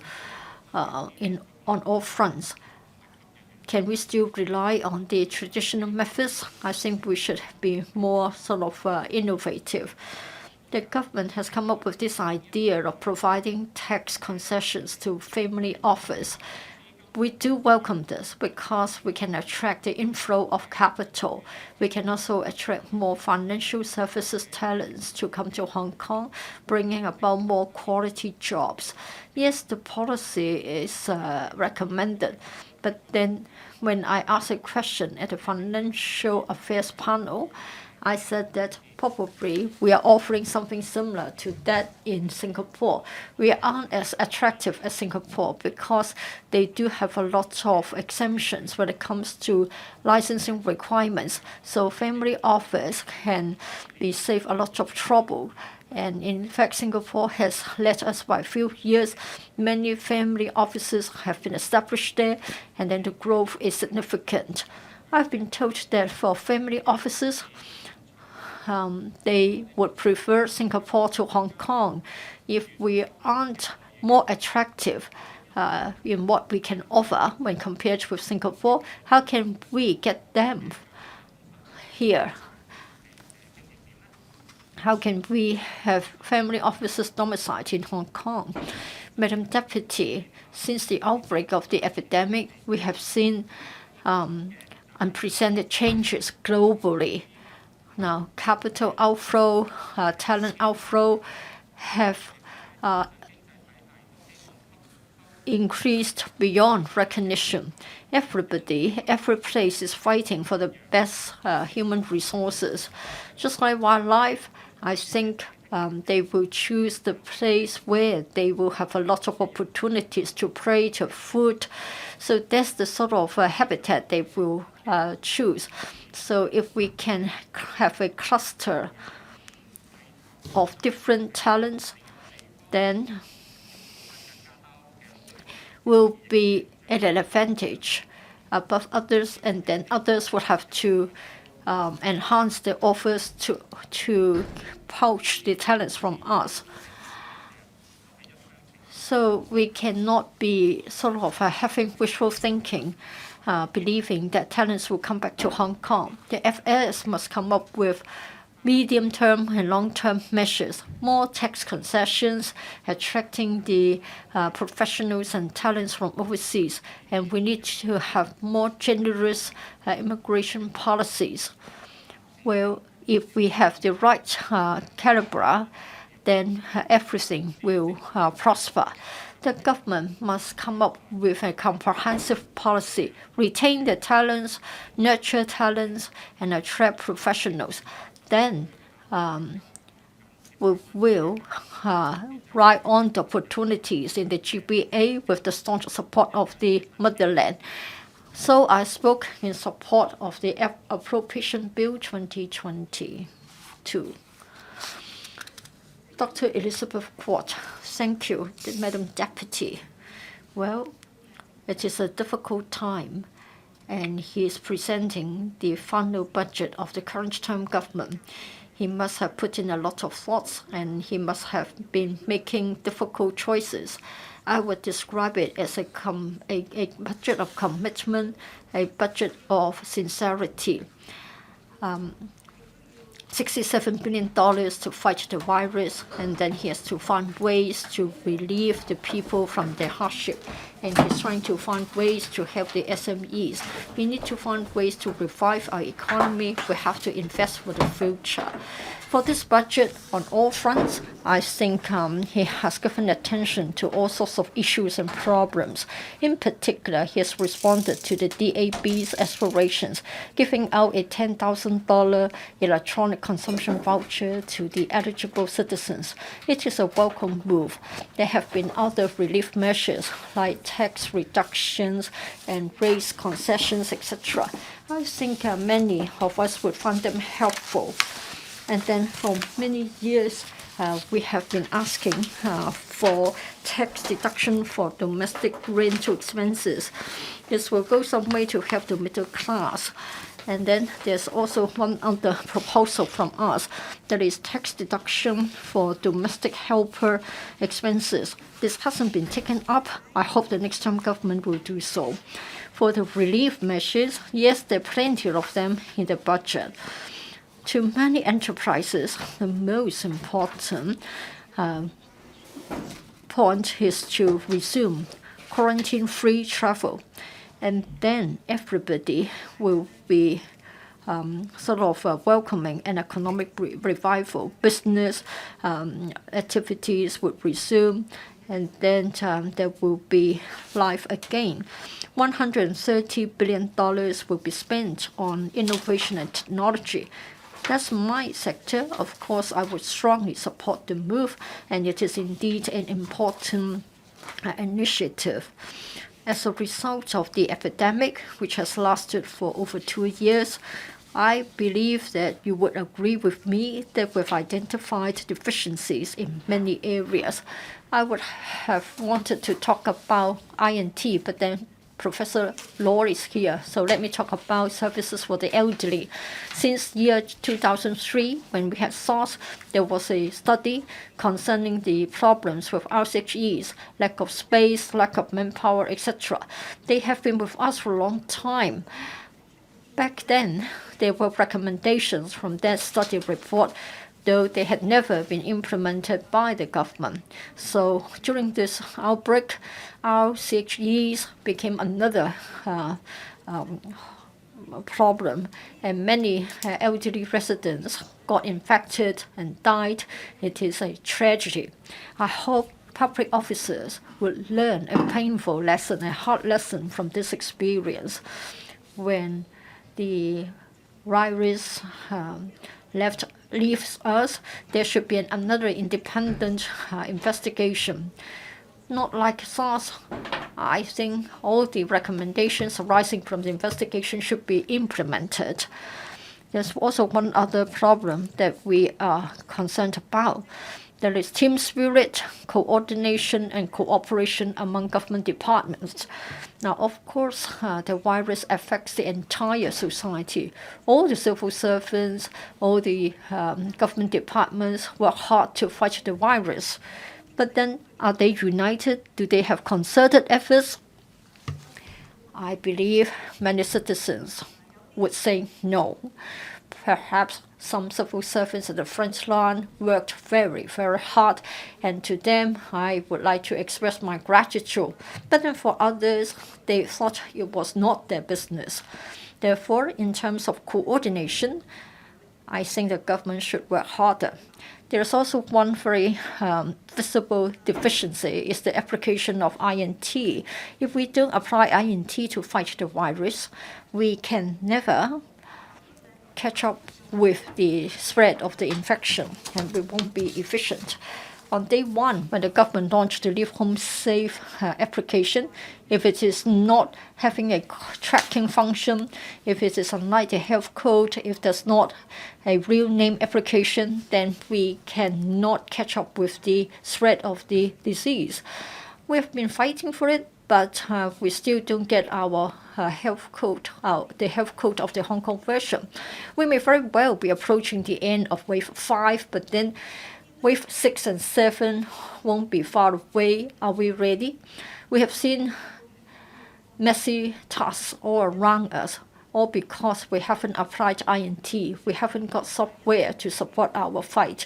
on all fronts. Can we still rely on the traditional methods? I think we should be more sort of innovative. The government has come up with this idea of providing tax concessions to family office. We do welcome this because we can attract the inflow of capital. We can also attract more financial services talents to come to Hong Kong, bringing about more quality jobs. Yes, the policy is recommended, but then when I asked a question at the Financial Affairs panel, I said that probably we are offering something similar to that in Singapore. We aren't as attractive as Singapore because they do have a lot of exemptions when it comes to licensing requirements. So family office can be saved a lot of trouble. And in fact, Singapore has led us by a few years. Many family offices have been established there, and then the growth is significant. I've been told that for family offices, they would prefer Singapore to Hong Kong. If we aren't more attractive in what we can offer when compared with Singapore, how can we get them here? How can we have family offices domiciled in Hong Kong? Madam Deputy, since the outbreak of the epidemic, we have seen unprecedented changes globally. Now, capital outflow, talent outflow have increased beyond recognition. Everybody, every place is fighting for the best human resources. Just like wildlife, I think they will choose the place where they will have a lot of opportunities to prey, to food. So that's the sort of habitat they will choose. So if we can have a cluster of different talents, then we'll be at an advantage above others, and then others will have to enhance their offers to poach the talents from us. So we cannot be sort of having wishful thinking, believing that talents will come back to Hong Kong. The FS must come up with medium-term and long-term measures, more tax concessions, attracting the professionals and talents from overseas, and we need to have more generous immigration policies. Well, if we have the right caliber, then everything will prosper. The government must come up with a comprehensive policy, retain the talents, nurture talents, and attract professionals. Then we will ride on the opportunities in the GBA with the staunch support of the motherland. So I spoke in support of the Appropriation Bill 2022. Dr. Elizabeth Quat, thank you, Madam Deputy. Well, it is a difficult time, and he is presenting the final budget of the current term government. He must have put in a lot of thoughts, and he must have been making difficult choices. I would describe it as a budget of commitment, a budget of sincerity. $67 billion to fight the virus, and then he has to find ways to relieve the people from their hardship. And he's trying to find ways to help the SMEs. We need to find ways to revive our economy. We have to invest for the future. For this budget, on all fronts, I think he has given attention to all sorts of issues and problems. In particular, he has responded to the DAB's aspirations, giving out a $10,000 electronic consumption voucher to the eligible citizens. It is a welcome move. There have been other relief measures like tax reductions and raise concessions, etc. I think many of us would find them helpful. And then for many years, we have been asking for tax deduction for domestic rental expenses. This will go some way to help the middle class. And then there's also one other proposal from us, that is tax deduction for domestic helper expenses. This hasn't been taken up. I hope the next time government will do so. For the relief measures, yes, there are plenty of them in the budget. To many enterprises, the most important point is to resume quarantine-free travel. And then everybody will be welcoming an economic revival. Business activities would resume, and then there will be life again. $130 billion will be spent on innovation and technology. That's my sector. Of course, I would strongly support the move, and it is indeed an important initiative. As a result of the epidemic, which has lasted for over 2 years, I believe that you would agree with me that we've identified deficiencies in many areas. I would have wanted to talk about I&T, but then Professor Law is here, so let me talk about services for the elderly. Since year 2003, when we had SARS, there was a study concerning the problems with RCHEs, lack of space, lack of manpower, etc. They have been with us for a long time. Back then, there were recommendations from that study report, though they had never been implemented by the government. So during this outbreak, our CHEs became another problem, and many elderly residents got infected and died. It is a tragedy. I hope public officers will learn a painful lesson, a hard lesson from this experience. When the virus leaves us, there should be another independent investigation. Not like SARS, I think all the recommendations arising from the investigation should be implemented. There's also one other problem that we are concerned about. There is team spirit, coordination, and cooperation among government departments. Now, of course, the virus affects the entire society. All the civil servants, all the government departments work hard to fight the virus. But then, are they united? Do they have concerted efforts? I believe many citizens would say no. Perhaps some civil servants at the front line worked very, very hard, and to them I would like to express my gratitude. But then for others, they thought it was not their business. Therefore, in terms of coordination, I think the government should work harder. There's also one very visible deficiency, is the application of I&T. If we don't apply I&T to fight the virus, we can never catch up with the spread of the infection, and we won't be efficient. On day one, when the government launched the Leave Home Safe application, if it is not having a tracking function, if it is unlike the health code, if there's not a real name application, then we cannot catch up with the spread of the disease. We have been fighting for it, but we still don't get our health code, the health code of the Hong Kong version. We may very well be approaching the end of wave 5, but then wave 6 and 7 won't be far away. Are we ready? We have seen messy tasks all around us. all because we haven't applied INT. We haven't got software to support our fight.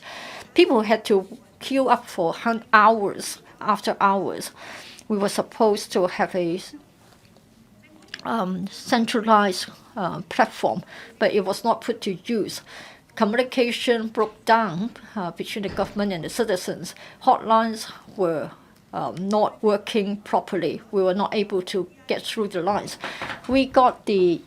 People had to queue up for hours after hours. We were supposed to have a centralized platform, but it was not put to use. Communication broke down between the government and the citizens. Hotlines were not working properly. We were not able to get through the lines. We got the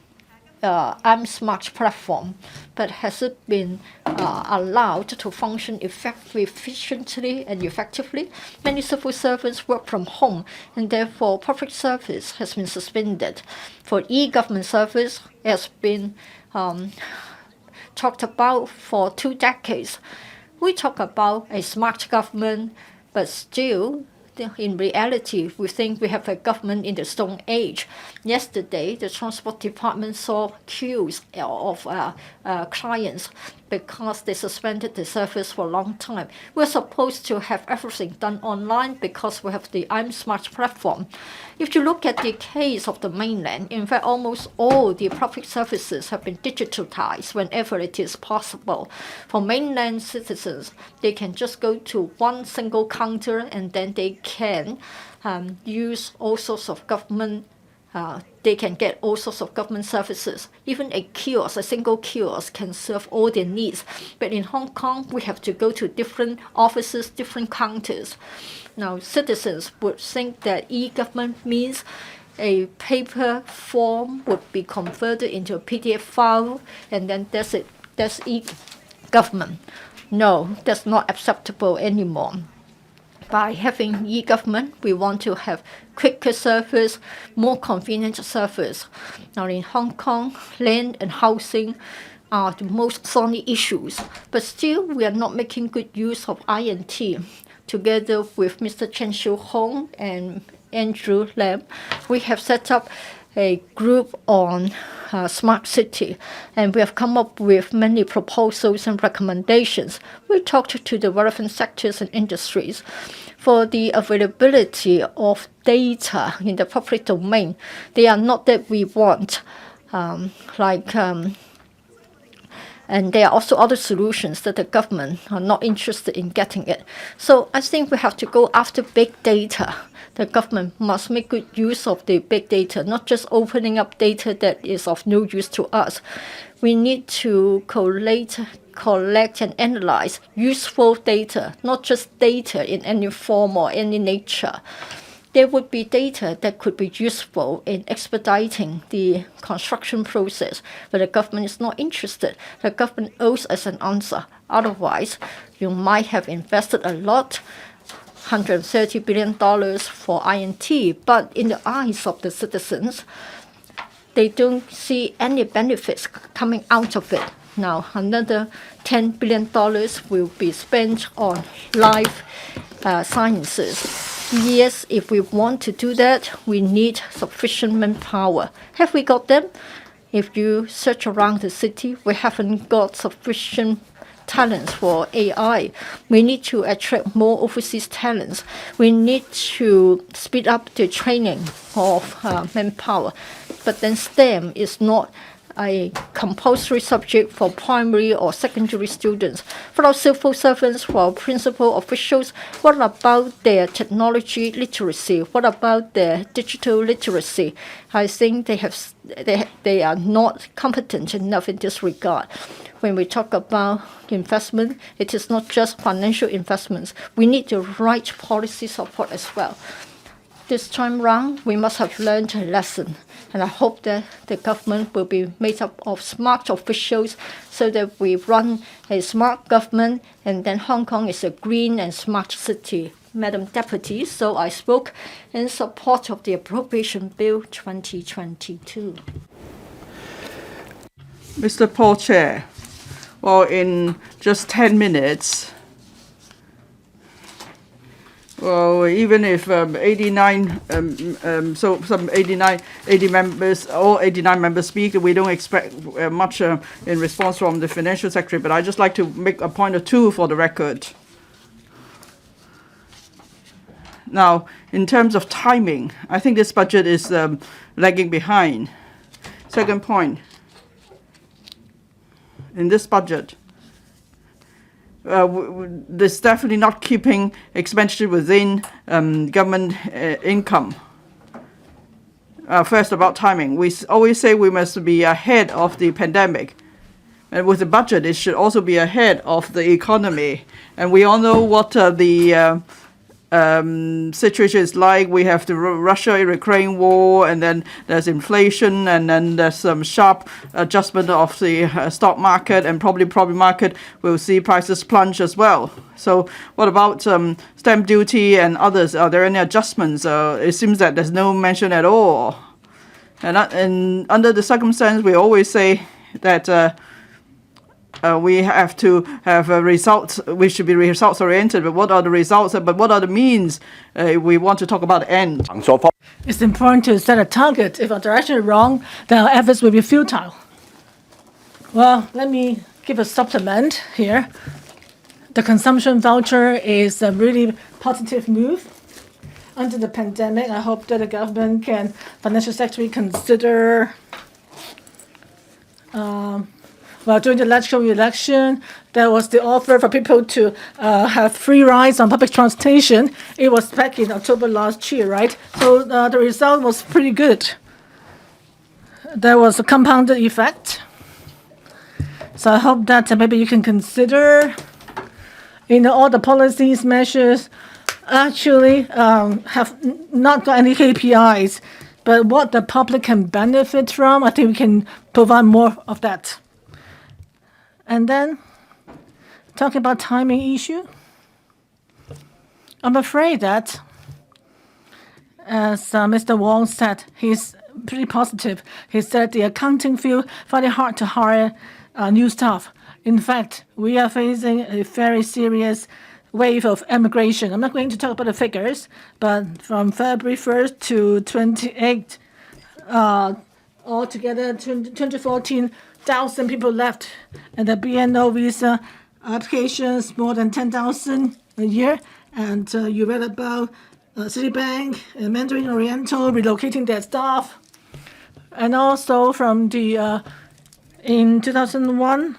I'm Smart platform, but has it been allowed to function efficiently and effectively? Many civil servants work from home, and therefore public service has been suspended. For e-government service, it has been talked about for 2 decades. We talk about a smart government, but still, in reality, we think we have a government in the Stone Age. Yesterday, the Transport Department saw queues of clients because they suspended the service for a long time. We're supposed to have everything done online because we have the I'm Smart platform. If you look at the case of the mainland, in fact, almost all the public services have been digitalized whenever it is possible. For mainland citizens, they can just go to one single counter and then they can use all sorts of government they can get all sorts of government services. Even a kiosk, a single kiosk, can serve all their needs. But in Hong Kong, we have to go to different offices, different counters. Now, citizens would think that e-government means a paper form would be converted into a PDF file, and then that's it. That's e-government. No, that's not acceptable anymore. By having e-government, we want to have quicker service, more convenient service. Now in Hong Kong, land and housing are the most thorny issues, but still we are not making good use of INT. Together with Mr. Chen Xiu-hong and Andrew Lam, we have set up a group on smart city, and we have come up with many proposals and recommendations. We talked to the relevant sectors and industries for the availability of data in the public domain. They are not that we want, and there are also other solutions that the government are not interested in getting it. So I think we have to go after big data. The government must make good use of the big data, not just opening up data that is of no use to us. We need to collect and analyze useful data, not just data in any form or any nature. There would be data that could be useful in expediting the construction process, but the government is not interested. The government owes us an answer. Otherwise, you might have invested a lot, $130 billion for INT, but in the eyes of the citizens, they don't see any benefits coming out of it. Now, another $10 billion will be spent on life sciences. Yes, if we want to do that, we need sufficient manpower. Have we got them? If you search around the city, we haven't got sufficient talents for AI. We need to attract more overseas talents. We need to speed up the training of manpower. But then STEM is not a compulsory subject for primary or secondary students. For our civil servants, for our principal officials, what about their technology literacy? What about their digital literacy? I think they are not competent enough in this regard. When we talk about investment, it is not just financial investments. We need the right policy support as well. This time round, we must have learned a lesson. And I hope that the government will be made up of smart officials so that we run a smart government, and then Hong Kong is a green and smart city. Madam Deputy, so I spoke in support of the Appropriation Bill 2022. Mr. Paul Chair, well, in just 10 minutes, well, even if 80 members, all 89 members speak, we don't expect much in response from the Financial Secretary, but I'd just like to make a point or two for the record. Now, in terms of timing, I think this budget is lagging behind. Second point, in this budget. There's definitely not keeping expenditure within government income. First, about timing. We always say we must be ahead of the pandemic. And with the budget, it should also be ahead of the economy. And we all know what the situation is like. We have the Russia-Ukraine war, and then there's inflation, and then there's some sharp adjustment of the stock market, and probably market will see prices plunge as well. So what about stamp duty and others? Are there any adjustments? It seems that there's no mention at all. And under the circumstance, we always say that we have to have results. We should be results oriented. But what are the results? But what are the means? We want to talk about the end. It's important to set a target. If our direction is wrong, then our efforts will be futile. Well, let me give a supplement here. The consumption voucher is a really positive move. Under the pandemic, I hope that the government can, Financial Secretary, consider during the electoral election, there was the offer for people to have free rides on public transportation. It was back in October last year, right? So the result was pretty good. There was a compounded effect. So I hope that maybe you can consider, all the policies, measures actually have not got any KPIs, but what the public can benefit from, I think we can provide more of that. And then, talking about timing issue, I'm afraid that, as Mr. Wong said, he's pretty positive. He said the accounting field find it hard to hire new staff. In fact, we are facing a very serious wave of immigration. I'm not going to talk about the figures, but from February 1st to 28th, altogether 214,000 people left, and the BNO visa applications more than 10,000 a year. And you read about Citibank and Mandarin Oriental relocating their staff, and also from the in 2001,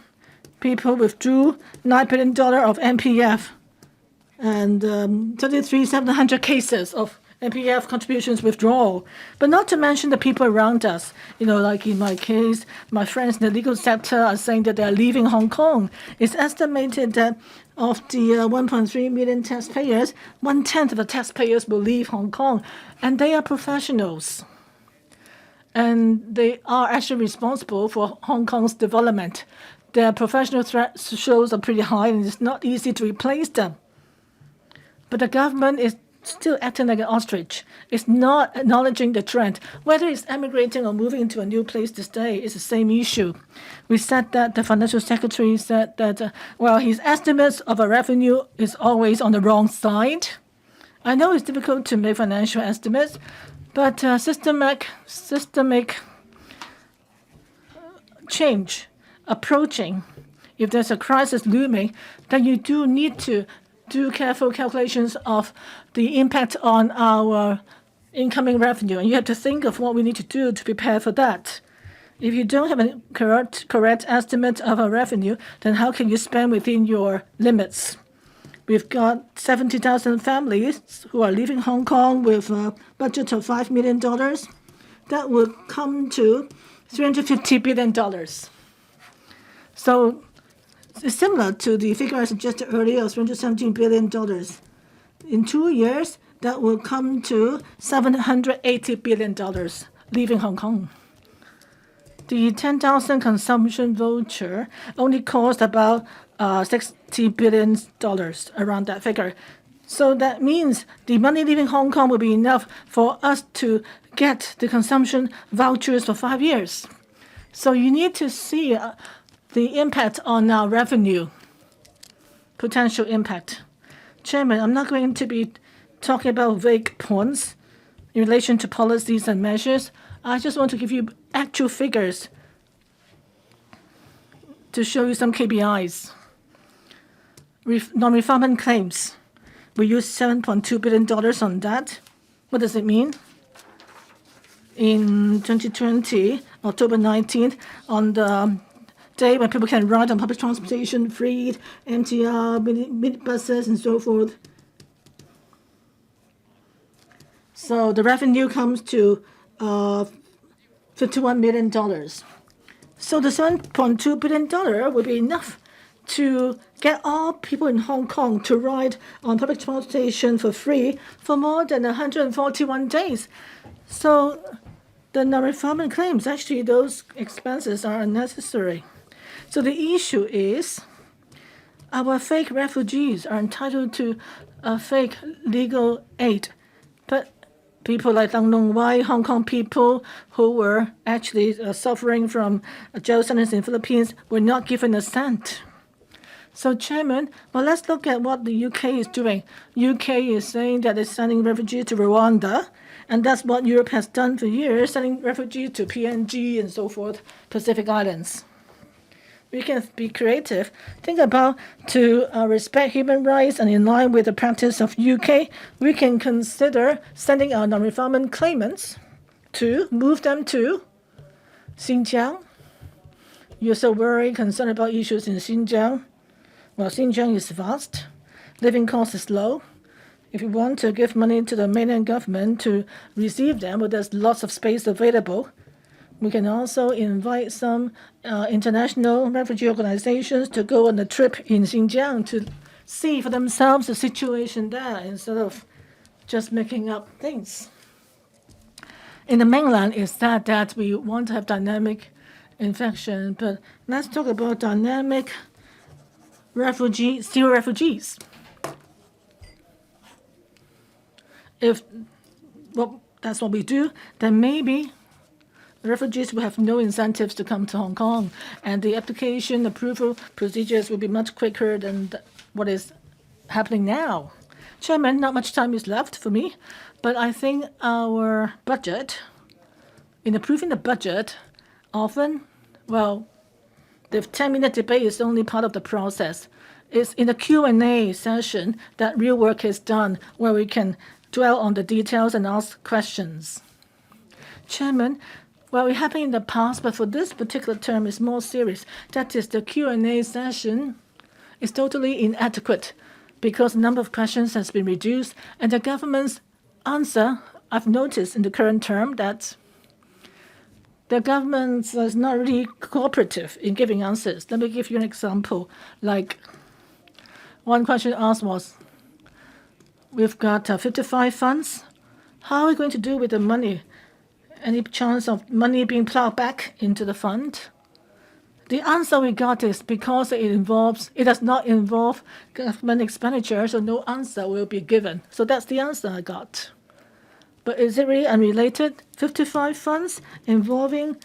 people withdrew $9 billion of MPF, and 33,700 cases of MPF contributions withdrawal. But not to mention the people around us. Like in my case, my friends in the legal sector are saying that they're leaving Hong Kong. It's estimated that of the 1.3 million taxpayers, 1/10 of the taxpayers will leave Hong Kong, and they are professionals. And they are actually responsible for Hong Kong's development. Their professional thresholds are pretty high, and it's not easy to replace them. But the government is still acting like an ostrich. It's not acknowledging the trend. Whether it's emigrating or moving into a new place to stay, it's the same issue. We said that the Financial Secretary said that, his estimates of a revenue is always on the wrong side. I know it's difficult to make financial estimates, but systemic change approaching, if there's a crisis looming, then you do need to do careful calculations of the impact on our incoming revenue. And you have to think of what we need to do to prepare for that. If you don't have a correct estimate of our revenue, then how can you spend within your limits? We've got 70,000 families who are leaving Hong Kong with a budget of $5 million. That would come to $350 billion. So it's similar to the figure I suggested earlier of $317 billion. In 2 years, that will come to $780 billion leaving Hong Kong. The 10,000 consumption voucher only cost about $60 billion, around that figure. So that means the money leaving Hong Kong will be enough for us to get the consumption vouchers for 5 years. So you need to see the impact on our revenue, potential impact. Chairman, I'm not going to be talking about vague points in relation to policies and measures. I just want to give you actual figures to show you some KPIs. Non-refundment claims. We used $7.2 billion on that. What does it mean? In 2020, October 19th, on the day when people can ride on public transportation, free, MTR, mini buses, and so forth. So the revenue comes to $51 million. So the $7.2 billion will be enough to get all people in Hong Kong to ride on public transportation for free for more than 141 days. So the non-refoulement claims, actually those expenses are unnecessary. So the issue is our fake refugees are entitled to a fake legal aid. But people like Dang Long Wai, Hong Kong people who were actually suffering from jail sentence in Philippines were not given a cent. So, Chairman, well, let's look at what the UK is doing. UK is saying that it's sending refugees to Rwanda, and that's what Europe has done for years, sending refugees to PNG and so forth, Pacific Islands. We can be creative. Think about to respect human rights and in line with the practice of UK, we can consider sending our non-refoulement claimants to move them to Xinjiang. You're so worried, concerned about issues in Xinjiang. Well, Xinjiang is vast, living cost is low. If you want to give money to the mainland government to receive them, well, there's lots of space available. We can also invite some international refugee organizations to go on a trip in Xinjiang to see for themselves the situation there instead of just making up things. In the mainland, it's sad that we want to have dynamic infection, but let's talk about dynamic zero refugees. If that's what we do, then maybe refugees will have no incentives to come to Hong Kong, and the application approval procedures will be much quicker than what is happening now. Chairman, not much time is left for me, but I think our budget, in approving the budget, often, well, the 10-minute debate is only part of the process. It's in the Q&A session that real work is done, where we can dwell on the details and ask questions. Chairman, well, it happened in the past, but for this particular term, it's more serious. That is, the Q&A session is totally inadequate because the number of questions has been reduced, and the government's answer, I've noticed in the current term that the government is not really cooperative in giving answers. Let me give you an example. Like, one question asked was, we've got 55 funds. How are we going to do with the money? Any chance of money being plowed back into the fund? The answer we got is because it does not involve government expenditure, so no answer will be given. So that's the answer I got. But is it really unrelated? 55 funds involving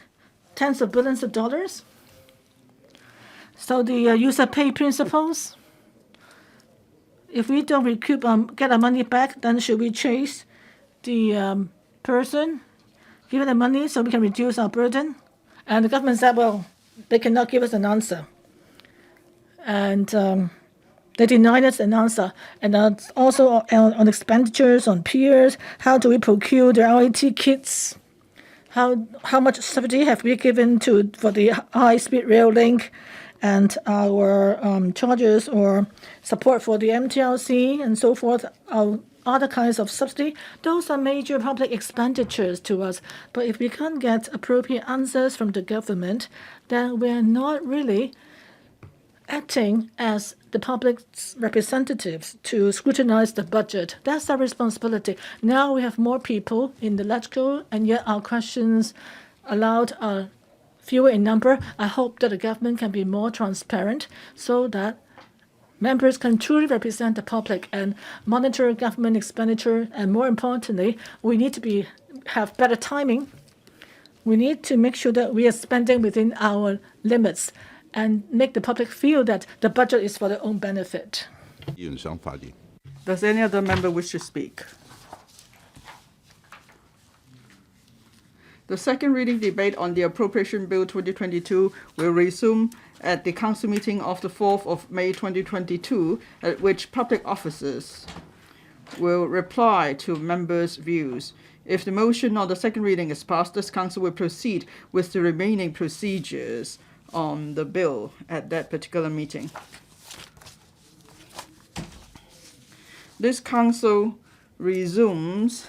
tens of billions of dollars? So the user pay principles, if we don't get our money back, then should we chase the person giving the money so we can reduce our burden? And the government said, well, they cannot give us an answer. And they denied us an answer. And also on expenditures, on peers, how do we procure the RIT kits? How much subsidy have we given for the high-speed rail link and our charges or support for the MTLC and so forth, other kinds of subsidy? Those are major public expenditures to us. But if we can't get appropriate answers from the government, then we're not really acting as the public's representatives to scrutinize the budget. That's our responsibility. Now we have more people in the LegCo, and yet our questions allowed are fewer in number. I hope that the government can be more transparent so that members can truly represent the public and monitor government expenditure. And more importantly, we need to have better timing. We need to make sure that we are spending within our limits and make the public feel that the budget is for their own benefit. Does any other member wish to speak? The second reading debate on the Appropriation Bill 2022 will resume at the Council meeting of the 4th of May 2022, at which public officers will reply to members' views. If the motion on the second reading is passed, this Council will proceed with the remaining procedures on the bill at that particular meeting. This council resumes